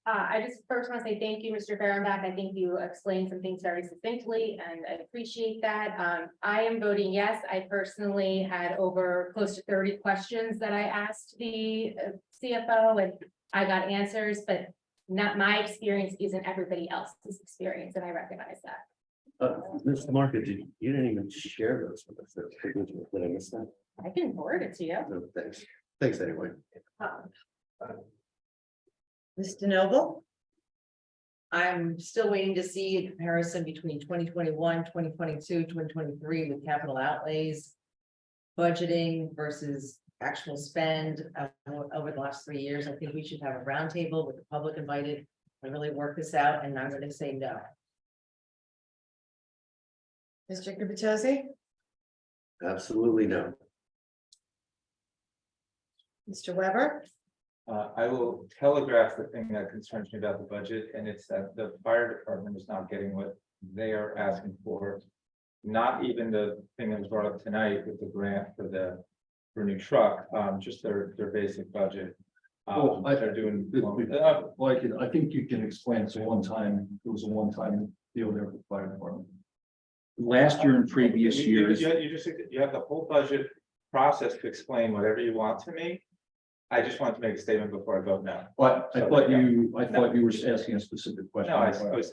I just first want to say thank you, Mr. Fehrenbach. I think you explained some things very succinctly and I appreciate that. I am voting yes. I personally had over close to 30 questions that I asked the CFO and I got answers, but not my experience isn't everybody else's experience, and I recognize that. Mr. Market, you didn't even share those with us. Did I miss that? I can forward it to you. No, thanks. Thanks anyway. Mr. Noble? I'm still waiting to see a comparison between 2021, 2022, 2023 with capital outlays, budgeting versus actual spend over the last 3 years. I think we should have a roundtable with the public invited and really work this out, and I'm going to say no. Mr. Gubertozzi? Absolutely no. Mr. Weber? I will telegraph the thing that concerns me about the budget, and it's that the fire department is not getting what they are asking for. Not even the thing that was brought up tonight with the grant for a new truck, just their basic budget. Well, They're doing. Like, I think you can explain it's a one-time, it was a one-time deal there with the fire department. Last year and previous years. You have the whole budget process to explain whatever you want to me. I just want to make a statement before I vote now. But I thought you were asking a specific question. No,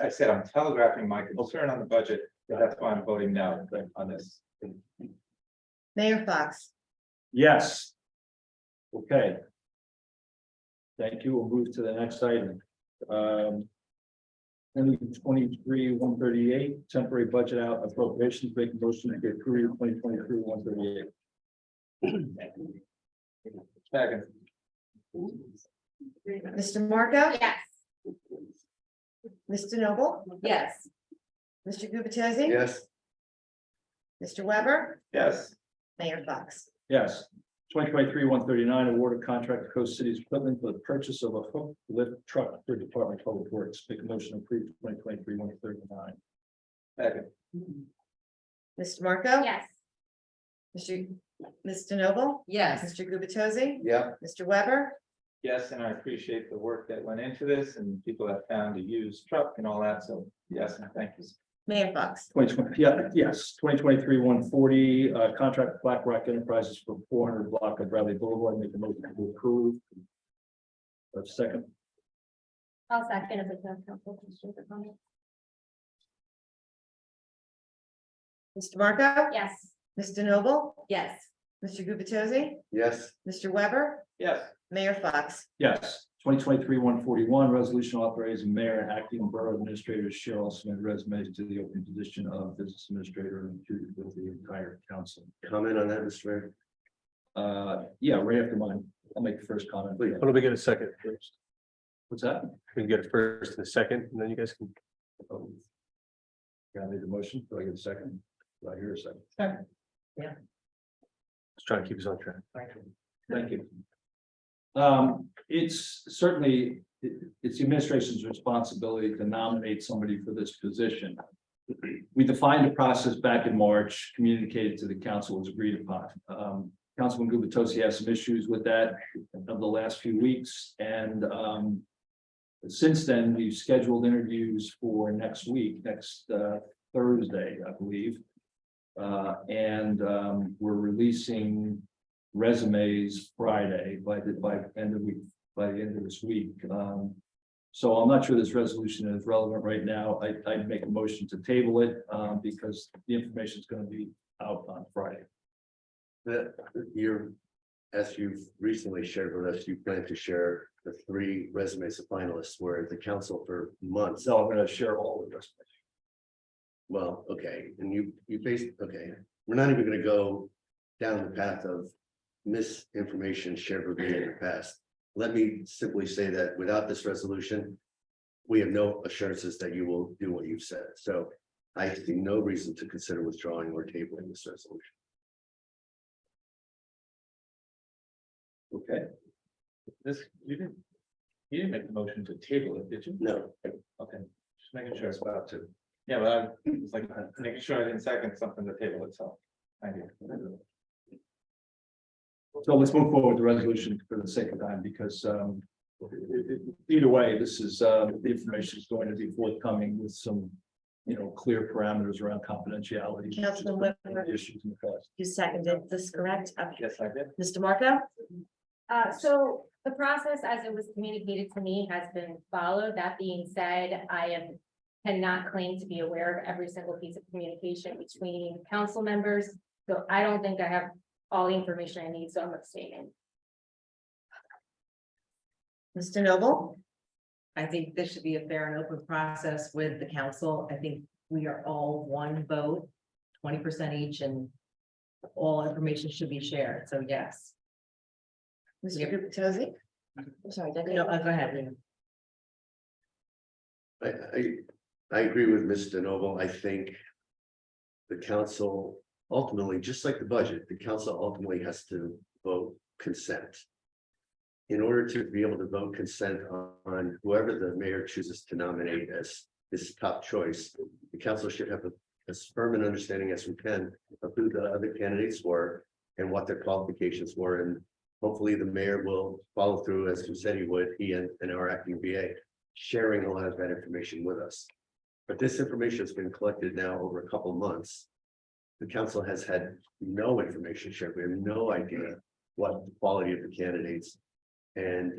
I said I'm telegraphing my concern on the budget. That's why I'm voting no on this. Mayor Fox. Yes. Okay. Thank you. We'll move to the next item. 2023-138, temporary budget out appropriations, make a motion to approve 2023-138. Second. Mr. Marco? Yes. Mr. Noble? Yes. Mr. Gubatose? Yes, Mr. Weber? Yes. Mayor Fox. Yes. 2023-139, award of contract to Coast Cities Equipment for the purchase of a hook lift truck for Department of Public Works. Make a motion to approve 2023-139. Second. Mr. Marco? Yes. Mr. Noble? Yes. Mr. Gubatose? yeah, Mr. Weber? Yes, and I appreciate the work that went into this and people that found a used truck and all that. So yes, and thank you. Mayor Fox. 2020, yeah, yes, 2023-140, contract with Black Rock Enterprises for 400 block of Bradley Boulevard. Make a motion to approve. Second. I'll second if it's no council questions or comments. Mr. Marco? Yes. Mr. Noble? Yes. Mr. Gubatose? yes, Mr. Weber? Yes. Mayor Fox. Yes, 2023-141, resolution authorizing mayor and acting borough administrators Cheryl submit resumes to the open position of business administrator and to the entire council. comment on that, Mr. Mayor? Yeah, right after mine. I'll make the first comment. Please. Why don't we get a second first? What's that? We can get it first and a second, and then you guys can. Yeah, I made the motion. Do I get a second? Do I hear a second? Let's try to keep us on track. Thank you. It's certainly, it's the administration's responsibility to nominate somebody for this position. We defined the process back in March, communicated to the council, was agreed upon. Councilman Gubatose has some issues with that of the last few weeks, and since then, we've scheduled interviews for next week, next Thursday, I believe. We're releasing resumes Friday by the end of this week. So I'm not sure this resolution is relevant right now. I'd make a motion to table it because the information is going to be out on Friday. As you've recently shared with us, you plan to share the 3 resumes of finalists where the council for months. So I'm going to share all the resumes. Well, okay, and you basically, okay, we're not even gonna go down the path of misinformation shared with me in the past. Let me simply say that without this resolution, we have no assurances that you will do what you've said. So I see no reason to consider withdrawing or tabling this resolution. Okay. You didn't make the motion to table it, did you? No, Okay, just making sure it's about to. Yeah, but I was like, making sure I didn't second something to table itself. Thank you. So let's move forward with the resolution for the sake of time, because either way, this is the information is going to be forthcoming with some, clear parameters around confidentiality. Councilman Weber, Issues in the past. you seconded this, correct? Okay. Yes, I did. Mr. Marco? So the process as it was communicated to me has been followed. That being said, cannot claim to be aware of every single piece of communication between council members. So I don't think I have all the information I need, so I'm abstaining. Mr. Noble? I think this should be a fair and open process with the council. I think we are all one vote, 20% each, and all information should be shared. So yes. Mr. Gubatose? I'm sorry, Deputy. No, go ahead. Lena. I agree with Mr. Noble. I think the council ultimately, just like the budget, the council ultimately has to vote consent. in order to be able to vote consent on whoever the mayor chooses to nominate as his top choice, the council should have as firm an understanding as we can of who the other candidates were and what their qualifications were. And hopefully the mayor will follow through as he said he would, he and our acting VA, sharing a lot of that information with us. But this information has been collected now over a couple of months. The council has had no information shared. We have no idea what the quality of the candidates. And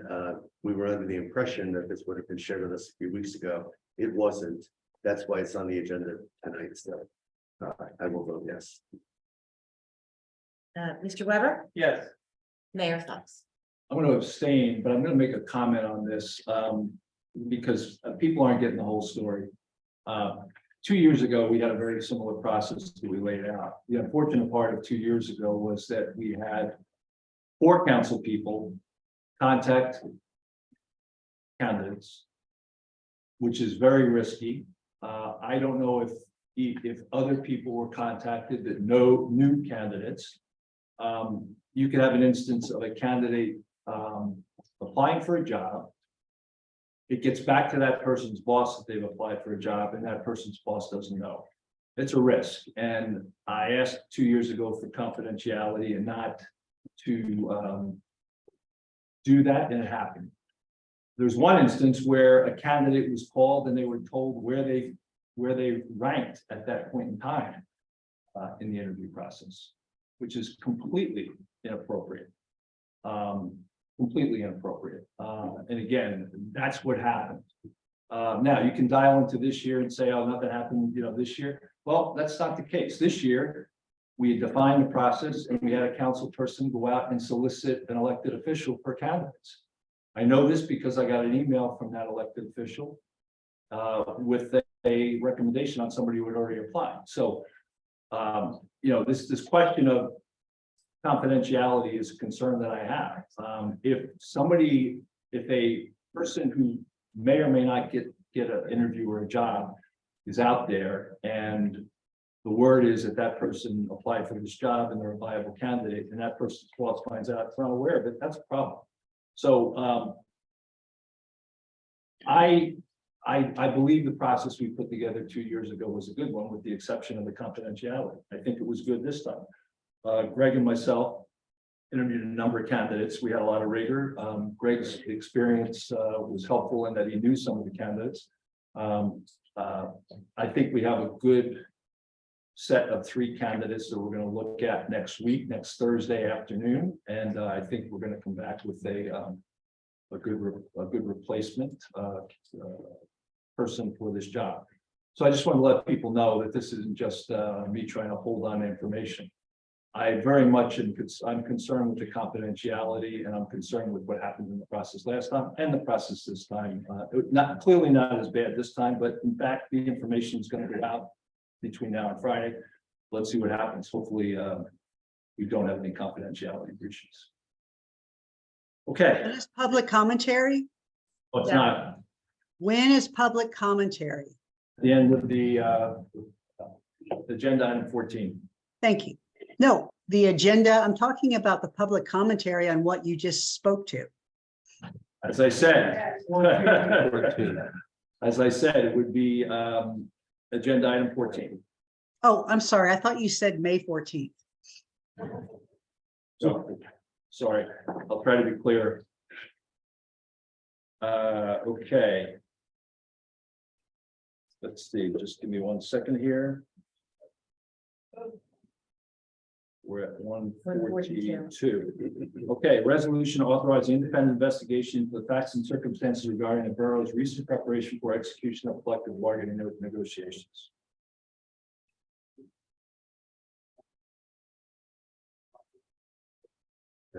we were under the impression that this would have been shared with us a few weeks ago. It wasn't. That's why it's on the agenda tonight still. I will vote yes. Mr. Weber, Yes. Mayor thoughts. I'm going to abstain, but I'm going to make a comment on this, because people aren't getting the whole story. 2 years ago, we had a very similar process that we laid out. The unfortunate part of 2 years ago was that we had 4 council people contact candidates, which is very risky. I don't know if other people were contacted that knew candidates. You could have an instance of a candidate applying for a job. It gets back to that person's boss that they've applied for a job, and that person's boss doesn't know. It's a risk, and I asked 2 years ago for confidentiality and not to do that, and it happened. There's one instance where a candidate was called and they were told where they ranked at that point in time in the interview process, which is completely inappropriate. Completely inappropriate. And again, that's what happened. Now you can dial into this year and say, oh, nothing happened, this year. Well, that's not the case. This year, we defined the process and we had a council person go out and solicit an elected official for candidates. I know this because I got an email from that elected official with a recommendation on somebody who had already applied. So, this question of confidentiality is a concern that I have. If a person who may or may not get an interview or a job is out there and the word is that person applied for this job and they're a viable candidate, and that person's boss finds out it's not aware of it, that's a problem. So I believe the process we put together 2 years ago was a good one, with the exception of the confidentiality. I think it was good this time. Greg and myself interviewed a number of candidates. We had a lot of rigor. Greg's experience was helpful in that he knew some of the candidates. I think we have a good set of 3 candidates that we're going to look at next Thursday afternoon, and I think we're going to come back with a good replacement person for this job. So I just want to let people know that this isn't just me trying to hold on to information. I very much I'm concerned with the confidentiality, and I'm concerned with what happened in the process last time and the process this time. Clearly not as bad this time, but in fact, the information is going to go out between now and Friday. Let's see what happens. Hopefully, we don't have any confidentiality breaches. Okay. When is public commentary? What's not When is public commentary? the end of the agenda item 14. Thank you. No, the agenda, I'm talking about the public commentary on what you just spoke to. As I said, it would be agenda item 14. Oh, I'm sorry. I thought you said May 14th. So, sorry, I'll try to be clear. Okay. Let's see, just give me 1 second here. We're at 142. Okay, resolution authorizing independent investigation into the facts and circumstances regarding the borough's recent preparation for execution of collective bargaining negotiations.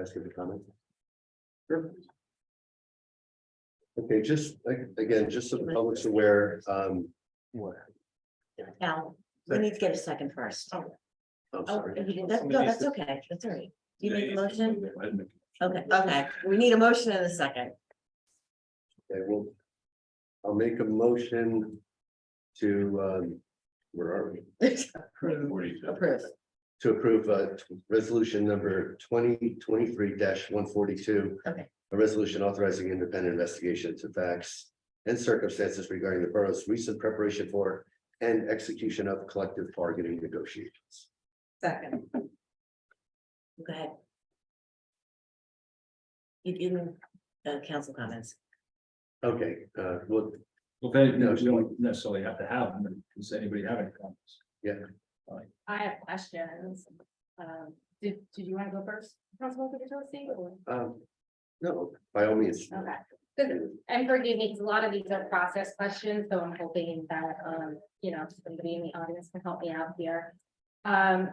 Ask you the comment. Sure. Okay, just again, just so the public's aware, Al, we need to get a second first. I'm Oh, sorry. that's okay. That's all right. Do you need a motion? Okay. We need a motion in a second. Okay, well, I'll make a motion to, where are we? Approve. To approve resolution number 2023-142. Okay. A resolution authorizing independent investigation into facts and circumstances regarding the borough's recent preparation for and execution of collective bargaining negotiations. Second. Go ahead. You can, council comments. Okay, well, Well, then, you don't necessarily have to have them. Does anybody have any comments? I have questions. Did you want to go first? Councilwoman Kavicioso, or? no, by all means. Okay. And forgive me, because a lot of these are process questions, so I'm hoping that, somebody in the audience can help me out here.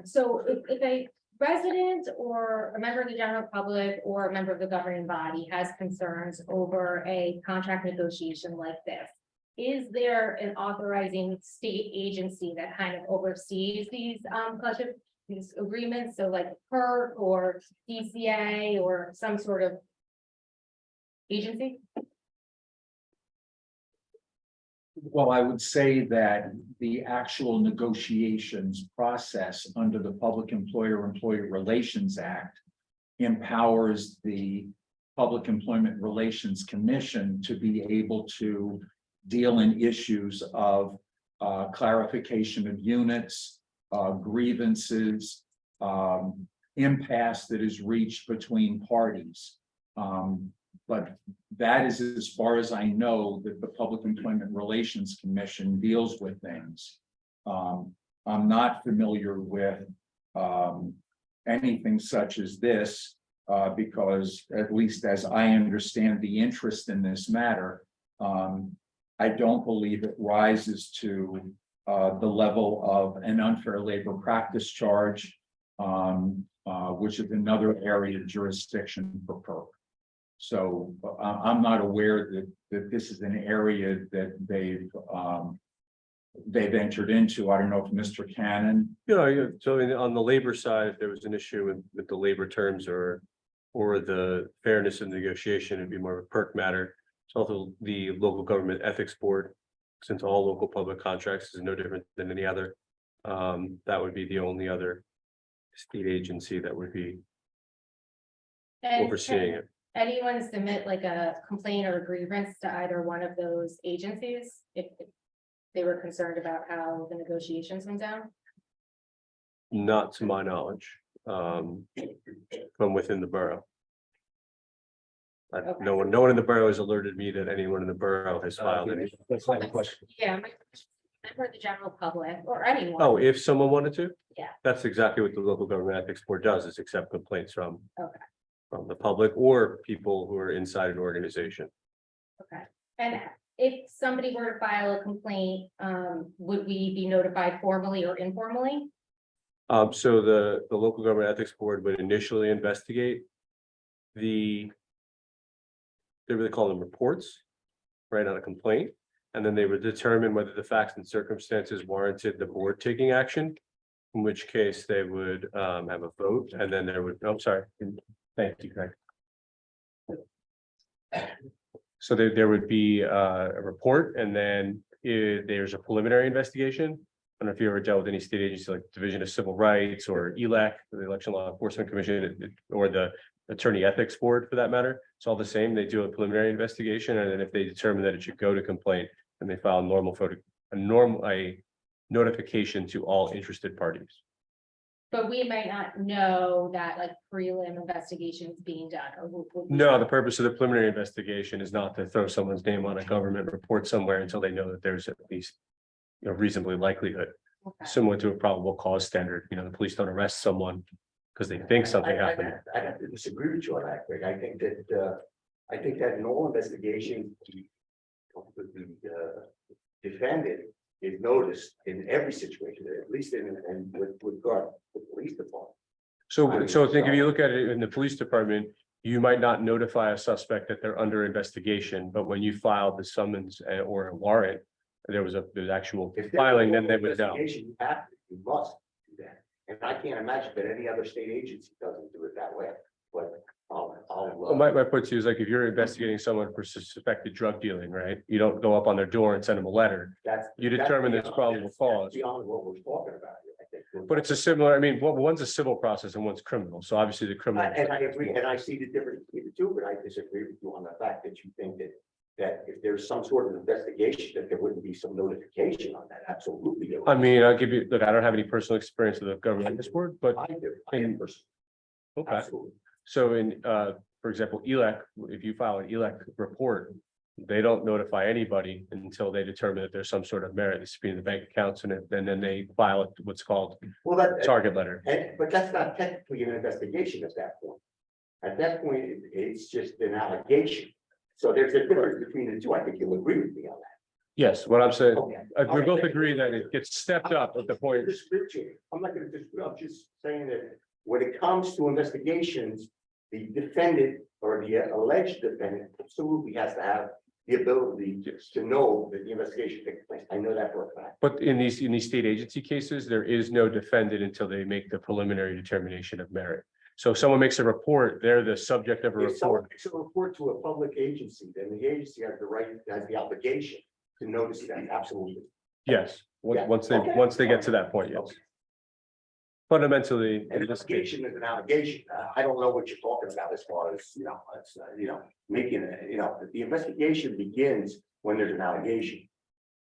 So if a resident or a member of the general public or a member of the governing body has concerns over a contract negotiation like this, is there an authorizing state agency that kind of oversees these, collective, these agreements? So like PERC or DCA or some sort of agency? Well, I would say that the actual negotiations process under the Public Employee Relations Act empowers the Public Employment Relations Commission to be able to deal in issues of clarification of units, grievances, impasse that is reached between parties. But that is as far as I know that the Public Employment Relations Commission deals with things. I'm not familiar with anything such as this because at least as I understand the interest in this matter, I don't believe it rises to the level of an unfair labor practice charge, which is another area of jurisdiction for PERC. So I'm not aware that this is an area that they've entered into. I don't know if Mr. Cannon. So on the labor side, if there was an issue with the labor terms or the fairness of negotiation, it'd be more of a PERC matter. It's also the local government ethics board, since all local public contracts is no different than any other. That would be the only other state agency that would be overseeing it. Anyone submit like a complaint or a grievance to either one of those agencies if they were concerned about how the negotiations went down? Not to my knowledge, from within the borough. No one in the borough has alerted me that anyone in the borough has filed any. That's not the question. Yeah, my question, for the general public or anyone. Oh, if someone wanted to? Yeah. That's exactly what the local government ethics board does, is accept complaints from. Okay. From the public or people who are inside an organization. Okay, and if somebody were to file a complaint, would we be notified formally or informally? So the local government ethics board would initially investigate they really call them reports, right, on a complaint. And then they would determine whether the facts and circumstances warranted the board taking action, in which case they would have a vote, and then there would, I'm sorry. Thank you, Greg. So there would be a report, and then there's a preliminary investigation. I don't know if you ever dealt with any state agency like Division of Civil Rights or ELEC, the Election Law Enforcement Commission, or the Attorney Ethics Board for that matter. It's all the same. They do a preliminary investigation, and then if they determine that it should go to complaint, then they file a notification to all interested parties. But we might not know that like prelim investigation is being done or. No, the purpose of the preliminary investigation is not to throw someone's name on a government report somewhere until they know that there's at least reasonably likelihood, Okay. similar to a probable cause standard. The police don't arrest someone because they think something happened. I have to disagree with you on that, Greg. I think that in all investigations, the defendant is noticed in every situation, at least in with regard to the police department. So I think if you look at it in the police department, you might not notify a suspect that they're under investigation, but when you filed the summons or a warrant, there's actual If there's filing, then an they would know. investigation, you must do that. And I can't imagine that any other state agency doesn't do it that way, but Well, my point to you is like, if you're investigating someone for suspected drug dealing, right? You don't go up on their door and send them a letter. You determine there's probable cause. Beyond what we're talking about here, I think. But it's a similar, I mean, one's a civil process and one's criminal, so obviously the criminal. And I agree, and I see the difference between the two, but I disagree with you on the fact that you think that if there's some sort of investigation, that there wouldn't be some notification on that, absolutely. there I would. mean, I'll give you, look, I don't have any personal experience with the government this board, but I do, I am personally, okay. absolutely. So for example, ELEC, if you file an ELEC report, they don't notify anybody until they determine that there's some sort of merit, it's being the bank accounts and then they file it, what's called Well, that, target letter. but that's not technically an investigation at that point. At that point, it's just an allegation. So there's a difference between the two. I think you'll agree with me on that. Yes, what I'm saying, Okay. we both agree that it gets stepped up at the point. I'm not gonna disagree. I'm just saying that when it comes to investigations, the defendant or the alleged defendant absolutely has to have the ability to know that the investigation takes place. I know that for a fact. But in these state agency cases, there is no defendant until they make the preliminary determination of merit. So if someone makes a report, they're the subject of a If someone report. makes a report to a public agency, then the agency has the right, has the obligation to notice that, absolutely. Yes, Yeah, once okay. they get to that point, yes. Fundamentally, An in this case, allegation is an allegation. I don't know what you're talking about as far as, it's, making, the investigation begins when there's an allegation.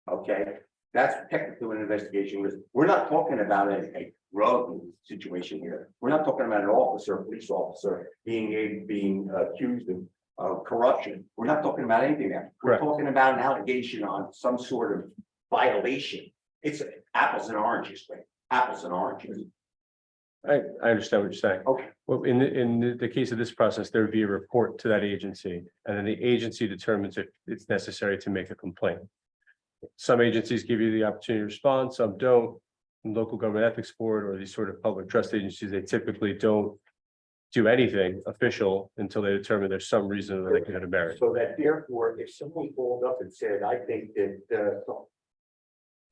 Okay, that's technically an investigation is. We're not talking about a road situation here. We're not talking about an officer, a police officer being accused of corruption. We're not talking about anything there. We're Correct. talking about an allegation on some sort of violation. It's apples and oranges, right? Apples and oranges. I understand what you're saying. Okay. Well, in the case of this process, there would be a report to that agency, and then the agency determines if it's necessary to make a complaint. Some agencies give you the opportunity to respond, some don't. Local government ethics board or these sort of public trust agencies, they typically don't do anything official until they determine there's some reason that they can have a merit. So that therefore, if someone called up and said, I think that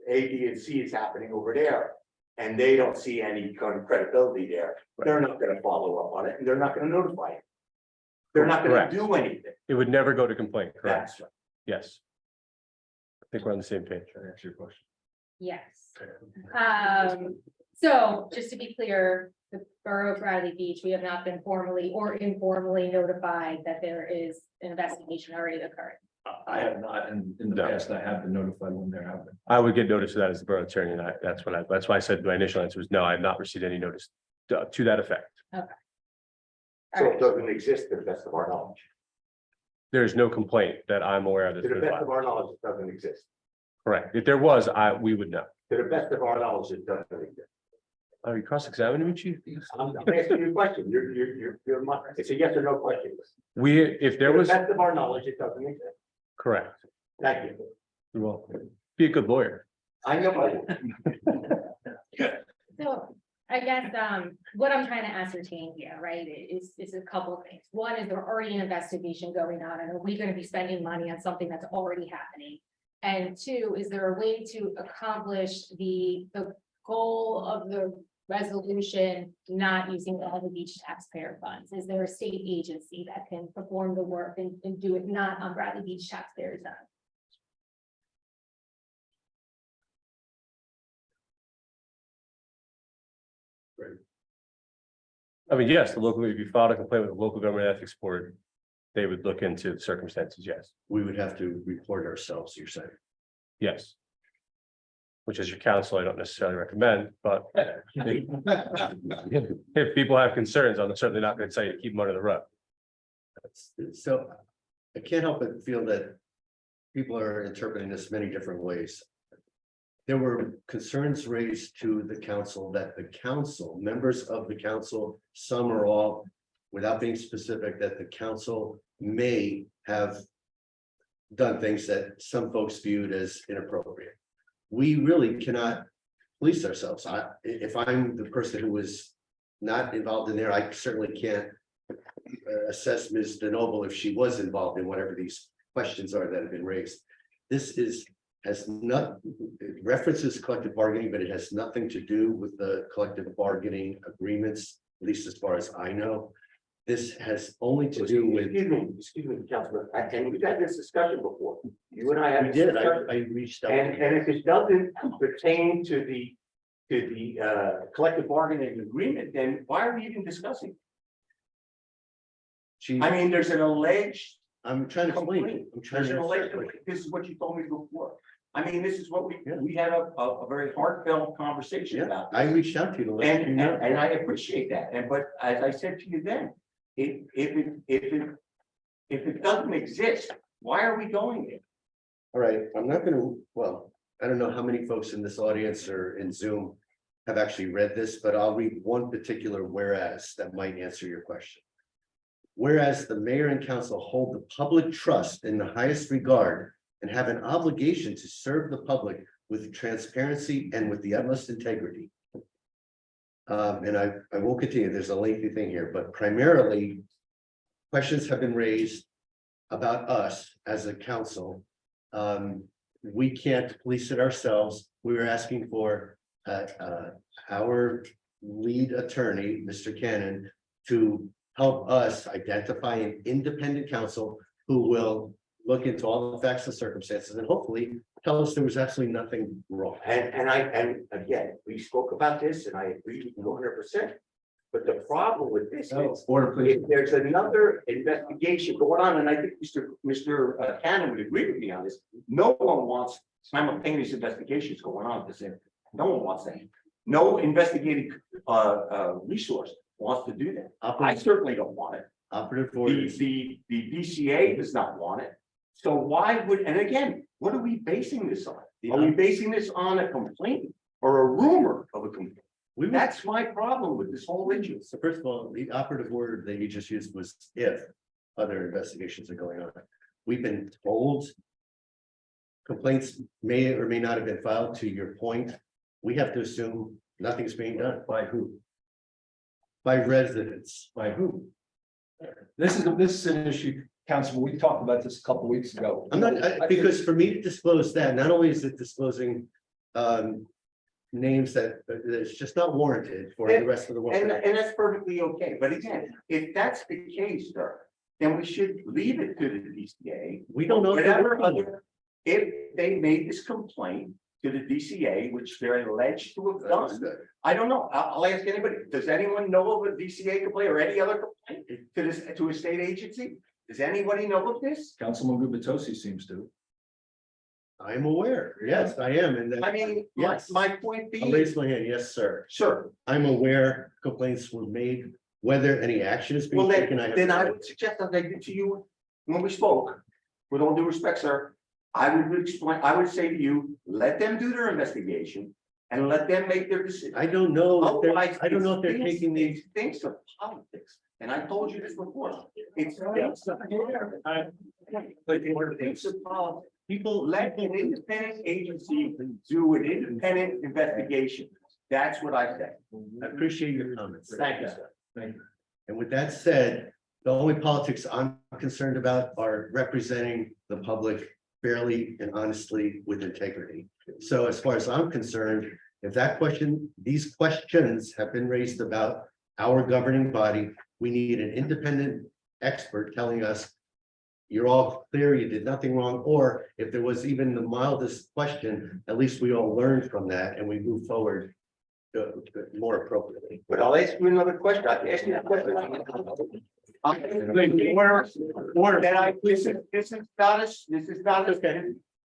A, B, and C is happening over there, and they don't see any kind of credibility there, they're not gonna follow up on it, and they're not gonna notify it. They're not gonna Correct. do anything. It would never go to complaint, correct? That's right. Yes. I think we're on the same page. Can I answer your question? Yes. So just to be clear, the Borough of Bradley Beach, we have not been formally or informally notified that there is an investigation already occurring. I have not, and in the No. past, I have been notified when there have been. I would get notice of that as the borough attorney, and that's why I said my initial answer was no, I have not received any notice to that effect. So it doesn't exist to the best of our knowledge. There is no complaint that I'm aware of. To that's the been best of filed. our knowledge, it doesn't exist. Correct. If there was, we would know. To the best of our knowledge, it doesn't exist. Are you cross-examining me, chief? I'm asking you a question. It's a yes or no question. If there To the was, best of our knowledge, it doesn't exist. correct. Thank you. You're welcome. Be a good lawyer. I know. I will. So I guess, what I'm trying to ascertain here, right, is a couple of things. One, is there already an investigation going on, and are we gonna be spending money on something that's already happening? And two, is there a way to accomplish the goal of the resolution, not using all the beach taxpayer funds? Is there a state agency that can perform the work and do it not on Bradley Beach taxpayers' dime? I mean, yes, if you filed a complaint with the local government ethics board, they would look into the circumstances, yes. We would have to report ourselves, you're saying. Yes. Which is your counsel, I don't necessarily recommend, but if people have concerns, I'm certainly not going to tell you to keep them under the rug. So I can't help but feel that people are interpreting this many different ways. There were concerns raised to the council that the council, members of the council, some or all, without being specific, that the council may have done things that some folks viewed as inappropriate. We really cannot police ourselves. If I'm the person who was not involved in there, I certainly can't assess Ms. DeNoble if she was involved in whatever these questions are that have been raised. This it references collective bargaining, but it has nothing to do with the collective bargaining agreements, at least as far as I know. This has only to do with. Excuse me, Councilman, and we've had this discussion before. You and I had. We this did, discussion. I reached out. And if it doesn't pertain to the to the collective bargaining agreement, then why are we even discussing? Chief, I mean, there's an alleged I'm trying to explain. complaint. I'm trying There's an to. alleged, this is what you told me before. I mean, this is what we had a very heartfelt conversation Yeah, about. I reached out to you to let you And know. I appreciate that, and but as I said to you then, if it doesn't exist, why are we going there? All right, I'm not gonna, well, I don't know how many folks in this audience or in Zoom have actually read this, but I'll read one particular whereas that might answer your question. Whereas the mayor and council hold the public trust in the highest regard and have an obligation to serve the public with transparency and with the utmost integrity. And I won't continue, there's a lengthy thing here, but primarily questions have been raised about us as a council. We can't police it ourselves. We were asking for our lead attorney, Mr. Cannon, to help us identify an independent counsel who will look into all the facts and circumstances and hopefully tell us there was absolutely nothing wrong. And again, we spoke about this and I agree with you 100%. But the problem with this is, Order, please. if there's another investigation going on, and I think Mr. Cannon would agree with me on this, no one wants simultaneous investigations going on at the same time. No one wants that. No investigating resource wants to do that. I certainly don't want it. Operative The, orders. the DCA does not want it. So why would, and again, what are we basing this on? Are we basing this on a complaint or a rumor of a complaint? That's my problem with this whole issue. So first of all, the operative word that you just used was if other investigations are going on. We've been told complaints may or may not have been filed. To your point, we have to assume nothing's being done. By who? By residents. By who? This is an issue, Councilman, we talked about this a couple weeks ago. I'm not, because for me to disclose that, not only is it disclosing names that's just not warranted for the rest of the world. And that's perfectly okay, but again, if that's the case, sir, then we should leave it to the DCA. We don't know. Whatever other, if they made this complaint to the DCA, which they're alleged to have done, I don't know, I'll ask anybody, does anyone know of a DCA complaint or any other complaint to this, to a state agency? Does anybody know of this? Councilman Gubatosi seems to. I am aware, yes, I am, and I that, mean, Yes. my point I'll being, raise my hand, yes, sir. sir, I'm aware complaints were made, whether any action is being well, taken. then I would suggest that I did to you when we spoke, with all due respect, sir. I would explain, I would say to you, let them do their investigation and let them make their decision. I don't know, if they're- Otherwise, I don't know if they're it's taking things- the, it's things of politics, and I told you this before. It's things of politics. people, Let an independent agency do an independent investigation. That's what I said. I appreciate your comments. Thank you, sir. Thank you. And with that said, the only politics I'm concerned about are representing the public fairly and honestly with integrity. So as far as I'm concerned, if these questions have been raised about our governing body, we need an independent expert telling us you're all clear, you did nothing wrong, or if there was even the mildest question, at least we all learned from that and we move forward more appropriately. But I'll ask you another question. I'll ask you a question.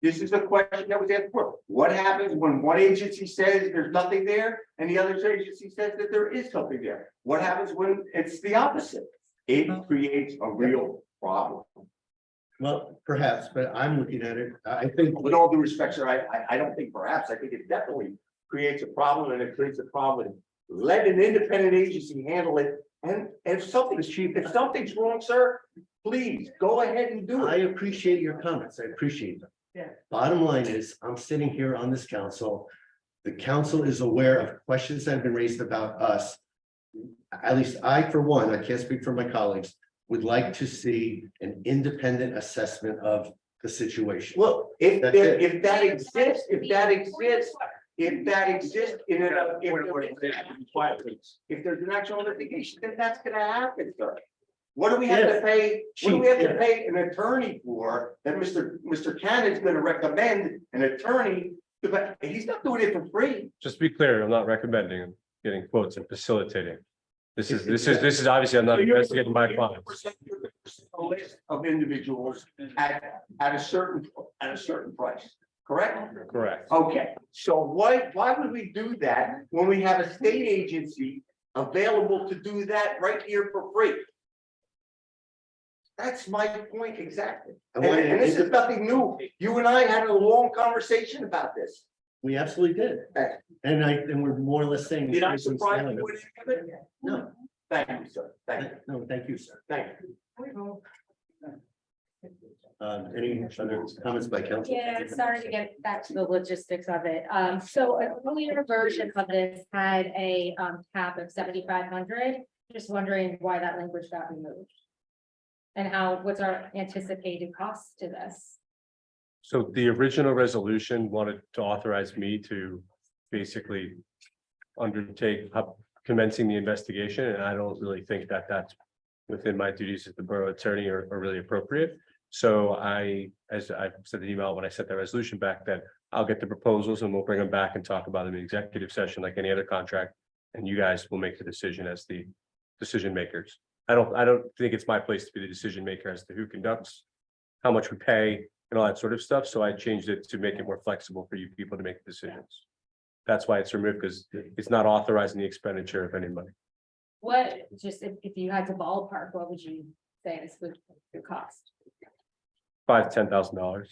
This is a question that was asked before. What happens when one agency says there's nothing there and the other agency says that there is something there? What happens when it's the opposite? It creates a real problem. Well, perhaps, but I'm looking at it, I think. With all due respect, sir, I don't think perhaps, I think it definitely creates a problem and it creates a problem. Let an independent agency handle it. And if something's wrong, sir, please go ahead and do I it. appreciate your comments. I appreciate them. Yeah. Bottom line is, I'm sitting here on this council. The council is aware of questions that have been raised about us. At least I, for one, I can't speak for my colleagues, would like to see an independent assessment of the situation. Look, if That's it. that exists in a, if there's an actual litigation, then that's gonna happen, sir. What do we have to pay, what do we have to pay an attorney for, that Mr. Cannon's gonna recommend an attorney But he's not doing it for free. Just to be clear, I'm not recommending getting quotes and facilitating. This is obviously, I'm not investigating my clients. A list of individuals at a certain price, correct? Correct. Okay, so why would we do that when we have a state agency available to do that right here for free? That's my point exactly. And this is nothing new. You and I had a long conversation about this. We absolutely did. And we're more or less saying. Did I surprise you with it? No, Thank you, sir. Thank you. no, thank you, sir. Thank you. Any other comments by council? Yeah, sorry to get back to the logistics of it. So an earlier version of this had a cap of 7,500. Just wondering why that language got removed. And what's our anticipated cost to this? So the original resolution wanted to authorize me to basically undertake commencing the investigation, and I don't really think that that's within my duties as the borough attorney are really appropriate. So as I said in the email when I sent that resolution back, that I'll get the proposals and we'll bring them back and talk about them in executive session like any other contract. And you guys will make the decision as the decision makers. I don't think it's my place to be the decision maker as to who conducts, how much we pay and all that sort of stuff. So I changed it to make it more flexible for you people to make decisions. That's why it's removed, because it's not authorizing the expenditure of any money. What, just if you had to ballpark, what would you say this would cost? $5,000 to $10,000.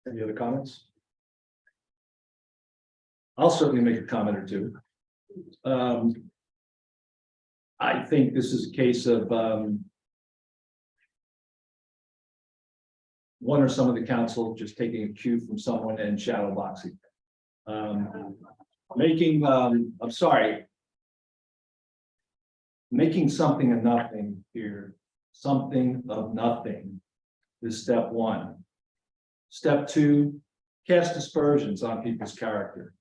Any other comments? I'll certainly make a comment or two. I think this is a case of one or some of the council just taking a cue from someone and shadow boxing. I'm sorry. Making something of nothing here, something of nothing is step one. Step two, cast aspersions on people's character.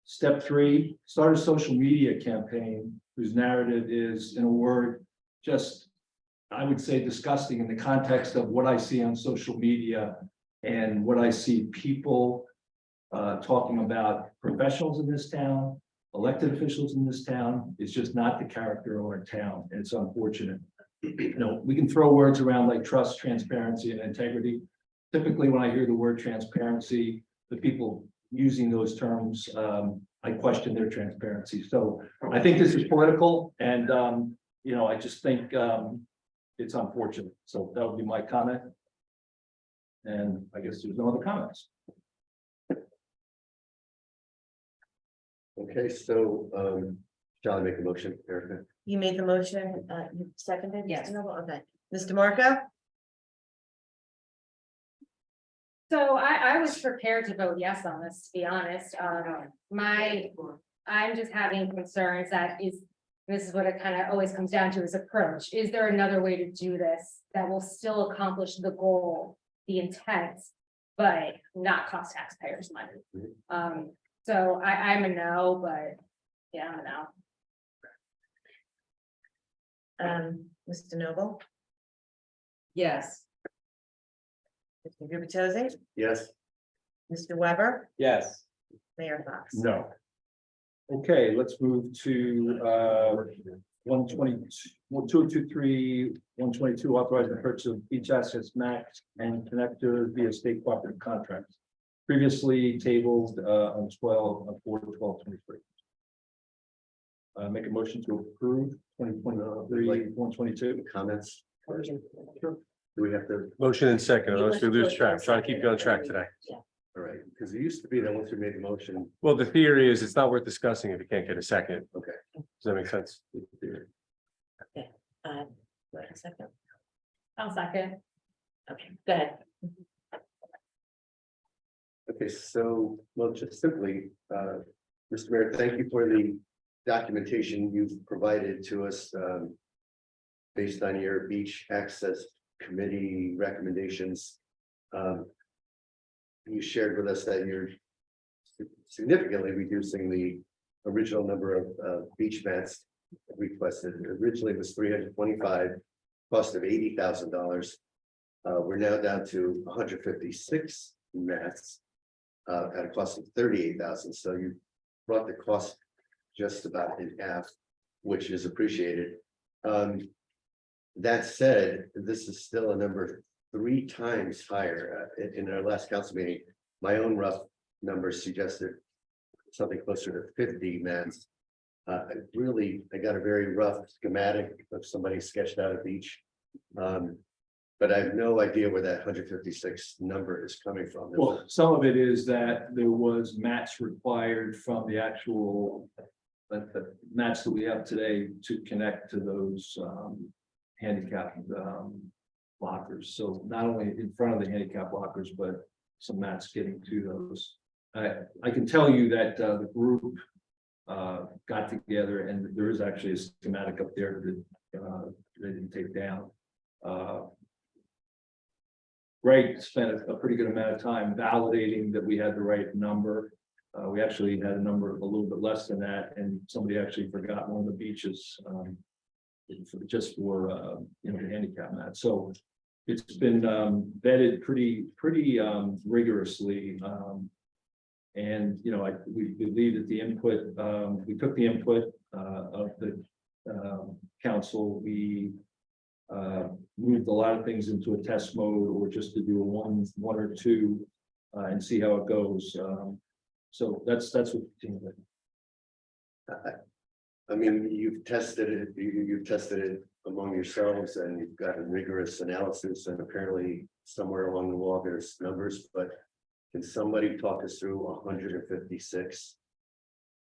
Step three, start a social media campaign whose narrative is, in a word, just, I would say, disgusting in the context of what I see on social media and what I see people talking about professionals in this town, elected officials in this town. It's just not the character of our town, and it's unfortunate. You know, we can throw words around like trust, transparency, and integrity. Typically, when I hear the word transparency, the people using those terms, I question their transparency. So I think this is political, and you know, I just think it's unfortunate. So that would be my comment. And I guess there's no other comments. Okay, so shall I make a motion, Erica? You made the motion, you seconded? Yes. Mr. Noble? Okay. Mr. Marco? So I was prepared to vote yes on this, to be honest. I'm just having concerns this is what it kind of always comes down to, is approach. Is there another way to do this that will still accomplish the goal, the intent, but not cost taxpayers money? So I'm a no, but yeah, I'm a no. Mr. Noble? Yes. Mr. Gubatose? Yes. Mr. Weber? Yes. Mayor Fox? No. Okay, let's move to 122, 122, authorizing the purchase of beach assets, max and connector via state cooperative contracts. Previously tabled on 4/12/23. Make a motion to approve 2023, 122. Comments? Do we have to? Motion and second, otherwise we lose track. Try to keep you on track today. All right, because it used to be that once we made the motion. Well, the theory is it's not worth discussing if you can't get a second. Okay. Does that make sense? Wait a second. I'll second. Okay, go ahead. Okay, so, well, just simply, Mr. Mayor, thank you for the documentation you've provided to us, based on your beach access committee recommendations. You shared with us that you're significantly reducing the original number of beach mats requested. Originally it was $325, cost of $80,000. We're now down to 156 mats at a cost of $38,000. So you brought the cost just about in half, which is appreciated. That said, this is still a number 3 times higher. In our last council meeting, my own rough numbers suggested something closer to 50 mats. I got a very rough schematic of somebody sketched out a beach. But I have no idea where that 156 number is coming from. Well, some of it is that there was mats required from the actual. The mats that we have today to connect to those handicapped lockers. So not only in front of the handicap lockers, but some mats getting to those. I can tell you that the group got together, and there is actually a schematic up there that they didn't take down. Greg spent a pretty good amount of time validating that we had the right number. We actually had a number a little bit less than that, and somebody actually forgot one of the beaches just for the handicap mat. So it's been vetted pretty rigorously. And we believe that the input, we took the input of the council. We moved a lot of things into a test mode, or just to do a one or two and see how it goes. So that's what the team did. I mean, you've tested it among yourselves, and you've got a rigorous analysis, and apparently somewhere along the wall there's numbers, but can somebody talk us through 156?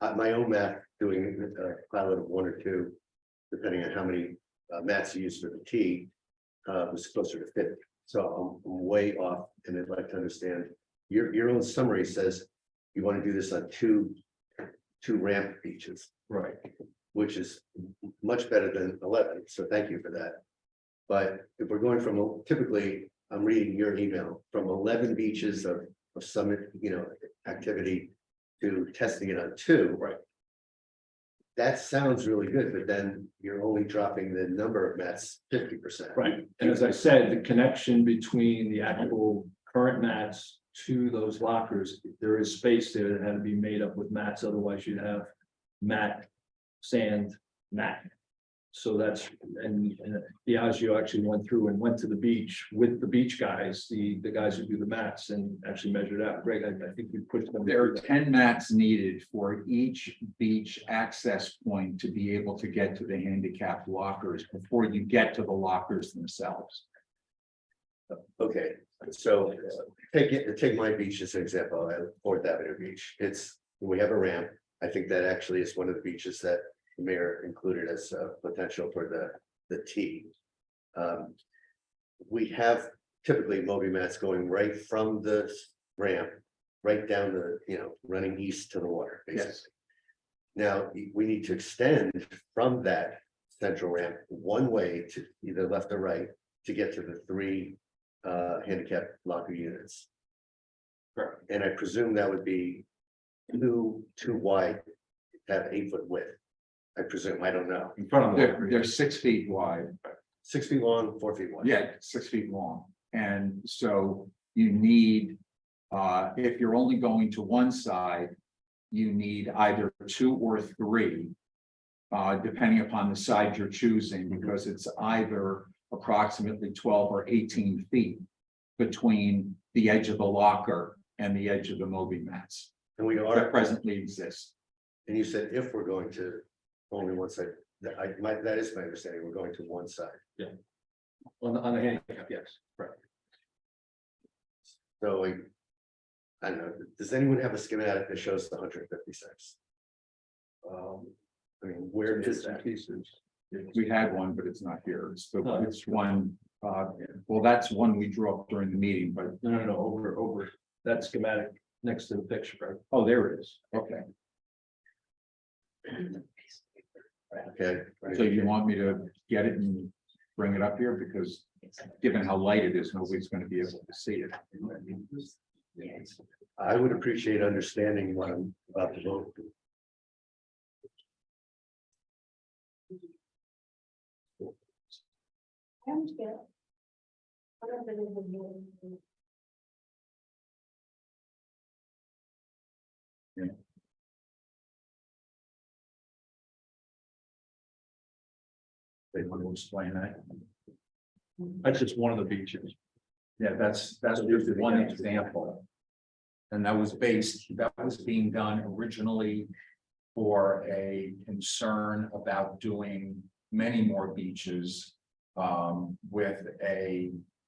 My own math, doing a pilot of 1 or 2, depending on how many mats you use for the T, was closer to 50. So I'm way off, and I'd like to understand, your own summary says you want to do this on two ramp beaches. Right. Which is much better than 11, so thank you for that. But if we're going from, typically, I'm reading your email, from 11 beaches of some, activity to testing it on 2. Right. That sounds really good, but then you're only dropping the number of mats 50%. Right. And as I said, the connection between the actual current mats to those lockers, there is space there that had to be made up with mats. Otherwise you'd have mat, sand, mat. So that's, and Diageo actually went through and went to the beach with the beach guys, the guys who do the mats, and actually measured out. Greg, I think we pushed them. There are 10 mats needed for each beach access point to be able to get to the handicapped lockers before you get to the lockers themselves. Okay, so take my beach as an example, 4th Avenue Beach. We have a ramp. I think that actually is one of the beaches that the mayor included as a potential for the T. We have typically Moby mats going right from the ramp, right down the, running east to the water, basically. Yes. Now, we need to extend from that central ramp one way to either left or right to get to the 3 handicap locker units. Correct. And I presume that would be too wide, have 8-foot width. I presume, I don't know. In front of them. They're 6 feet wide. 6 feet long, 4 feet wide. Yeah, 6 feet long. And so you need, if you're only going to one side, you need either 2 or 3, depending upon the side you're choosing, because it's either approximately 12 or 18 feet between the edge of the locker and the edge of the Moby mats And we that are presently exist. And you said if we're going to only one side, that is my understanding, we're going to one side. On the handicap, yes, right. So I don't know, does anyone have a schematic that shows the 156? I mean, where is that? Pieces. We had one, but it's not here. No. It's one, well, that's one we drew up during the meeting, but, No, over that schematic next to the picture, right? oh, there it is. Okay. Okay. So you want me to get it and bring it up here, because given how light it is, nobody's going to be able to see it. I would appreciate understanding what I'm about to vote. Sounds good. I don't believe in you. They want to explain that. That's just one of the beaches. Yeah, that's just one example. And that was being done originally for a concern about doing many more beaches.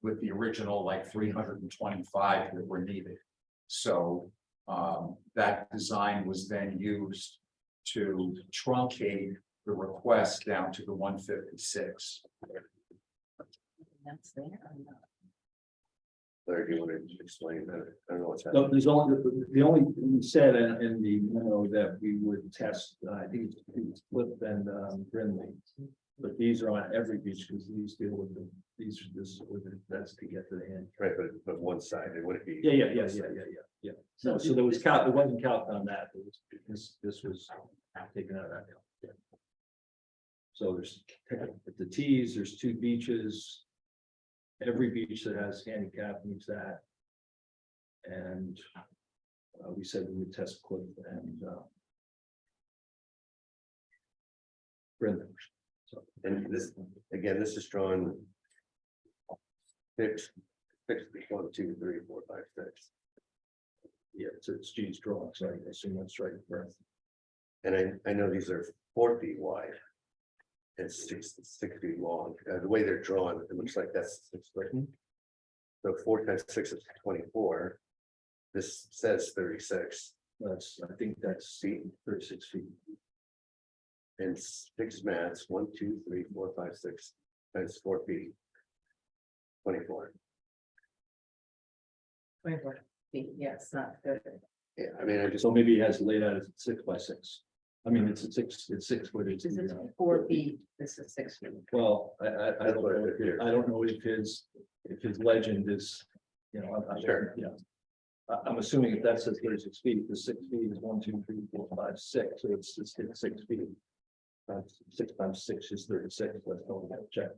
With the original like 325 that were needed. So that design was then used to truncate the request down to the 156. That's there. or not? Larry, do you want to explain that? I don't know what's So happening. there's only, the only, we said in the memo that we would test, I think it's Flip and Brindley. But these are on every beach because these deal with that's to get to the end. Right, but one side, it wouldn't be. Yeah. So there was it wasn't count on that. It was, this was taken out of that. Yeah. So there's at the T's, there's 2 beaches. Every beach that has handicap needs that. And we said we would test Cliff and Brenda. So, And this, again, this is drawn. 6, 1, 2, 3, 4, 5, 6. yeah, it's G's drawing, so I assume that's right. And I know these are 4 feet wide. And 6 feet long. The way they're drawn, it looks like that's 6 foot. So 4 times 6 is 24. This says 36 I think that's feet 36 feet. and 6 mats, 1, 2, 3, 4, 5, 6 times 4 feet. 24. 24 feet, yes, not good. Yeah, I mean, I just, So maybe it has laid out as 6 by 6. I mean, it's 6 foot. This is 4 feet, this is 6 feet. Well, I don't know, I don't know if his legend is, I'm Sure. Yeah. I'm assuming if that says 36 feet, the 6 feet is 1, 2, 3, 4, 5, 6, so it's 6 feet. 6 times 6 is 36, let's go check.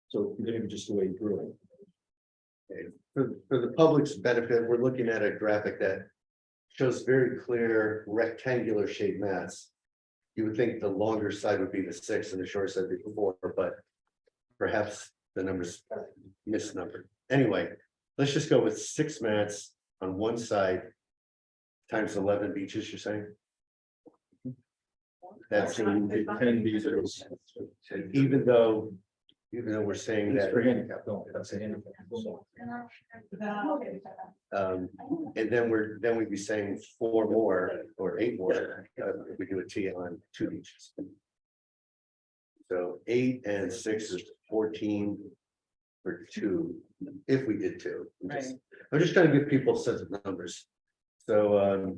So maybe just the way you drew it. for the public's benefit, we're looking at a graphic that shows very clear rectangular shaped mats. You would think the longer side would be the 6 and the shorter side would be the 4, but perhaps the numbers misnumbered. Anyway, let's just go with 6 mats on one side times 11 beaches, you're saying? That's 10 beaches. even though we're saying It's that. for handicap, don't, that's a handicap. And then we'd be saying 4 more or 8 more, if we do a T on 2 beaches. So 8 and 6 is 14 for 2, if we did 2. I'm just trying to give people a sense of numbers. So,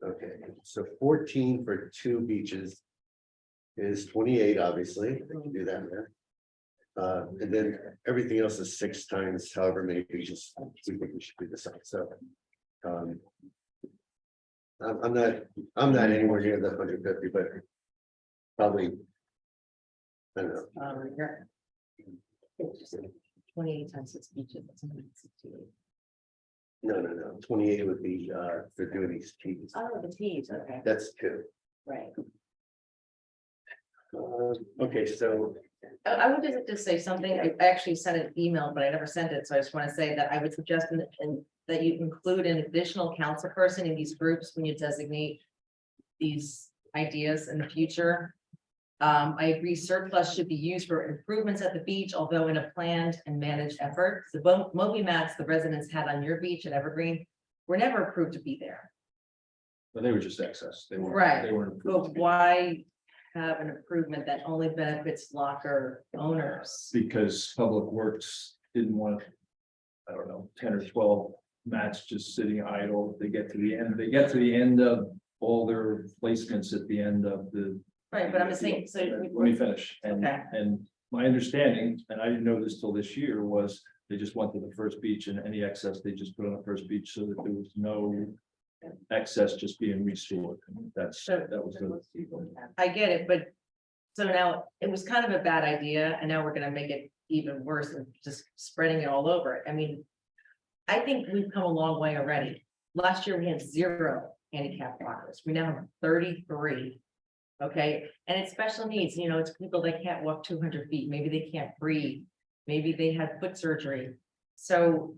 okay, so 14 for 2 beaches is 28, obviously, we can do that there. And then everything else is 6 times however many beaches we think we should do this on, so. I'm not anywhere near the 150, but probably. I don't know, Here. 28 times 6 beaches, that's 168. no, 28 would be for doing these teams. Oh, the T's, okay, That's 2. right. Okay, so I would just say something, I actually sent an email, but I never sent it, so I just want to say that I would suggest that you include an additional council person in these groups when you designate these ideas in the future. I agree surplus should be used for improvements at the beach, although in a planned and managed effort. The Moby mats the residents had on your beach at Evergreen were never approved to be there. But they were just excess. They weren't. Right. They weren't. But why have an improvement that only benefits locker owners? Because Public Works didn't want, I don't know, 10 or 12 mats just sitting idle. They get to the end of all their placements at the end of the. Right, but I'm just saying, so. Let me finish. Okay. And my understanding, and I didn't know this till this year, was they just went to the first beach and any excess they just put on the first beach so that there was no excess just being restored. That was the. I get it, but So now it was kind of a bad idea and now we're gonna make it even worse and just spreading it all over. I mean, I think we've come a long way already. Last year we had 0 handicap walkers. We now have 33. Okay, and it's special needs, you know, it's people that can't walk 200 feet, maybe they can't breathe, maybe they had foot surgery. So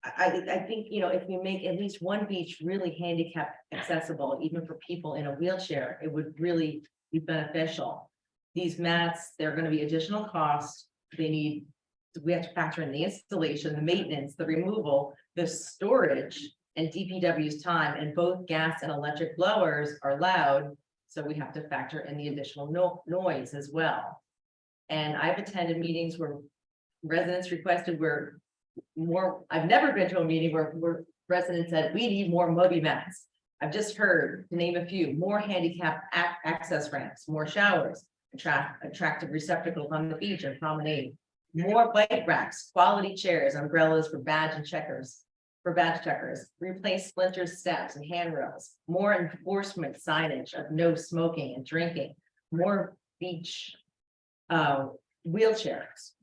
I think, you know, if we make at least one beach really handicap accessible, even for people in a wheelchair, it would really be beneficial. These mats, they're gonna be additional costs. They need, we have to factor in the installation, the maintenance, the removal, the storage, and DPW's time, and both gas and electric blowers are loud. So we have to factor in the additional noise as well. And I've attended meetings where residents requested where more, I've never been to a meeting where residents said, we need more Moby mats. I've just heard, to name a few, more handicap access ramps, more showers, attractive receptacles on the beach and promenade, more bike racks, quality chairs, umbrellas for badge checkers, replace splinter steps and handrails, more enforcement signage of no smoking and drinking, more beach wheelchairs,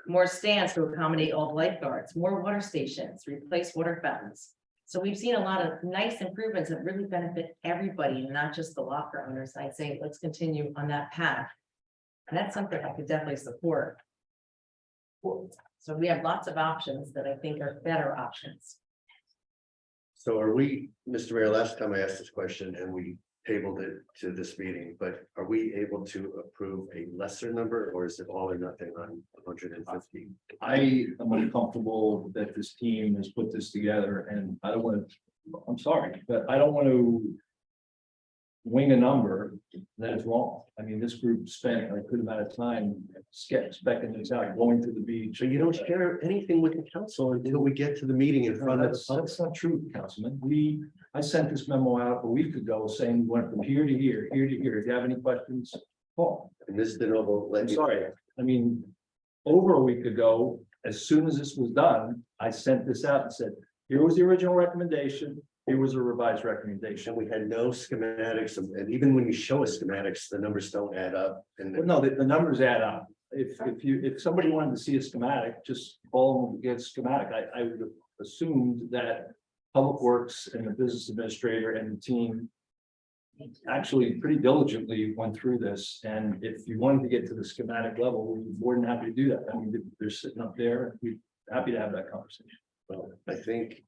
more stands to accommodate all the lifeguards, more water stations, replace water fountains. So we've seen a lot of nice improvements that really benefit everybody and not just the locker owners. I'd say let's continue on that path. And that's something I could definitely support. So we have lots of options that I think are better options. So are we, Mr. Mayor, last time I asked this question and we tabled it to this meeting, but are we able to approve a lesser number or is it all or nothing on 150? I am uncomfortable that this team has put this together and I don't want to, I'm sorry, but I don't want to wing a number that is wrong. I mean, this group spent a good amount of time specking this out, going to the beach. So you don't share anything with the council until we get to the meeting in front of the. That's not true, Councilman. I sent this memo out a week ago saying we went from here to here, here to here. If you have any questions, call. And Ms. DeNovo, I'm sorry. I mean, over a week ago, as soon as this was done, I sent this out and said, here was the original recommendation. Here was a revised recommendation. And we had no schematics, and even when you show us schematics, the numbers don't add up. And Well, no, the numbers add up. If somebody wanted to see a schematic, just call them, get a schematic. I would have assumed that Public Works and the business administrator and the team actually pretty diligently went through this. And if you wanted to get to the schematic level, we're more than happy to do that. I mean, they're sitting up there. We're happy to have that conversation. well, I think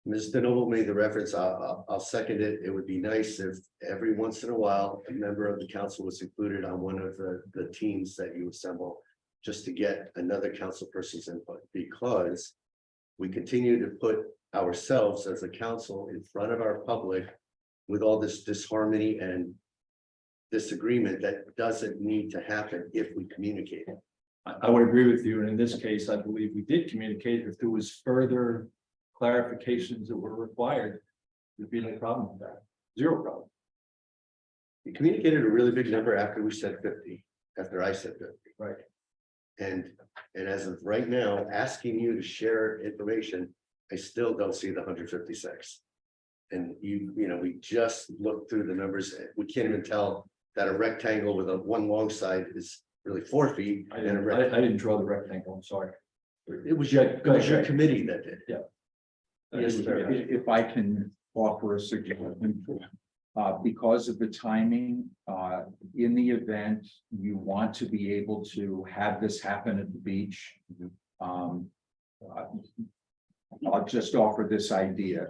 Ms. DeNovo made the reference. I'll second it. It would be nice if every once in a while, a member of the council was included on one of the teams that you assemble, just to get another council person's input, because we continue to put ourselves as a council in front of our public with all this disharmony and disagreement that doesn't need to happen if we communicate it. I would agree with you. And in this case, I believe we did communicate. If there was further clarifications that were required, there'd be no problem with that. Zero problem. We communicated a really big number after we said 50, after I said 50. Right. And as of right now, asking you to share information, I still don't see the 156. And you know, we just looked through the numbers. We can't even tell that a rectangle with one long side is really 4 feet. I and a didn't draw the rectangle. I'm sorry. It was your committee that did. Yeah. Yes, sir. If I can offer a suggestion, because of the timing, in the event you want to be able to have this happen at the beach, I'll just offer this idea.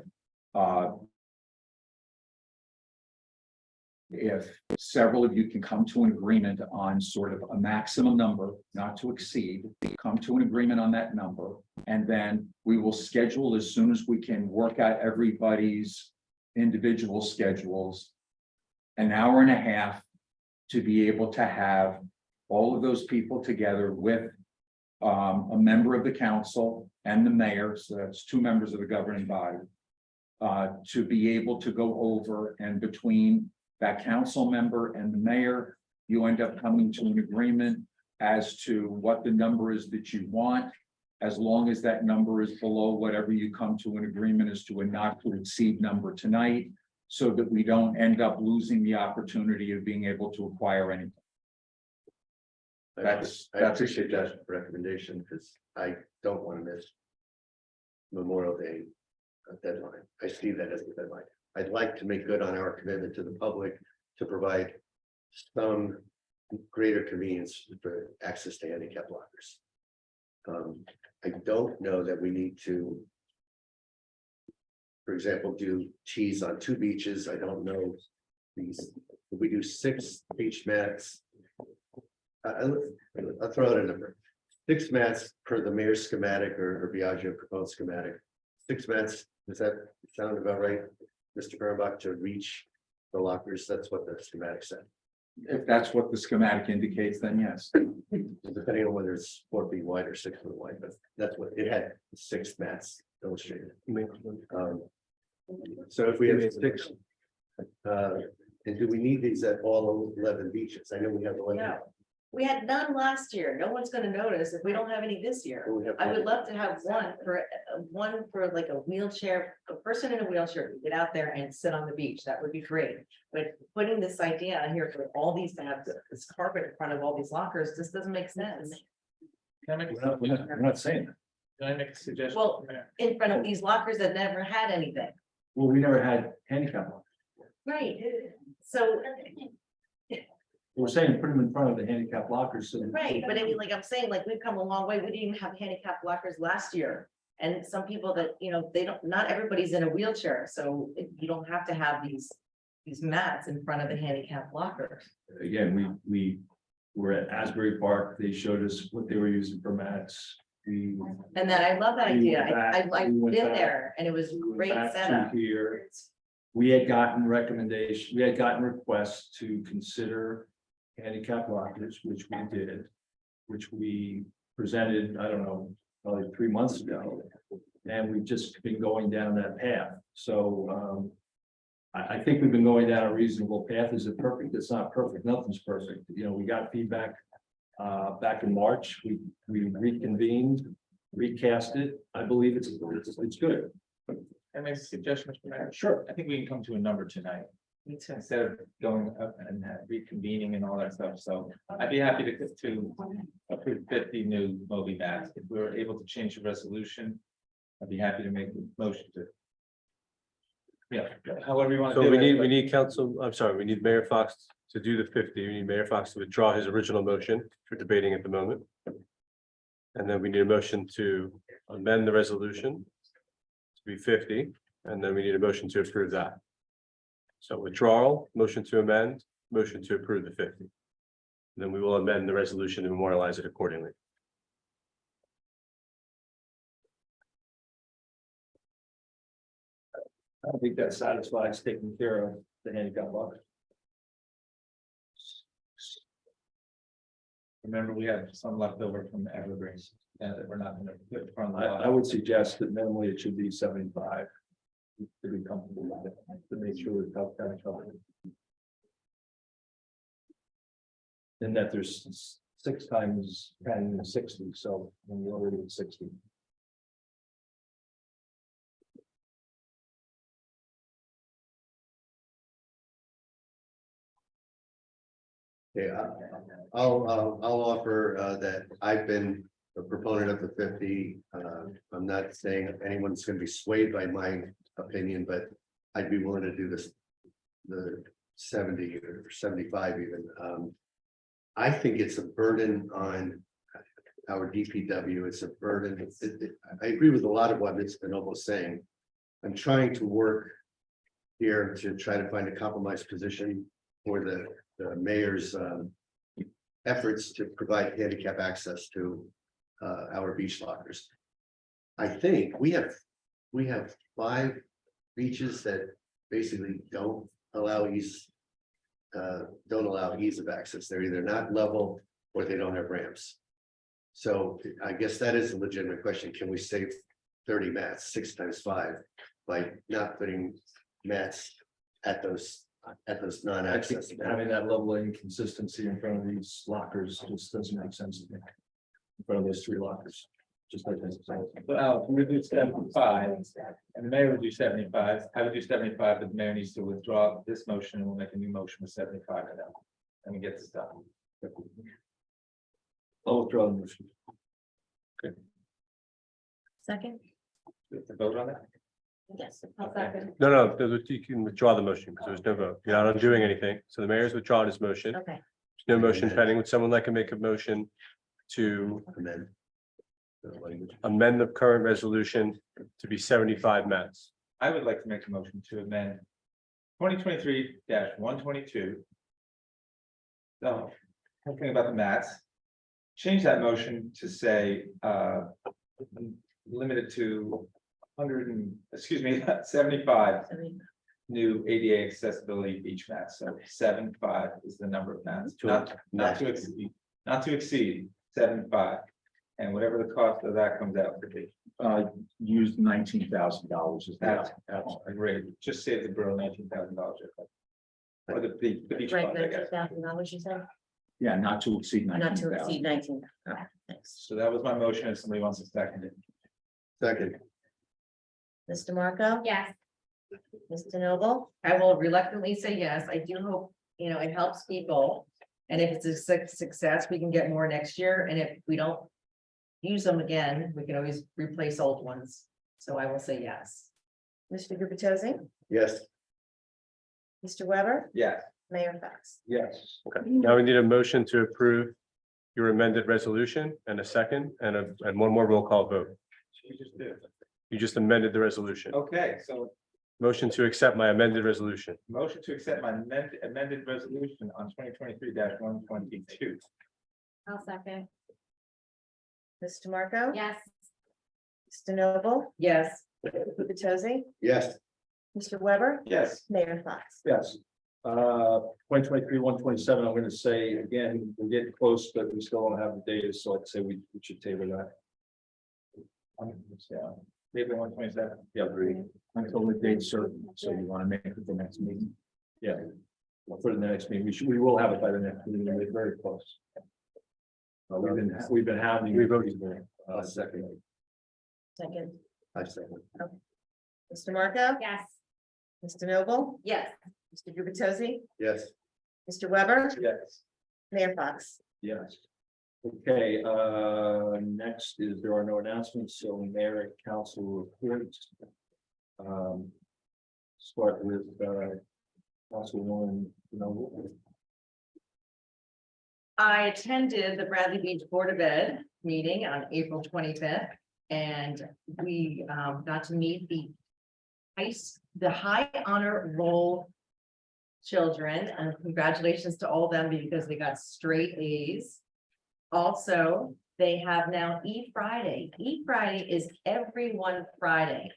If several of you can come to an agreement on sort of a maximum number, not to exceed, come to an agreement on that number, and then we will schedule as soon as we can work out everybody's individual schedules, an hour and a half to be able to have all of those people together with a member of the council and the mayor, so that's 2 members of the governing body, to be able to go over, and between that council member and the mayor, you end up coming to an agreement as to what the number is that you want, as long as that number is below whatever you come to an agreement as to a not to exceed number tonight, so that we don't end up losing the opportunity of being able to acquire anything. I appreciate that recommendation, because I don't want to miss Memorial Day deadline. I see that as a deadline. I'd like to make good on our commitment to the public to provide some greater convenience for access to handicap lockers. I don't know that we need to, for example, do cheese on 2 beaches. I don't know these, if we do 6 beach mats. I'll throw out a number. 6 mats per the mayor's schematic or Biagio Capone schematic. 6 mats, does that sound about right, Mr. Birnbach, to reach the lockers? That's what the schematic said. If that's what the schematic indicates, then yes. Depending on whether it's 4 feet wide or 6 foot wide, but that's what it had, 6 mats illustrated. So if we have 6, and do we need these at all 11 beaches? I know we have 11. No. We had none last year. No one's gonna notice if we don't have any this year. We have I would love to have one for like a wheelchair, a person in a wheelchair, to get out there and sit on the beach. That would be great. But putting this idea here for all these to have this carpet in front of all these lockers, just doesn't make sense. Can I make, We're not saying that. can I make a suggestion? Well, in front of these lockers that never had anything. Well, we never had handicap lockers. Right, so, We're saying put them in front of the handicap lockers, so. right, but I mean, like I'm saying, like, we've come a long way. We didn't even have handicap lockers last year. And some people that, you know, they don't, not everybody's in a wheelchair, so you don't have to have these mats in front of the handicap lockers. Again, we were at Asbury Park. They showed us what they were using for mats. We. And then I love that We idea. went back- I've we went been back- there and it was we went great back to setup. Here, we had gotten recommendation, we had gotten requests to consider handicap lockers, which we did. Which we presented, I don't know, probably 3 months ago. And we've just been going down that path, so I think we've been going down a reasonable path. Is it perfect? It's not perfect, nothing's perfect, you know, we got feedback. Back in March, we reconvened, recast it, I believe it's good. Can I make a suggestion, Mr. Mayor? Sure. I think we can come to a number tonight, Me too. instead of going up and reconvening and all that stuff, so I'd be happy to approve 50 new Moby mats. If we were able to change the resolution, I'd be happy to make the motion to. Yeah, however you want to So do it. we need council, I'm sorry, we need Mayor Fox to do the 50. We need Mayor Fox to withdraw his original motion for debating at the moment. And then we need a motion to amend the resolution to be 50, and then we need a motion to approve that. So withdrawal, motion to amend, motion to approve the 50. Then we will amend the resolution and memorialize it accordingly. I think that satisfies taking care of the handicap lockers. Remember, we have some left over from the Evergreens, that we're not gonna put in front of the I would suggest that minimally it should be 75. To be comfortable with it, to make sure we're kind of covered. And that there's 6 times 10 is 60, so when you're already at 60. Yeah, I'll offer that I've been a proponent of the 50. I'm not saying anyone's gonna be swayed by my opinion, but I'd be willing to do this, the 70 or 75 even. I think it's a burden on our DPW. It's a burden. I agree with a lot of what Ms. Bonobos saying. I'm trying to work here to try to find a compromise position for the mayor's efforts to provide handicap access to our beach lockers. I think we have 5 beaches that basically don't allow ease of access. They're either not level or they don't have ramps. So I guess that is a legitimate question. Can we save 30 mats, 6 times 5, by not putting mats at those non-access? Having that level of inconsistency in front of these lockers just doesn't make sense to me. In front of those 3 lockers, just like this. So Alex, we do 75, and the mayor would do 75. I would do 75, but the mayor needs to withdraw this motion, and we'll make a new motion with 75 of them. And we get this done. I'll withdraw the motion. Second? We have to vote on that? Yes. I'll second. No, you can withdraw the motion because there's no vote. You're not undoing anything. So the mayor's withdrawn his motion. Okay. There's no motion pending. Would someone like to make a motion to Amend. The language. amend the current resolution to be 75 mats? I would like to make a motion to amend 2023-122. So, something about the mats. Change that motion to say, limited to 75 new ADA accessibility beach mats. So 75 is the number of mats, not to exceed 75. And whatever the cost of that comes out to be. Used $19,000 is that. That's great. Just save the borough $19,000. Or the beach fund, I guess. $19,000, you said? Yeah, not to exceed Not to 19,000. exceed 19. Okay, thanks. So that was my motion. If somebody wants to second it. Second. Mr. Marco? Yes. Mr. Noble? I will reluctantly say yes. I do hope, it helps people. And if it's a success, we can get more next year. And if we don't use them again, we can always replace old ones. So I will say yes. Mr. Gubatose? Yes. Mr. Weber? Yes. Mayor Fox? Yes. Okay, now we need a motion to approve your amended resolution and a second and one more roll call vote. We just did. You just amended the resolution. Okay, so Motion to accept my amended resolution. motion to accept my amended resolution on 2023-122. I'll second. Mr. Marco? Yes. Mr. Noble? Yes. Gubatose? Yes. Mr. Weber? Yes. Mayor Fox? Yes. 2023-127, I'm gonna say again, we're getting close, but we still don't have the data, so I'd say we should table that. Maybe 127. Yeah, agree. Until the date's certain, so you want to make it the next meeting? Yeah. Well, for the next meeting, we will have it by the next meeting, we're very close. We've been having. We voted. Second. Second. I second. Mr. Marco? Yes. Mr. Noble? Yes. Mr. Gubatose? Yes. Mr. Weber? Yes. Mayor Fox? Yes. Okay, next is there are no announcements, so mayor and council reports. Start with Councilwoman Noble. I attended the Bradley Beach Board of Ed meeting on April 25th. And we got to meet the high honor roll children, and congratulations to all of them because they got straight A's. Also, they have now E-Friday. E-Friday is every one Friday.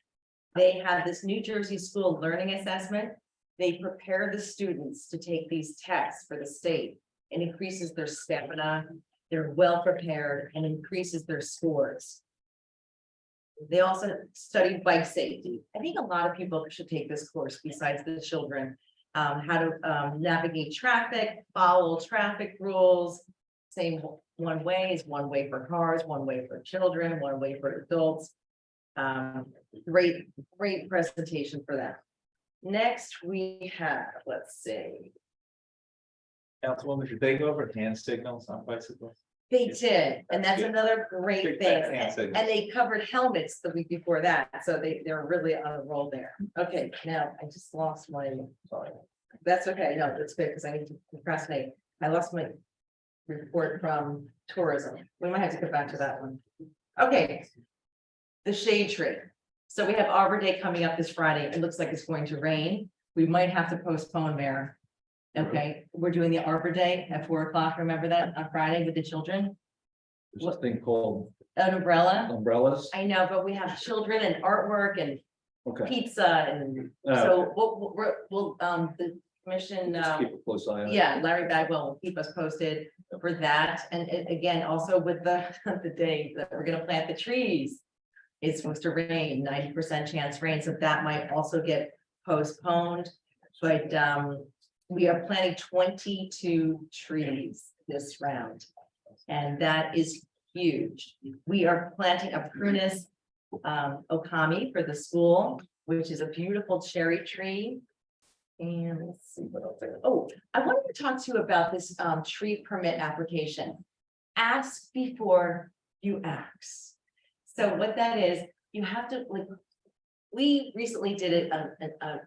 They have this New Jersey School Learning Assessment. They prepare the students to take these tests for the state. It increases their stamina, they're well prepared, and increases their scores. They also study bike safety. I think a lot of people should take this course besides the children. How to navigate traffic, follow traffic rules. Same one way is one way for cars, one way for children, one way for adults. Great presentation for that. Next, we have, let's see. Councilwoman, did they go over hand signals on bicycles? They did, and that's another great Big thing. fat hand signals. And they covered helmets the week before that, so they're really on a roll there. Okay, now I just lost my, sorry. That's okay, no, that's good, because I need to procrastinate. I lost my report from tourism. We might have to go back to that one. Okay. The shade tree. So we have Arbor Day coming up this Friday. It looks like it's going to rain. We might have to postpone, Mayor. Okay, we're doing the Arbor Day at 4 o'clock. Remember that on Friday with the children? There's this thing called An umbrella. umbrellas. I know, but we have children and artwork and Okay. pizza and so we'll the commission, Just keep a close eye on it. yeah, Larry Bagwell will keep us posted for that. And again, also with the day that we're gonna plant the trees. It's supposed to rain, 90% chance rain, so that might also get postponed. But we are planting 22 trees this round. And that is huge. We are planting a Prunus okami for the school, which is a beautiful cherry tree. And let's see what else. Oh, I wanted to talk to you about this tree permit application. ask before you ask. So what that is, you have to, like, we recently did an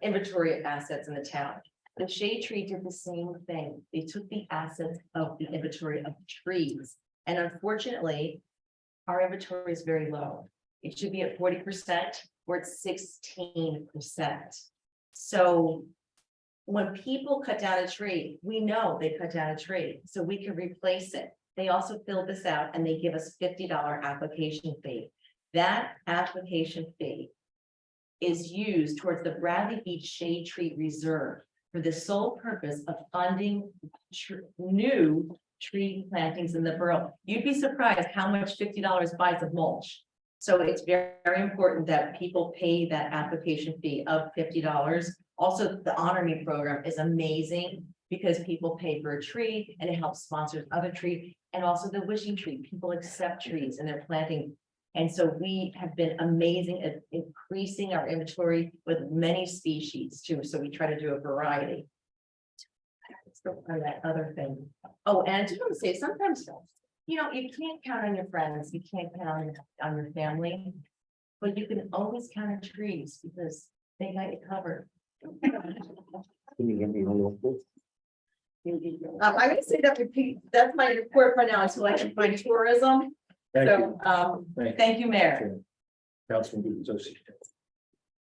inventory of assets in the town. The shade tree did the same thing. They took the assets of the inventory of trees. And unfortunately, our inventory is very low. It should be at 40%, we're at 16%. So when people cut down a tree, we know they cut down a tree, so we can replace it. They also fill this out and they give us $50 application fee. That application fee is used towards the Bradley Beach Shade Tree Reserve for the sole purpose of funding new tree plantings in the borough. You'd be surprised how much $50 buys of mulch. So it's very, very important that people pay that application fee of $50. Also, the Honor Me program is amazing because people pay for a tree and it helps sponsor other tree, and also the wishing tree. People accept trees and they're planting. And so we have been amazing at increasing our inventory with many species too. So we try to do a variety. So that other thing. Oh, and I just want to say, sometimes, you know, you can't count on your friends, you can't count on your family, but you can always count on trees because they got you covered. Can you give me a little? I'm gonna say that repeat, that's my report for now until I can find tourism. So, thank you, Mayor. Councilman Lucy.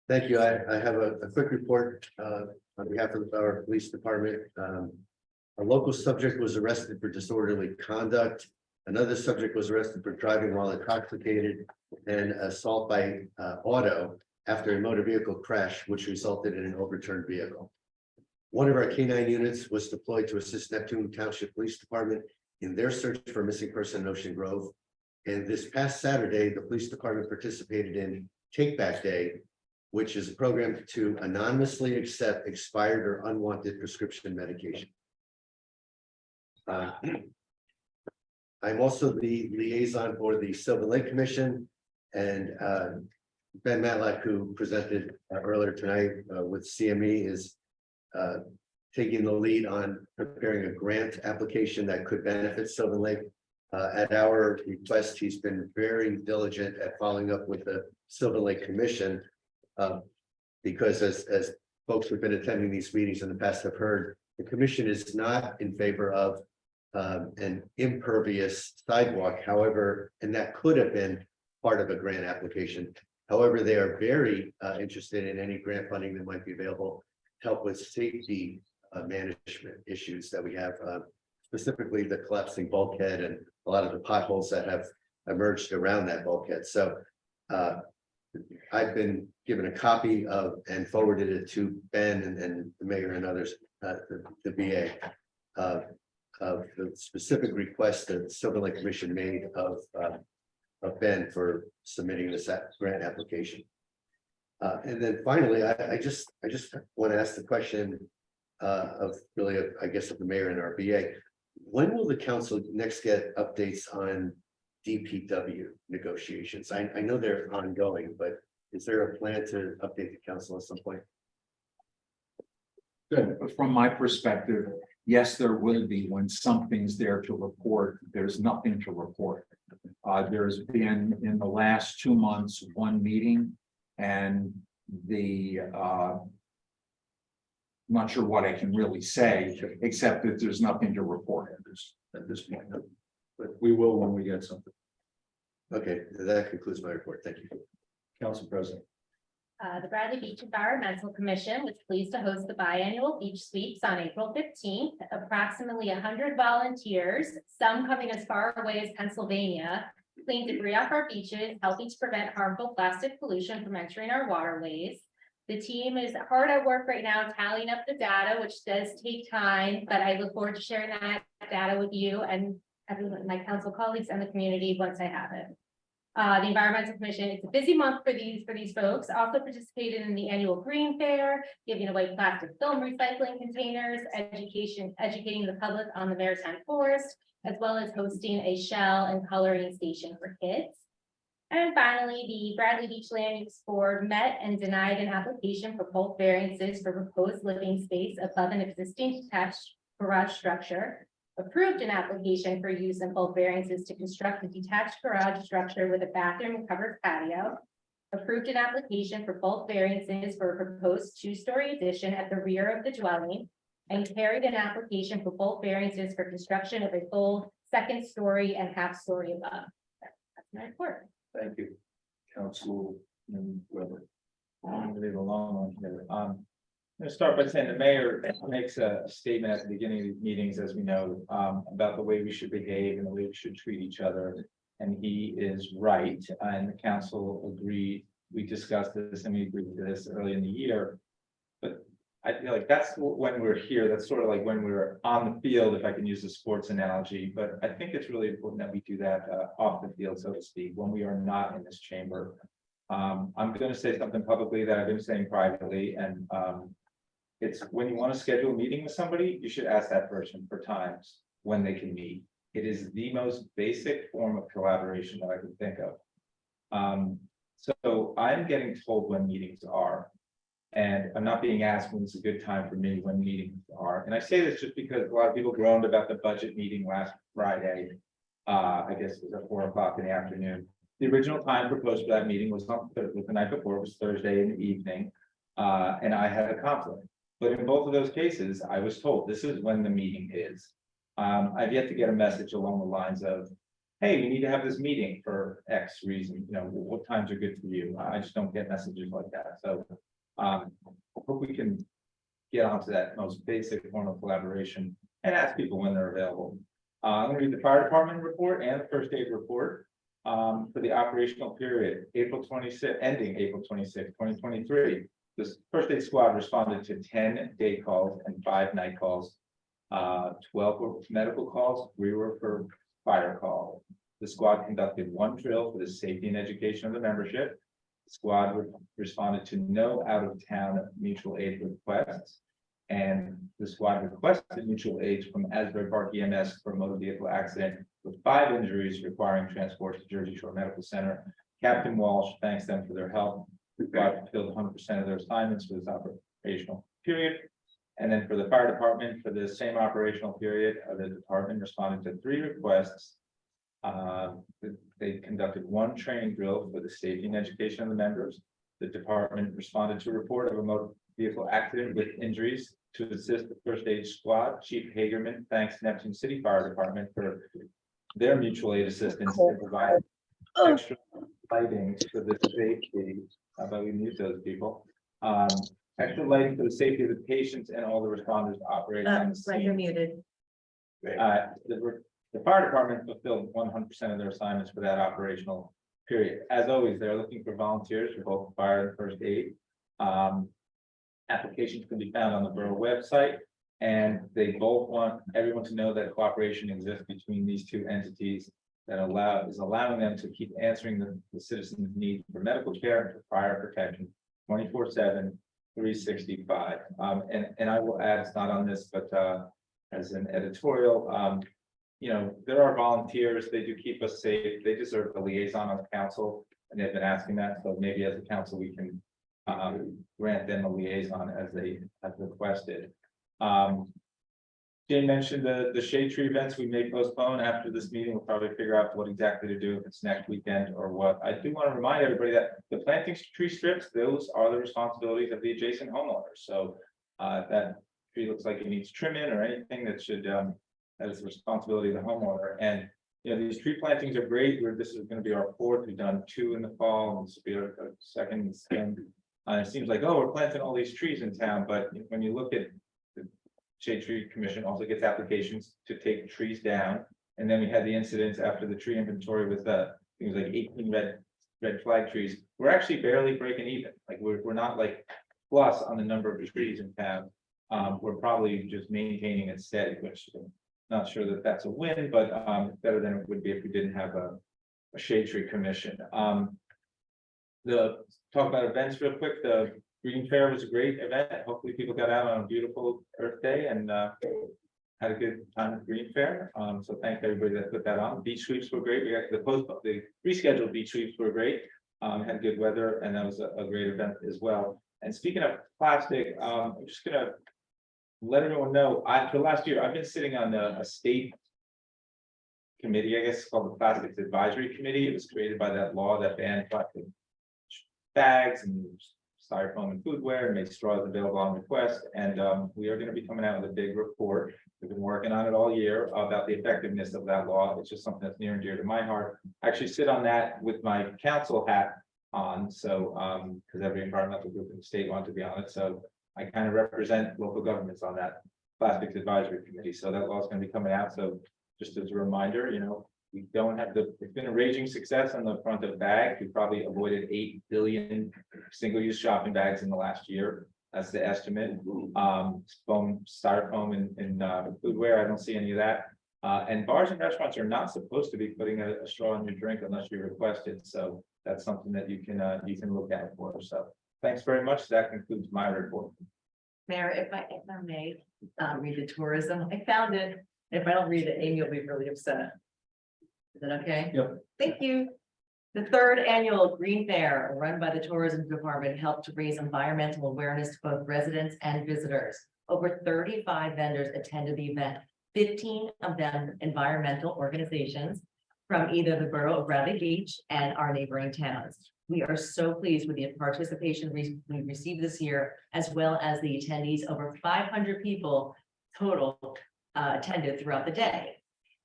Thank you. I have a quick report on behalf of our police department. A local subject was arrested for disorderly conduct. Another subject was arrested for driving while intoxicated and assault by auto after a motor vehicle crash, which resulted in an overturned vehicle. One of our K-9 units was deployed to assist Neptune Township Police Department in their search for a missing person in Ocean Grove. And this past Saturday, the police department participated in Take Back Day, which is a program to anonymously accept expired or unwanted prescription medication. I'm also the liaison for the Sylvan Lake Commission, and Ben Matlack, who presented earlier tonight with CME, is taking the lead on preparing a grant application that could benefit Sylvan Lake. At our request, he's been very diligent at following up with the Sylvan Lake Commission. Because as folks who've been attending these meetings in the past have heard, the commission is not in favor of an impervious sidewalk. However, and that could have been part of a grant application. However, they are very interested in any grant funding that might be available to help with safety management issues that we have, specifically the collapsing bulkhead and a lot of the potholes that have emerged around that bulkhead. So I've been given a copy of and forwarded it to Ben and the mayor and others, the VA, of the specific request that the Sylvan Lake Commission made of Ben for submitting this grant application. And then finally, I just want to ask the question of really, I guess, of the mayor and our VA. When will the council next get updates on DPW negotiations? I know they're ongoing, but is there a plan to update the council at some point? Good. From my perspective, yes, there will be. When something's there to report, there's nothing to report. There's been in the last 2 months, one meeting, and I'm not sure what I can really say, except that there's nothing to report at this point. But we will when we get something. Okay, that concludes my report. Thank you. Council President. The Bradley Beach Environmental Commission was pleased to host the biannual beach sweeps on April 15th. Approximately 100 volunteers, some coming as far away as Pennsylvania, cleaned debris off our beaches, helping to prevent harmful plastic pollution from entering our waterways. The team is hard at work right now tallying up the data, which does take time, but I look forward to sharing that data with you and everyone, my council colleagues and the community once I have it. The Environmental Commission, it's a busy month for these folks. Also participated in the annual Green Fair, giving away plastic film recycling containers, educating the public on the maritime forest, as well as hosting a shell and coloring station for kids. And finally, the Bradley Beach Land Use Board met and denied an application for bulk variances for proposed living space above an existing detached garage structure Approved an application for use and bulk variances to construct a detached garage structure with a bathroom and covered patio. Approved an application for bulk variances for a proposed two-story addition at the rear of the dwelling. And carried an application for bulk variances for construction of a full second story and half story above. That's my report. Thank you. Council, whoever. I'm gonna leave it a long one here. I'm gonna start by saying the mayor makes a statement at the beginning of these meetings, as we know, about the way we should behave and the way we should treat each other. And he is right, and the council agreed. We discussed this and we agreed to this early in the year. But I feel like that's when we're here, that's sort of like when we're on the field, if I can use a sports analogy, but I think it's really important that we do that off the field, so to speak, when we are not in this chamber. I'm gonna say something publicly that I've been saying privately, and it's when you want to schedule a meeting with somebody, you should ask that person for times when they can meet. It is the most basic form of collaboration that I can think of. So I'm getting told when meetings are. And I'm not being asked when it's a good time for me when meetings are. And I say this just because a lot of people groaned about the budget meeting last Friday. I guess it was at 4 o'clock in the afternoon. The original time proposed for that meeting was the night before, it was Thursday in the evening. And I had a conflict. But in both of those cases, I was told this is when the meeting is. I've yet to get a message along the lines of, hey, we need to have this meeting for X reason, you know, what times are good for you? I just don't get messages like that. So I hope we can get onto that most basic form of collaboration and ask people when they're available. I'm gonna read the fire department report and the first aid report for the operational period, April 26th, ending April 26th, 2023. This first aid squad responded to 10 day calls and 5 night calls. 12 were medical calls, 3 were for fire call. The squad conducted 1 drill for the safety and education of the membership. The squad responded to no out-of-town mutual aid requests. And the squad requested mutual aid from Asbury Park EMS for a motor vehicle accident with 5 injuries requiring transport to Jersey Shore Medical Center. Captain Walsh thanks them for their help. The squad fulfilled 100% of their assignments for this operational period. And then for the fire department, for the same operational period, the department responded to 3 requests. They conducted 1 training drill for the safety and education of the members. The department responded to a report of a motor vehicle accident with injuries. To assist the first aid squad, Chief Hagerman thanks Neptune City Fire Department for their mutual aid assistance to provide extra lighting for the safety. How about we mute those people? Extra lighting for the safety of the patients and all the responders operating on the Right, you're scene. muted. The fire department fulfilled 100% of their assignments for that operational period. As always, they're looking for volunteers for both fire and first aid. Applications can be found on the borough website, and they both want everyone to know that cooperation exists between these 2 entities that is allowing them to keep answering the citizens' need for medical care and for fire protection 24/7, 365. And I will add, it's not on this, but as an editorial, you know, there are volunteers, they do keep us safe, they deserve a liaison on the council, and they've been asking that, so maybe as a council, we can grant them a liaison as they have requested. Jane mentioned the shade tree events we may postpone after this meeting. We'll probably figure out what exactly to do, if it's next weekend or what. I do want to remind everybody that the planting tree strips, those are the responsibilities of the adjacent homeowners. So if that tree looks like it needs trimming or anything, that should that is the responsibility of the homeowner. And you know, these tree plantings are great. This is going to be our 4th. We've done 2 in the fall, and this will be our 2nd. It seems like, oh, we're planting all these trees in town, but when you look at the Shade Tree Commission also gets applications to take trees down. And then we had the incidents after the tree inventory with things like 18 red flag trees. We're actually barely breaking even. Like we're not like plus on the number of trees in town. We're probably just maintaining it steady, which I'm not sure that that's a win, but better than it would be if we didn't have a Shade Tree Commission. Talk about events real quick. The Green Fair was a great event. Hopefully people got out on a beautiful Earth Day and had a good time at Green Fair. So thank everybody that put that on. Beach sweeps were great. We got the rescheduled beach sweeps were great. Had good weather, and that was a great event as well. And speaking of plastic, I'm just gonna let everyone know, for last year, I've been sitting on a state committee, I guess, called the Plastics Advisory Committee. It was created by that law that banned plastic bags and styrofoam and foodware and made straws available on request. And we are going to be coming out with a big report. We've been working on it all year about the effectiveness of that law. It's just something that's near and dear to my heart. I actually sit on that with my council hat on, so because every environmental group in the state wanted to be on it, so I kind of represent local governments on that Plastics Advisory Committee. So that law is going to be coming out. So just as a reminder, we don't have it's been a raging success on the front of bags. We probably avoided 8 billion single-use shopping bags in the last year. That's the estimate. Foam, styrofoam and foodware, I don't see any of that. And bars and restaurants are not supposed to be putting a straw in your drink unless you request it. So that's something that you can look at for. So thanks very much. That concludes my report. Mayor, if I may, read the tourism, I found it. If I don't read it, Amy will be really upset. Is that okay? Yep. Thank you. The third annual Green Fair, run by the Tourism Department, helped to raise environmental awareness to both residents and visitors. Over 35 vendors attended the event, 15 of them environmental organizations from either the borough of Bradley Beach and our neighboring towns. We are so pleased with the participation we received this year, as well as the attendees. Over 500 people total attended throughout the day.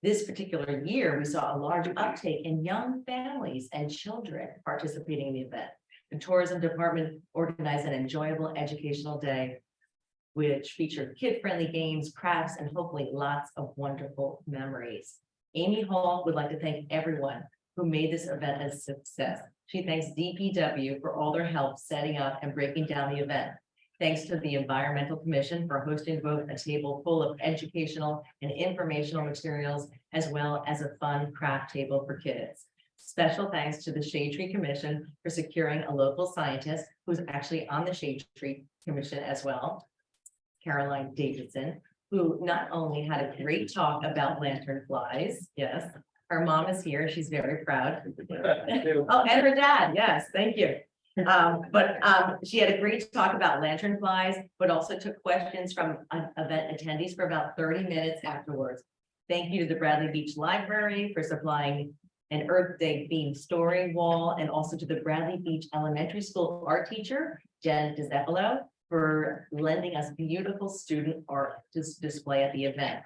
This particular year, we saw a large uptake in young families and children participating in the event. The tourism department organized an enjoyable educational day, which featured kid-friendly games, crafts, and hopefully lots of wonderful memories. Amy Hall would like to thank everyone who made this event a success. She thanks DPW for all their help setting up and breaking down the event. Thanks to the Environmental Commission for hosting both a table full of educational and informational materials, as well as a fun craft table for kids. Special thanks to the Shade Tree Commission for securing a local scientist who's actually on the Shade Tree Commission as well, Caroline Davidson, who not only had a great talk about lanternflies, yes, her mom is here, she's very proud. Oh, and her dad, yes, thank you. She had a great talk about lanternflies, but also took questions from event attendees for about 30 minutes afterwards. Thank you to the Bradley Beach Library for supplying an Earth Day themed story wall, and also to the Bradley Beach Elementary School art teacher, Jen DiZepolo, for lending us beautiful student art to display at the event.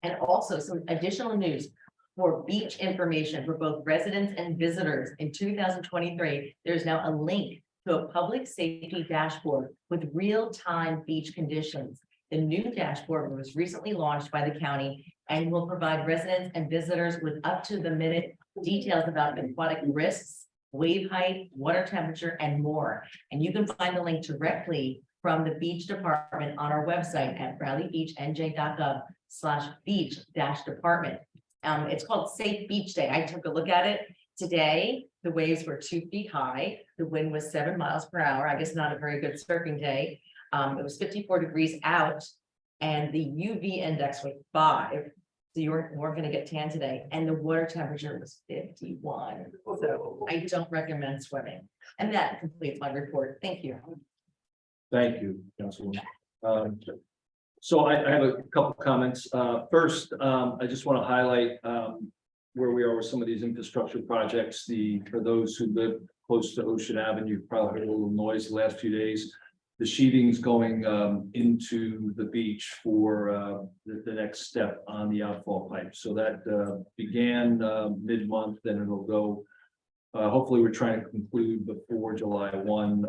And also some additional news for beach information for both residents and visitors in 2023. There's now a link to a public safety dashboard with real-time beach conditions. The new dashboard was recently launched by the county and will provide residents and visitors with up-to-the-minute details about aquatic risks, wave height, water temperature, and more. And you can find the link directly from the beach department on our website at bradleybeachnj.gov/beach-department. It's called Safe Beach Day. I took a look at it today. The waves were 2 feet high. The wind was 7 miles per hour. I guess not a very good surfing day. It was 54 degrees out and the UV index was 5. So you weren't going to get tan today. And the water temperature was 51. So I don't recommend swimming. And that completes my report. Thank you. Thank you, Councilwoman. So I have a couple comments. First, I just want to highlight where we are with some of these infrastructure projects. For those who live close to Ocean Avenue, you've probably heard a little noise the last few days. The sheeting's going into the beach for the next step on the outfall pipe. So that began mid-month, then it'll go. Hopefully, we're trying to conclude before July 1.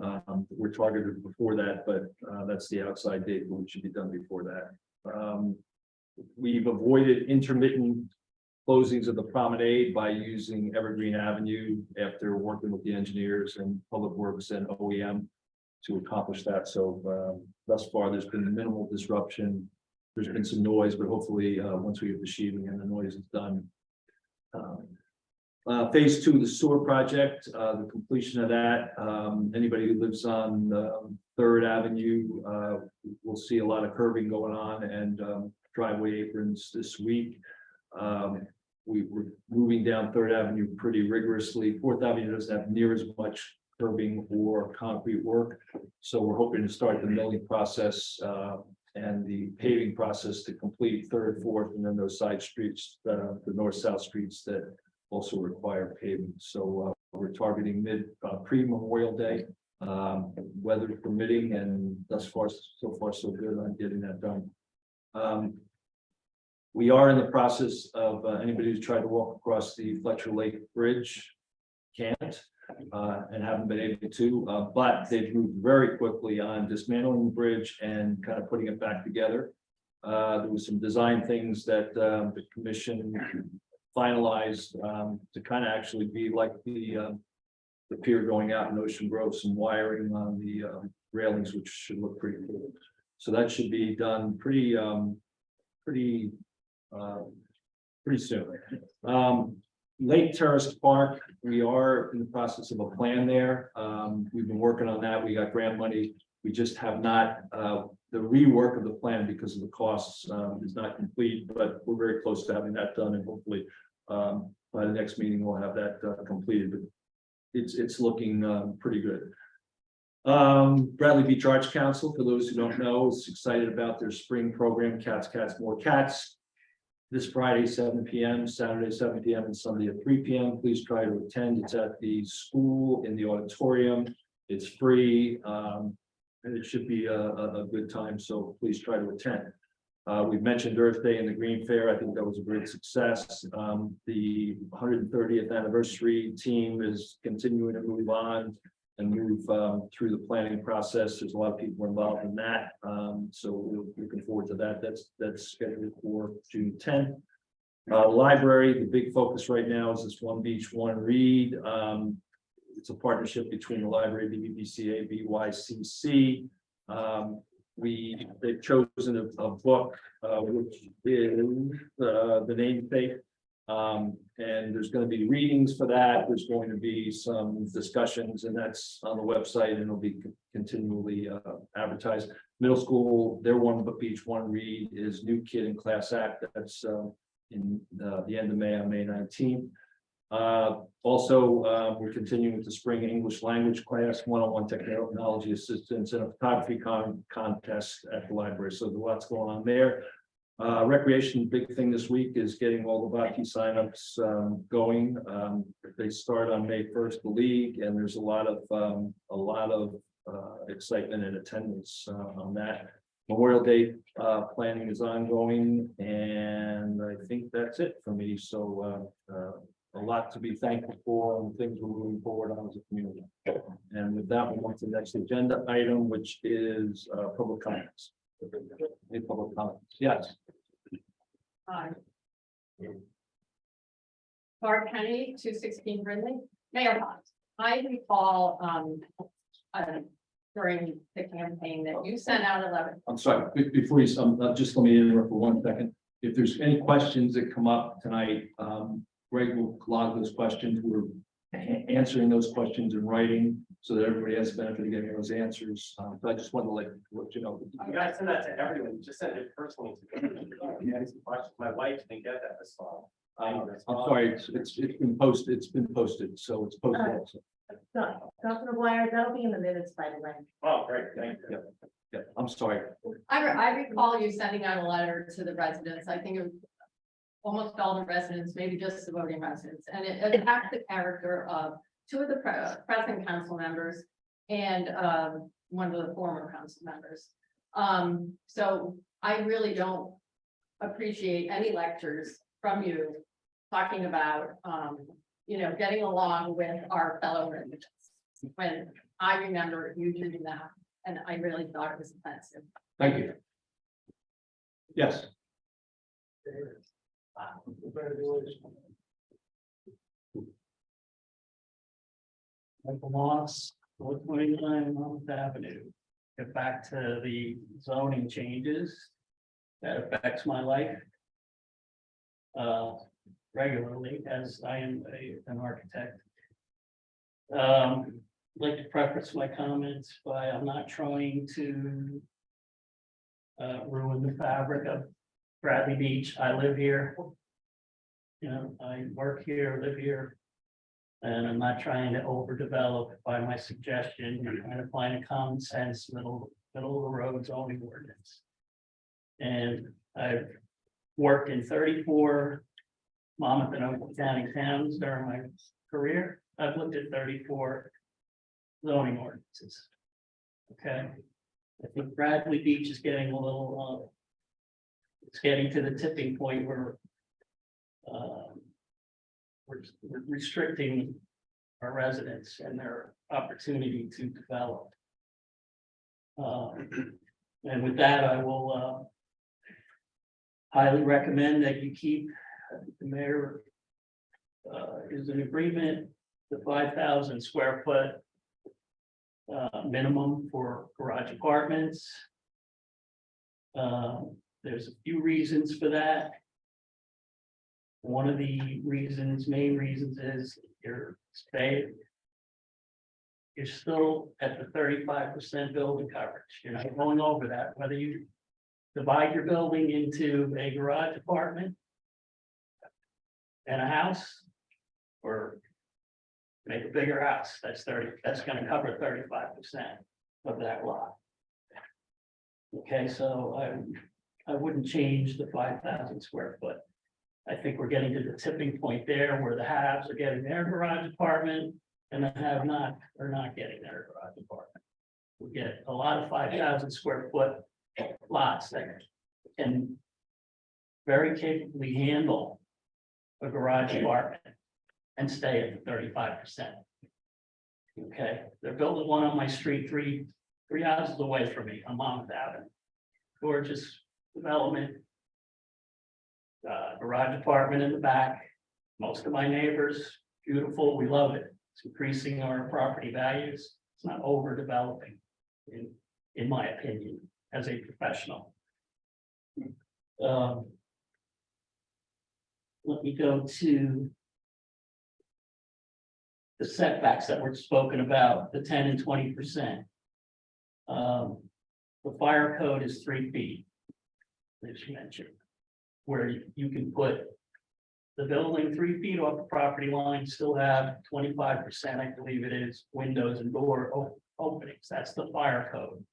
We're targeted before that, but that's the outside date, but we should be done before that. We've avoided intermittent closings of the promenade by using Evergreen Avenue after working with the engineers and Public Works and OEM to accomplish that. So thus far, there's been minimal disruption. There's been some noise, but hopefully, once we get the sheeting and the noise is done. Phase 2 of the sewer project, the completion of that. Anybody who lives on 3rd Avenue will see a lot of curbing going on and driveway aprons this week. We were moving down 3rd Avenue pretty rigorously. 4th Avenue doesn't have near as much curbing or concrete work. So we're hoping to start the milling process and the paving process to complete Third, Fourth, and then those side streets, the north-south streets that also require paving. So we're targeting pre-Memorial Day, weather permitting, and so far so good on getting that done. We are in the process of, anybody who's tried to walk across the Fletcher Lake Bridge can't, and haven't been able to, but they've moved very quickly on dismantling the bridge and kind of putting it back together. There was some design things that the commission finalized to kind of actually be like the pier going out in Ocean Grove, some wiring on the railings, which should look pretty cool. So that should be done pretty soon. Lake Terrace Park, we are in the process of a plan there. We've been working on that. We got grant money. We just have not, the rework of the plan because of the costs is not complete, but we're very close to having that done, and hopefully by the next meeting, we'll have that completed. But it's looking pretty good. Bradley Beach Arts Council, for those who don't know, is excited about their spring program, Cats, More Cats. This Friday, 7 p.m., Saturday, 7 p.m., and Sunday at 3 p.m. Please try to attend. It's at the school in the auditorium. It's free, and it should be a good time, so please try to attend. We've mentioned Earth Day and the Green Fair. I think that was a great success. The 130th anniversary team is continuing to move on and move through the planning process. There's a lot of people involved in that. So we're looking forward to that. That's scheduled for June 10th. Library, the big focus right now is this One Beach, One Read. It's a partnership between the library, BBCA, BYCC. They've chosen a book, which is The Namesake. And there's going to be readings for that. There's going to be some discussions, and that's on the website, and it'll be continually advertised. Middle school, their One Beach, One Read is New Kid in Class Act. That's in the end of May, on May 19th. Also, we're continuing with the spring English language class, one-on-one technology assistance, and a photography contest at the library. So there's lots going on there. Recreation, big thing this week is getting all the Baki signups going. They start on May 1st, the league, and there's a lot of excitement and attendance on that. Memorial Day planning is ongoing, and I think that's it for me. So a lot to be thankful for, and things we're moving forward on as a community. And with that, we'll move to the next agenda item, which is public comments. Any public comments? Yes. Hi. Barb Kennedy, 216 Brindley. Mayor Potts, I recall during the campaign that you sent out 11. I'm sorry, before you, just let me interrupt for 1 second. If there's any questions that come up tonight, Greg will log those questions. We're answering those questions in writing so that everybody has the benefit of getting those answers. But I just wanted to let you know. You guys send that to everyone, just send it personally to me. My wife didn't get that this fall. I'm sorry, it's been posted, so it's posted also. Councilor Blair, that'll be in the minutes, by the way. Oh, great, thank you. Yeah, I'm sorry. I recall you sending out a letter to the residents. I think it was almost all the residents, maybe just the voting residents, and it attacked the character of 2 of the present council members and one of the former council members. So I really don't appreciate any lectures from you talking about getting along with our fellow residents. When I remember you doing that, and I really thought it was offensive. Thank you. Yes. Michael Moss, 429 Monmouth Avenue. Get back to the zoning changes that affects my life regularly, as I am an architect. I'd like to preface my comments by I'm not trying to ruin the fabric of Bradley Beach. I live here. I work here, live here. And I'm not trying to overdevelop by my suggestion. I'm trying to find a common sense, middle of the road zoning ordinance. And I've worked in 34 Monmouth and Oakland County towns during my career. I've looked at 34 zoning ordinances. Okay. I think Bradley Beach is getting a little, it's getting to the tipping point where we're restricting our residents and their opportunity to develop. And with that, I will highly recommend that you keep, the mayor is in agreement, the 5,000 square foot minimum for garage apartments. There's a few reasons for that. One of the main reasons is you're still at the 35% building coverage. You're not going over that, whether you divide your building into a garage apartment and a house, or make a bigger house, that's gonna cover 35% of that lot. Okay, so I wouldn't change the 5,000 square foot. I think we're getting to the tipping point there where the haves are getting their garage apartment and the have not are not getting their garage apartment. We get a lot of 5,000 square foot lots that can very capably handle a garage apartment and stay at the 35%. Okay, they're building one on my street, three houses away from me on Monmouth Avenue. Gorgeous development. Garage apartment in the back. Most of my neighbors, beautiful, we love it. It's increasing our property values. It's not overdeveloping, in my opinion, as a professional. Let me go to the setbacks that were spoken about, the 10 and 20%. The fire code is 3 feet, as you mentioned, where you can put the building 3 feet off the property line, still have 25%, I believe it is, windows and door openings. That's the fire code.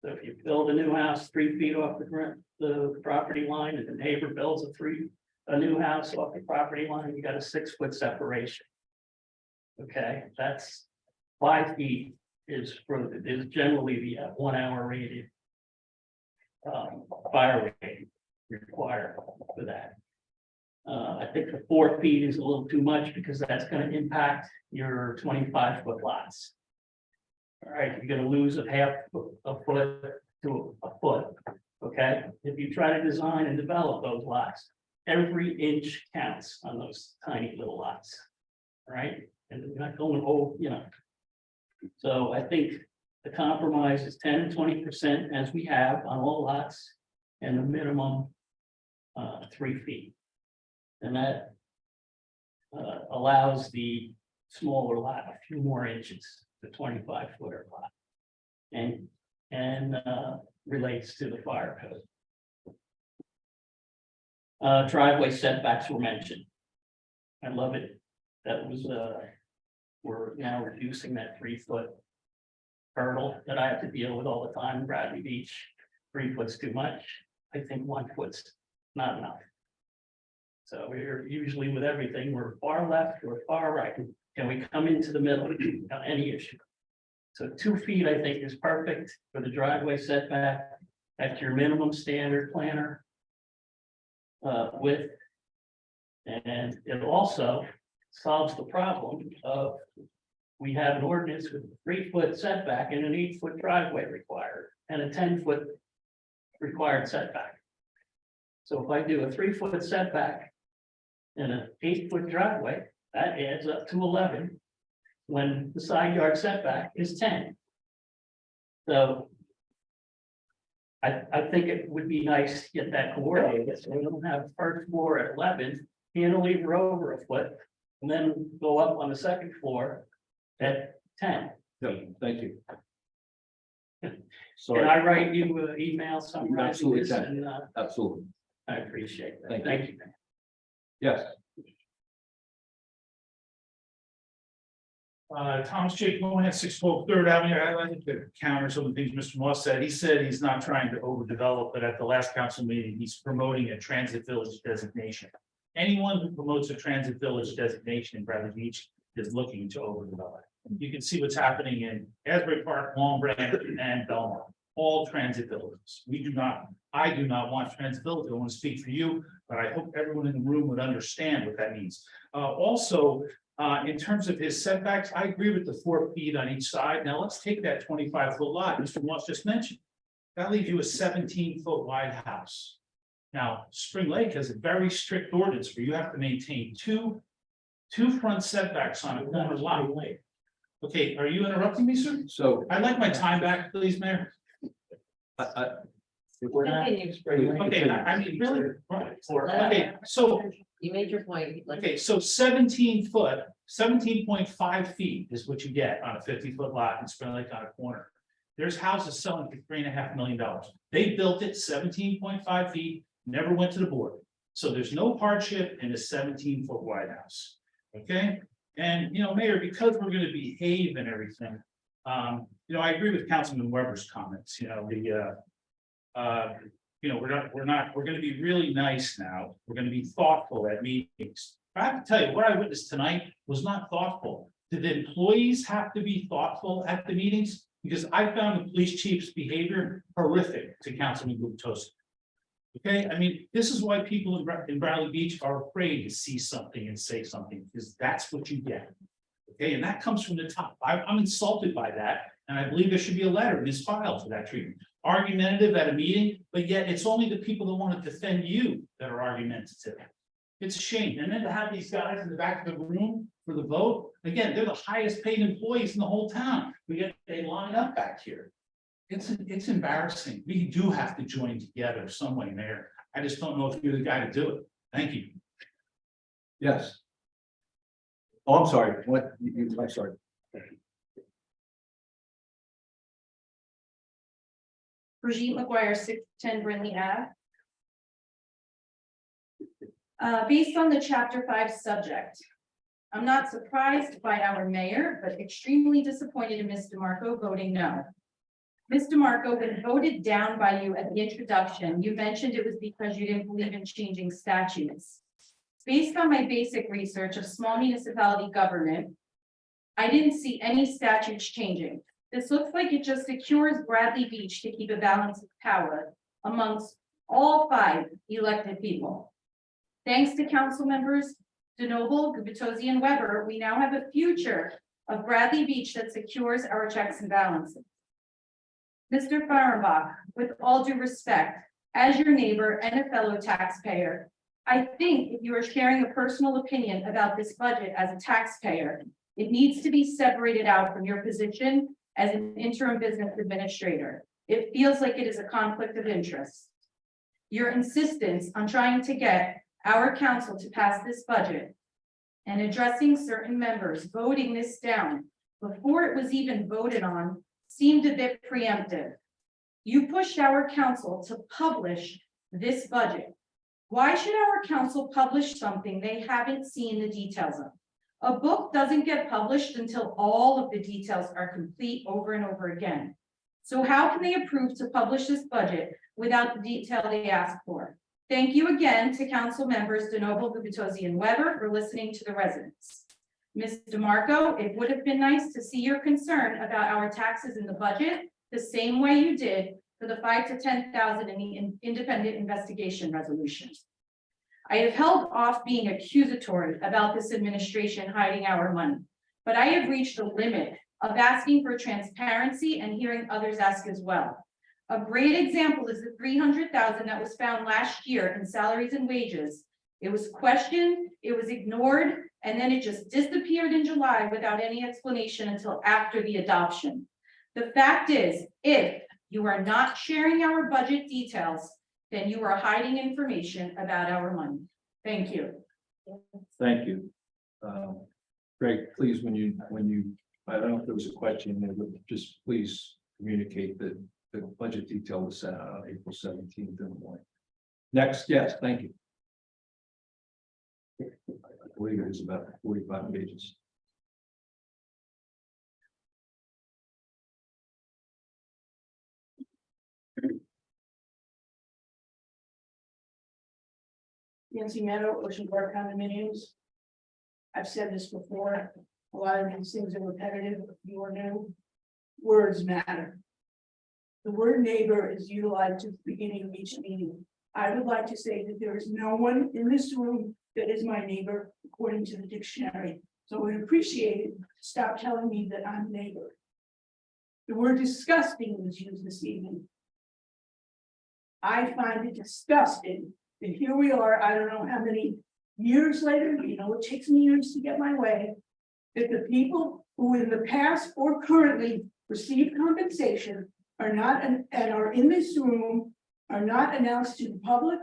So if you build a new house 3 feet off the property line, and the neighbor builds a new house off the property line, you got a 6-foot separation. Okay, that's 5 feet is generally the 1 hour rated fire rate required for that. I think the 4 feet is a little too much because that's going to impact your 25-foot lots. All right, you're going to lose a foot to a foot. Okay, if you try to design and develop those lots, every inch counts on those tiny little lots. All right, and you're not going So I think the compromise is 10 and 20% as we have on all lots, and the minimum 3 feet. And that allows the smaller lot a few more inches, the 25-footer lot. And relates to the fire code. Driveway setbacks were mentioned. I love it. That was we're now reducing that 3-foot hurdle that I have to deal with all the time in Bradley Beach. 3 foot's too much. I think 1 foot's not enough. So we're usually with everything, we're far left or far right. Can we come into the middle without any issue? So 2 feet, I think, is perfect for the driveway setback. That's your minimum standard planner width. And it also solves the problem of we have an ordinance with a 3-foot setback and an 8-foot driveway required and a 10-foot required setback. So if I do a 3-foot setback and an 8-foot driveway, that adds up to 11 when the side yard setback is 10. So I think it would be nice to get that coordinated, so we don't have first floor at 11, cantilever over a foot, and then go up on the second floor at 10. No, thank you. Can I write you an email sometime? Absolutely, And, absolutely. I appreciate that. Thank Thank you. Yes. Thomas J. Cohen, 612 Third Avenue. I like to counter some of the things Mr. Moss said. He said he's not trying to overdevelop, but at the last council meeting, he's promoting a transit village designation. Anyone who promotes a transit village designation in Bradley Beach is looking to overdevelop. You can see what's happening in Asbury Park, Long Branch, and Belmont, all transit villages. I do not want transit village. I want to speak for you, but I hope everyone in the room would understand what that means. Also, in terms of his setbacks, I agree with the 4 feet on each side. Now let's take that 25-foot lot Mr. Moss just mentioned. That leaves you a 17-foot wide house. Now, Spring Lake has a very strict ordinance where you have to maintain two front setbacks on a corner lot. Okay, are you interrupting me, sir? So, I'd like my time back, please, Mayor. if we're not. Okay, I mean, really? Right. Okay, so You made your point. Okay, so 17.5 feet is what you get on a 50-foot lot in Spring Lake on a corner. There's houses selling for $3.5 million. They built it 17.5 feet, never went to the board. So there's no hardship in a 17-foot wide house. Okay, and Mayor, because we're going to behave and everything, I agree with Councilman Weber's comments. We're gonna be really nice now. We're gonna be thoughtful at meetings. I have to tell you, what I witnessed tonight was not thoughtful. Did the employees have to be thoughtful at the meetings? Because I found the police chief's behavior horrific to Councilman Gubitosi. Okay, I mean, this is why people in Bradley Beach are afraid to see something and say something, because that's what you get. Okay, and that comes from the top. I'm insulted by that, and I believe there should be a letter in this file for that treatment. Argumentative at a meeting, but yet it's only the people that want to defend you that are argumentative. It's a shame. And then to have these guys in the back of the room for the vote, again, they're the highest paid employees in the whole town. They line up back here. It's embarrassing. We do have to join together some way, Mayor. I just don't know if you're the guy to do it. Thank you. Yes. Oh, I'm sorry, what, I'm sorry. Brigitte McGuire, 610 Brindley Ave. Based on the chapter 5 subject, I'm not surprised by our mayor, but extremely disappointed in Ms. DeMarco voting no. Ms. DeMarco, when voted down by you at the introduction, you mentioned it was because you didn't believe in changing statutes. Based on my basic research of small municipality government, I didn't see any statutes changing. This looks like it just secures Bradley Beach to keep a balance of power amongst all 5 elected people. Thanks to council members DeNoble, Gubitosi, and Weber, we now have a future of Bradley Beach that secures our checks and balances. Mr. Fahrenbach, with all due respect, as your neighbor and a fellow taxpayer, I think if you are sharing a personal opinion about this budget as a taxpayer, it needs to be separated out from your position as an interim business administrator. It feels like it is a conflict of interest. Your insistence on trying to get our council to pass this budget and addressing certain members voting this down before it was even voted on seemed a bit preemptive. You pushed our council to publish this budget. Why should our council publish something they haven't seen the details of? A book doesn't get published until all of the details are complete over and over again. So how can they approve to publish this budget without the detail they asked for? Thank you again to council members DeNoble, Gubitosi, and Weber for listening to the residents. Ms. DeMarco, it would have been nice to see your concern about our taxes in the budget the same way you did for the 5,000 to 10,000 in the independent investigation resolution. I have held off being accusatory about this administration hiding our money, but I have reached the limit of asking for transparency and hearing others ask as well. A great example is the 300,000 that was found last year in salaries and wages. It was questioned, it was ignored, and then it just disappeared in July without any explanation until after the adoption. The fact is, if you are not sharing our budget details, then you are hiding information about our money. Thank you. Thank you. Greg, please, when you, I don't know if there was a question there, but just please communicate that the budget detail was sent out on April 17th in the morning. Next, yes, thank you. I believe it is about 45 pages. Yancy Meadow, Ocean Park condominiums. I've said this before, a lot of these things are repetitive, you are new. Words matter. The word neighbor is utilized at the beginning of each meeting. I would like to say that there is no one in this room that is my neighbor, according to the dictionary. So I would appreciate it, stop telling me that I'm a neighbor. The word disgusting was used this evening. I find it disgusting that here we are, I don't know how many years later, it takes me years to get my way. That the people who in the past or currently receive compensation are not, and are in this room, are not announced to the public.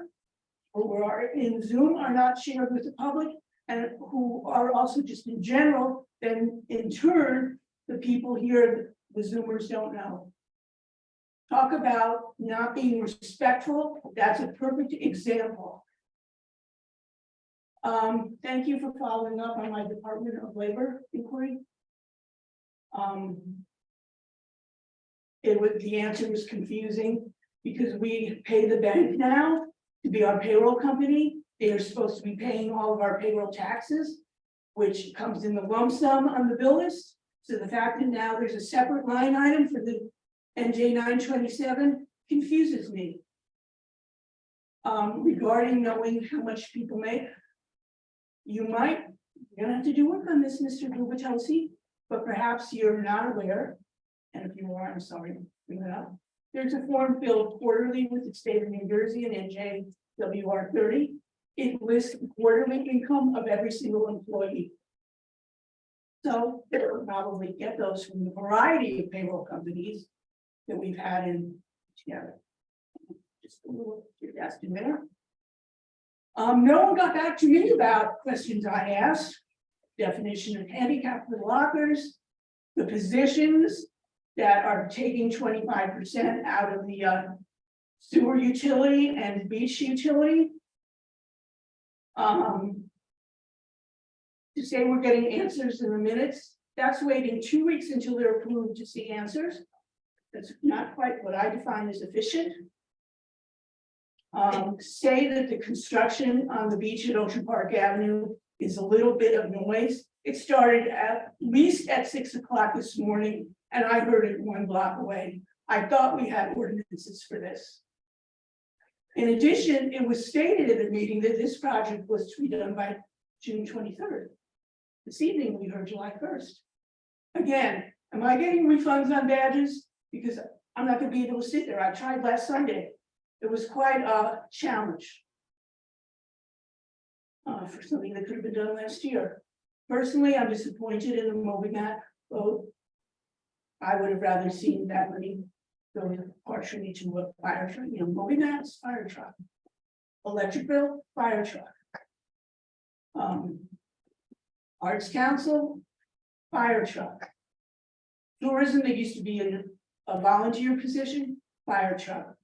Or are in Zoom are not shared with the public, and who are also just in general, then in turn, the people here, the Zoomers don't know. Talk about not being respectful, that's a perfect example. Thank you for following up on my Department of Labor inquiry. The answer was confusing because we pay the bank now to be our payroll company. They are supposed to be paying all of our payroll taxes, which comes in the lump sum on the bill list. So the fact that now there's a separate line item for the NJ 927 confuses me. Regarding knowing how much people make, you're gonna have to do work on this, Mr. Gubatosi, but perhaps you're not aware. And if you are, I'm sorry, bring it up. There's a form filled quarterly with the state of New Jersey and NJWR 30. It lists the quarterly income of every single employee. So they'll probably get those from the variety of payroll companies that we've had in together. Just a little curiosity there. No one got back to me about questions I asked. Definition of handicap for the lockers, the positions that are taking 25% out of the sewer utility and beach utility. To say we're getting answers in the minutes, that's waiting 2 weeks until they're approved to see answers. That's not quite what I define as efficient. Say that the construction on the beach at Ocean Park Avenue is a little bit of noise. It started at least at 6 o'clock this morning, and I heard it 1 block away. I thought we had ordinances for this. In addition, it was stated at the meeting that this project was to be done by June 23rd. This evening, we heard July 1st. Again, am I getting refunds on badges? Because I'm not gonna be able to sit there. I tried last Sunday. It was quite a challenge. For something that could have been done last year. Personally, I'm disappointed in the MobiMat vote. I would have rather seen that money go partially to a fire truck, MobiMat's fire truck. Electric bill, fire truck. Arts Council, fire truck. Tourism, that used to be in a volunteer position, fire truck.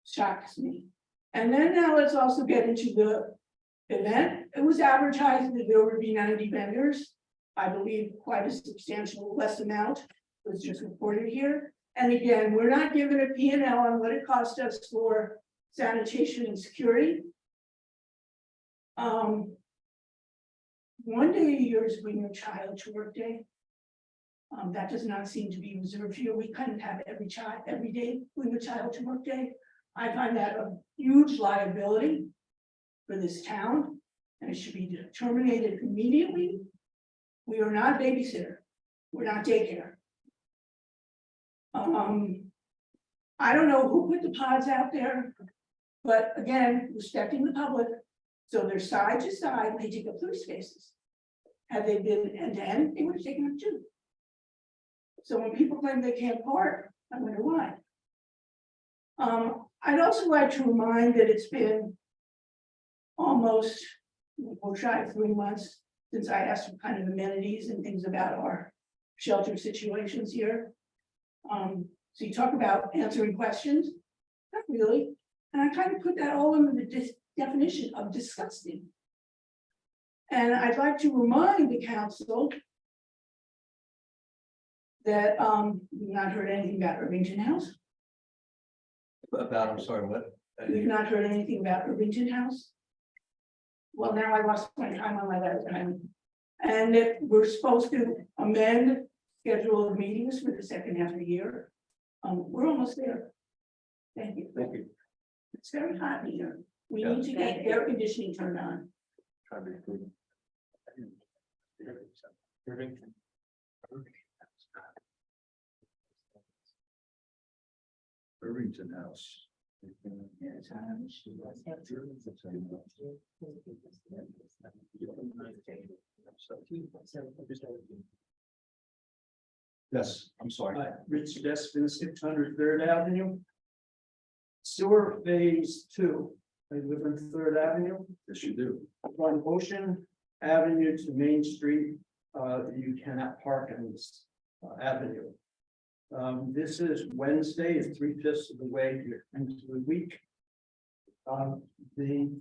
Shocks me. And then now let's also get into the event. It was advertised that there would be 90 vendors. I believe quite a substantial less amount was just reported here. And again, we're not given a P&L on what it cost us for sanitation and security. 1 day a year is bring your child to work day. That does not seem to be reserved here. We couldn't have every day bring a child to work day. I find that a huge liability for this town, and it should be terminated immediately. We are not babysitter. We're not daycare. I don't know who put the pods out there, but again, respecting the public, so they're side to side, they take up 3 spaces. Had they been end to end, they would have taken up 2. So when people claim they can't park, I wonder why. I'd also like to remind that it's been almost, we'll try 3 months since I asked for kind of amenities and things about our shelter situations here. So you talk about answering questions, not really. And I kind of put that all under the definition of disgusting. And I'd like to remind the council that we've not heard anything about Irvington House. About, I'm sorry, what? We've not heard anything about Irvington House. Well, now I lost my time on my last time. And if we're supposed to amend schedule of meetings for the second half of the year. We're almost there. Thank you. Thank you. It's very hot in here. We need to get air conditioning turned on. Irvington House. Yes, I'm sorry. Rich Despin, 600 Third Avenue. Sewer phase 2. I live on Third Avenue. Yes, you do. From Ocean Avenue to Main Street, you cannot park on this avenue. This is Wednesday, is 3/5 of the way into the week. The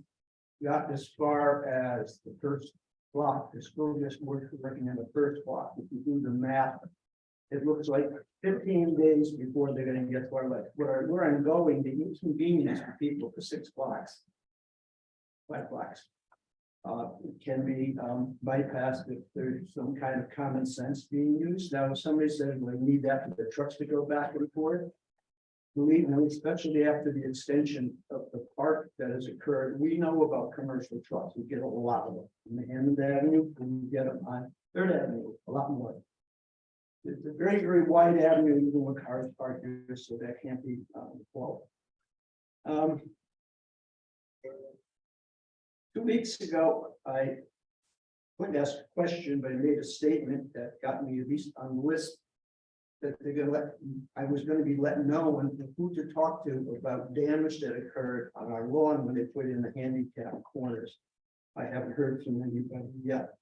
got as far as the first block, the school just working on the first block. If you do the math, it looks like 15 days before they're gonna get to our left. Where I'm going, the inconvenience for people for 6 blocks. 5 blocks. It can be bypassed if there's some kind of common sense being used. Now, if somebody says we need that for the trucks to go back and forth. Believe me, especially after the extension of the park that has occurred, we know about commercial trucks. We get a lot of them. On the Hammond Avenue, and we get them on Third Avenue, a lot more. It's a very, very wide avenue, even with cars parked here, so that can't be fault. 2 weeks ago, I wouldn't ask a question, but I made a statement that got me at least on the list. That they're gonna I was gonna be let know and who to talk to about damage that occurred on our lawn when they put in the handicap corners. I haven't heard from anybody yet.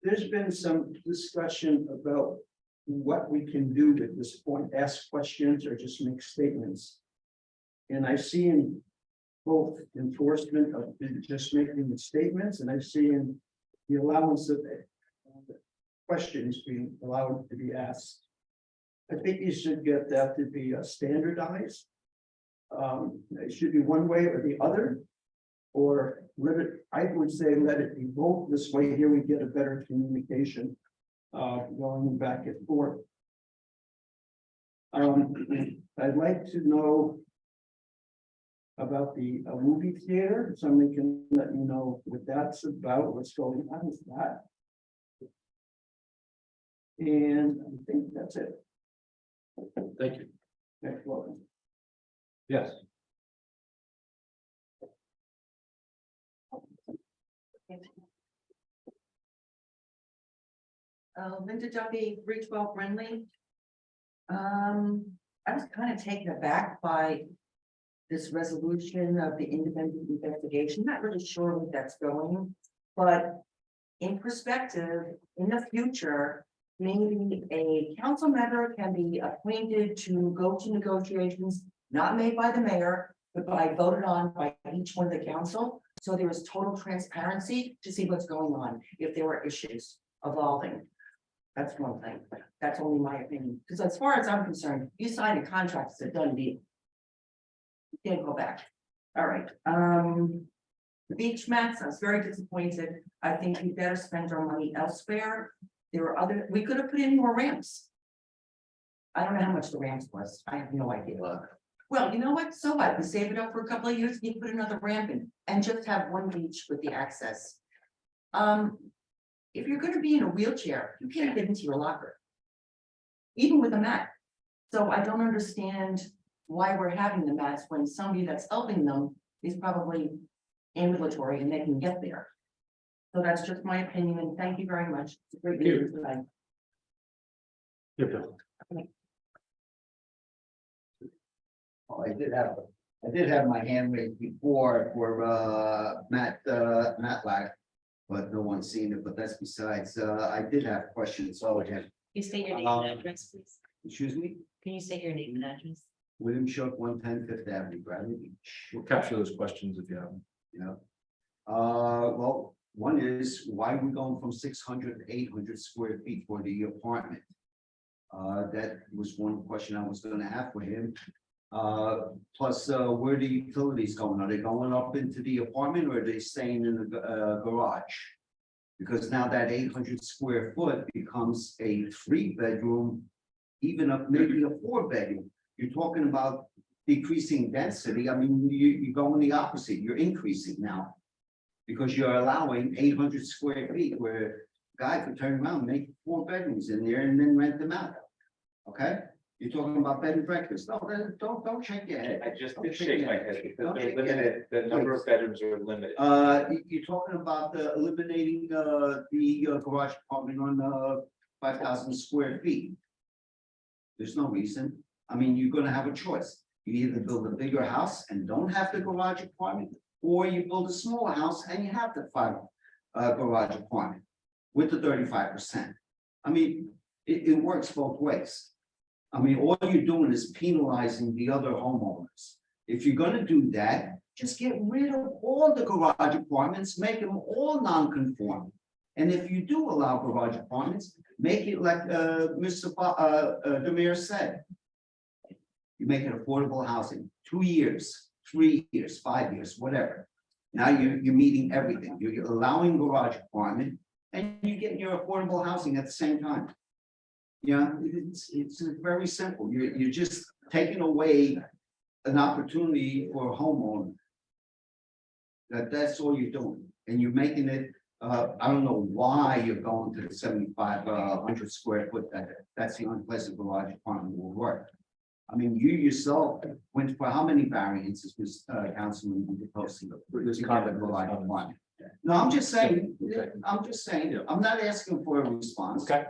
There's been some discussion about what we can do at this point, ask questions or just make statements. And I've seen both enforcement of just making the statements, and I've seen the allowance of questions being allowed to be asked. I think you should get that to be standardized. It should be one way or the other. Or let it, I would say, let it be both. This way here we get a better communication going back and forth. I'd like to know about the movie theater. If somebody can let me know what that's about, what's going on with that. And I think that's it. Thank you. Next one. Yes. Linda Duffy, 312 Brindley. I was kind of taken aback by this resolution of the independent investigation, not really sure where that's going, but in perspective, in the future, maybe a council member can be appointed to go to negotiations, not made by the mayor, but voted on by each one of the council. So there is total transparency to see what's going on, if there were issues evolving. That's one thing, that's only my opinion, because as far as I'm concerned, you sign a contract, it's a done deal. You can't go back. All right, the beach mats, I was very disappointed. I think we better spend our money elsewhere. There were other, we could have put in more ramps. I don't know how much the ramps was, I have no idea. Well, you know what, so what, we save it up for a couple of years, you put another ramp in, and just have one beach with the access. If you're gonna be in a wheelchair, you can't get into your locker. Even with a mat. So I don't understand why we're having the mats when somebody that's helping them is probably ambulatory and they can get there. So that's just my opinion, and thank you very much. It's a great meeting tonight. I did have my hand raised before for Matt Lack, but no one's seen it, but that's besides, I did have questions, so I had. You state your name and address, please. Excuse me, Can you state your name and address? William Shook, 110 Fifth Avenue, Bradley Beach. We'll capture those questions if you have them. Yeah. Well, One is, why are we going from 600 to 800 square feet for the apartment? That was one question I was gonna have for him. Plus, where the utilities going? Are they going up into the apartment or are they staying in the garage? Because now that 800 square foot becomes a 3-bedroom, even up maybe a 4-bedroom. You're talking about decreasing density. I mean, you're going the opposite. You're increasing now. Because you're allowing 800 square feet where a guy could turn around, and make 4 bedrooms in there and then rent them out. Okay? You're talking about bed and breakfast. No, then don't shake your head. I just Don't did shake shake your my head. head because Don't they're shake your head. limited, the number of bedrooms are limited. You're talking about eliminating the garage apartment on 5,000 square feet. There's no reason. I mean, you're gonna have a choice. You either build a bigger house and don't have the garage apartment, or you build a smaller house and you have the 5 garage apartment with the 35%. I mean, it works both ways. I mean, all you're doing is penalizing the other homeowners. If you're gonna do that, just get rid of all the garage apartments, make them all non-conforming. And if you do allow garage apartments, make it like the mayor said. You make it affordable housing, 2 years, 3 years, 5 years, whatever. Now you're meeting everything. You're allowing garage apartment and you're getting your affordable housing at the same time. Yeah, it's very simple. You're just taking away an opportunity for a homeowner. That's all you're doing. And you're making it, I don't know why you're going to the 7,500 square foot, that's the only place a garage apartment will work. I mean, you yourself went for how many variances was Councilman proposing? This to get a comment, garage this comment. apartment? No, I'm just saying, Okay. I'm not asking for a response. Okay.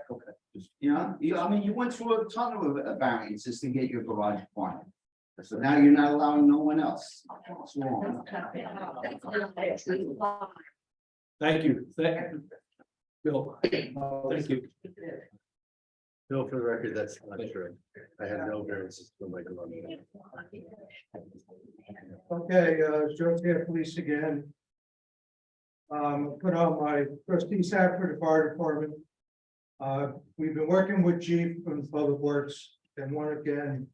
You know, I mean, you went through a ton of variances to get your garage apartment. So now you're not allowing no one else. What's wrong? Thank you. Bill, thank you. Bill, for the record, that's not true. I have no variances for my garage. Okay, Joe Taylor Police again. Put on my trustees hat for the fire department. We've been working with Chief from Public Works and one again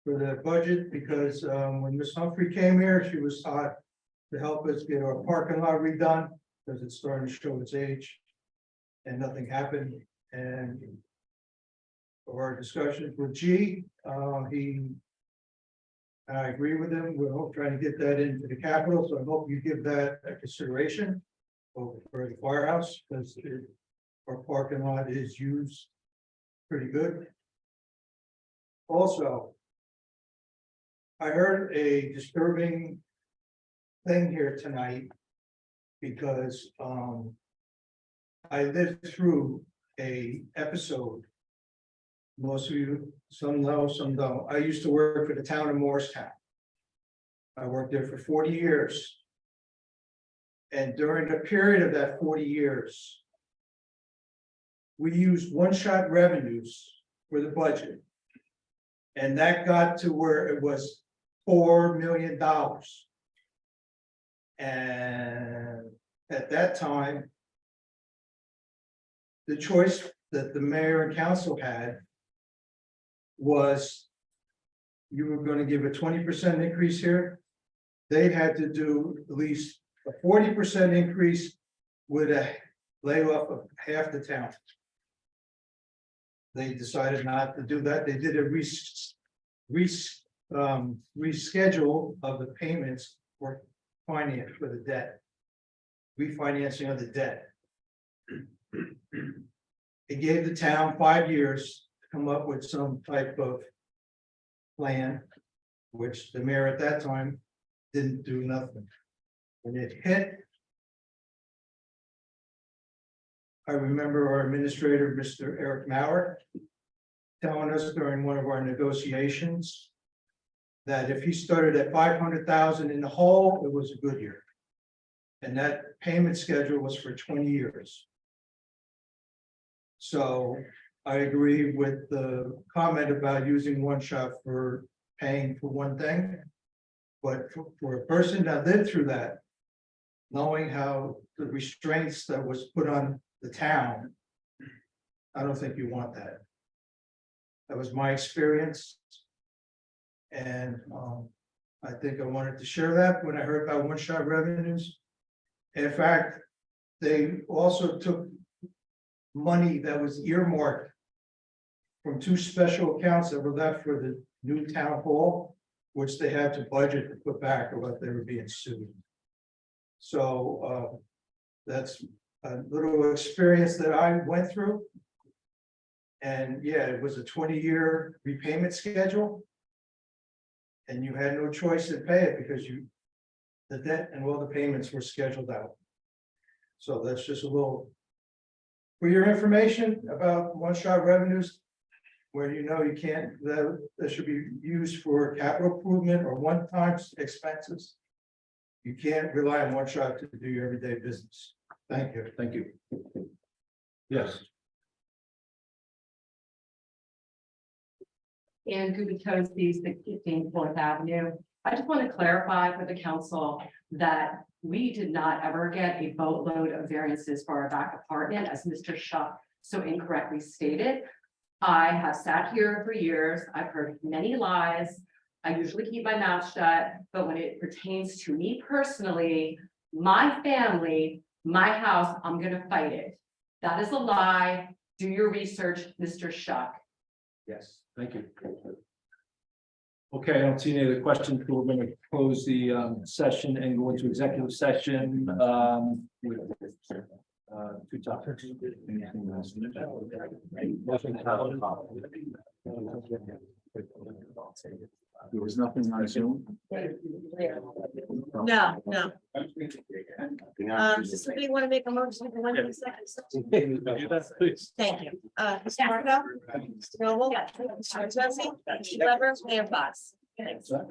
for the budget because when Miss Humphrey came here, she was taught to help us get our parking lot redone because it's starting to show its age. And nothing happened. And for our discussions with G, I agree with him. We're all trying to get that into the capital, so I hope you give that a consideration for the firehouse, because our parking lot is used pretty good. Also, I heard a disturbing thing here tonight because I lived through a episode. Most of you, some know, some don't. I used to work for the town of Morristown. I worked there for 40 years. And during the period of that 40 years, we used one-shot revenues for the budget. And that got to where it was $4 million. And at that time, the choice that the mayor and council had was you were going to give a 20% increase here. They had to do at least a 40% increase with a layoff of half the town. They decided not to do that. They did a reschedule of the payments for finance for the debt. Refinancing of the debt. It gave the town 5 years to come up with some type of plan, which the mayor at that time didn't do nothing. When it hit, I remember our administrator, Mr. Eric Maurer, telling us during one of our negotiations that if he started at 500,000 in the hole, it was a good year. And that payment schedule was for 20 years. So I agree with the comment about using one shot for paying for one thing. But for a person that lived through that, knowing how the restraints that was put on the town, I don't think you want that. That was my experience. And I think I wanted to share that when I heard about one-shot revenues. In fact, they also took money that was earmarked from two special accounts that were left for the new town hall, which they had to budget to put back or what they were being sued. So that's a little experience that I went through. And yeah, it was a 20-year repayment schedule. And you had no choice to pay it because the debt and all the payments were scheduled out. So that's just a little. For your information about one-shot revenues, where you know you can't, that should be used for capital improvement or one-time expenses. You can't rely on one-shot to do your everyday business. Thank you. Thank you. Yes. And Gubitosi, 16 Fourth Avenue. I just want to clarify for the council that we did not ever get a boatload of variances for our back apartment, as Mr. Shuck so incorrectly stated. I have sat here for years. I've heard many lies. I usually keep my mouth shut, but when it pertains to me personally, my family, my house, I'm gonna fight it. That is a lie. Do your research, Mr. Shuck. Yes, thank you. Okay, I don't see any other questions. We're going to close the session and go into executive session. With two topics. There was nothing on Zoom. No. Does somebody want to make a motion for 1 second? Thank you. Mr. Marco? Mr. Noble? Mr. Josie? Mr. Weber? Mayor Fox? Thanks. That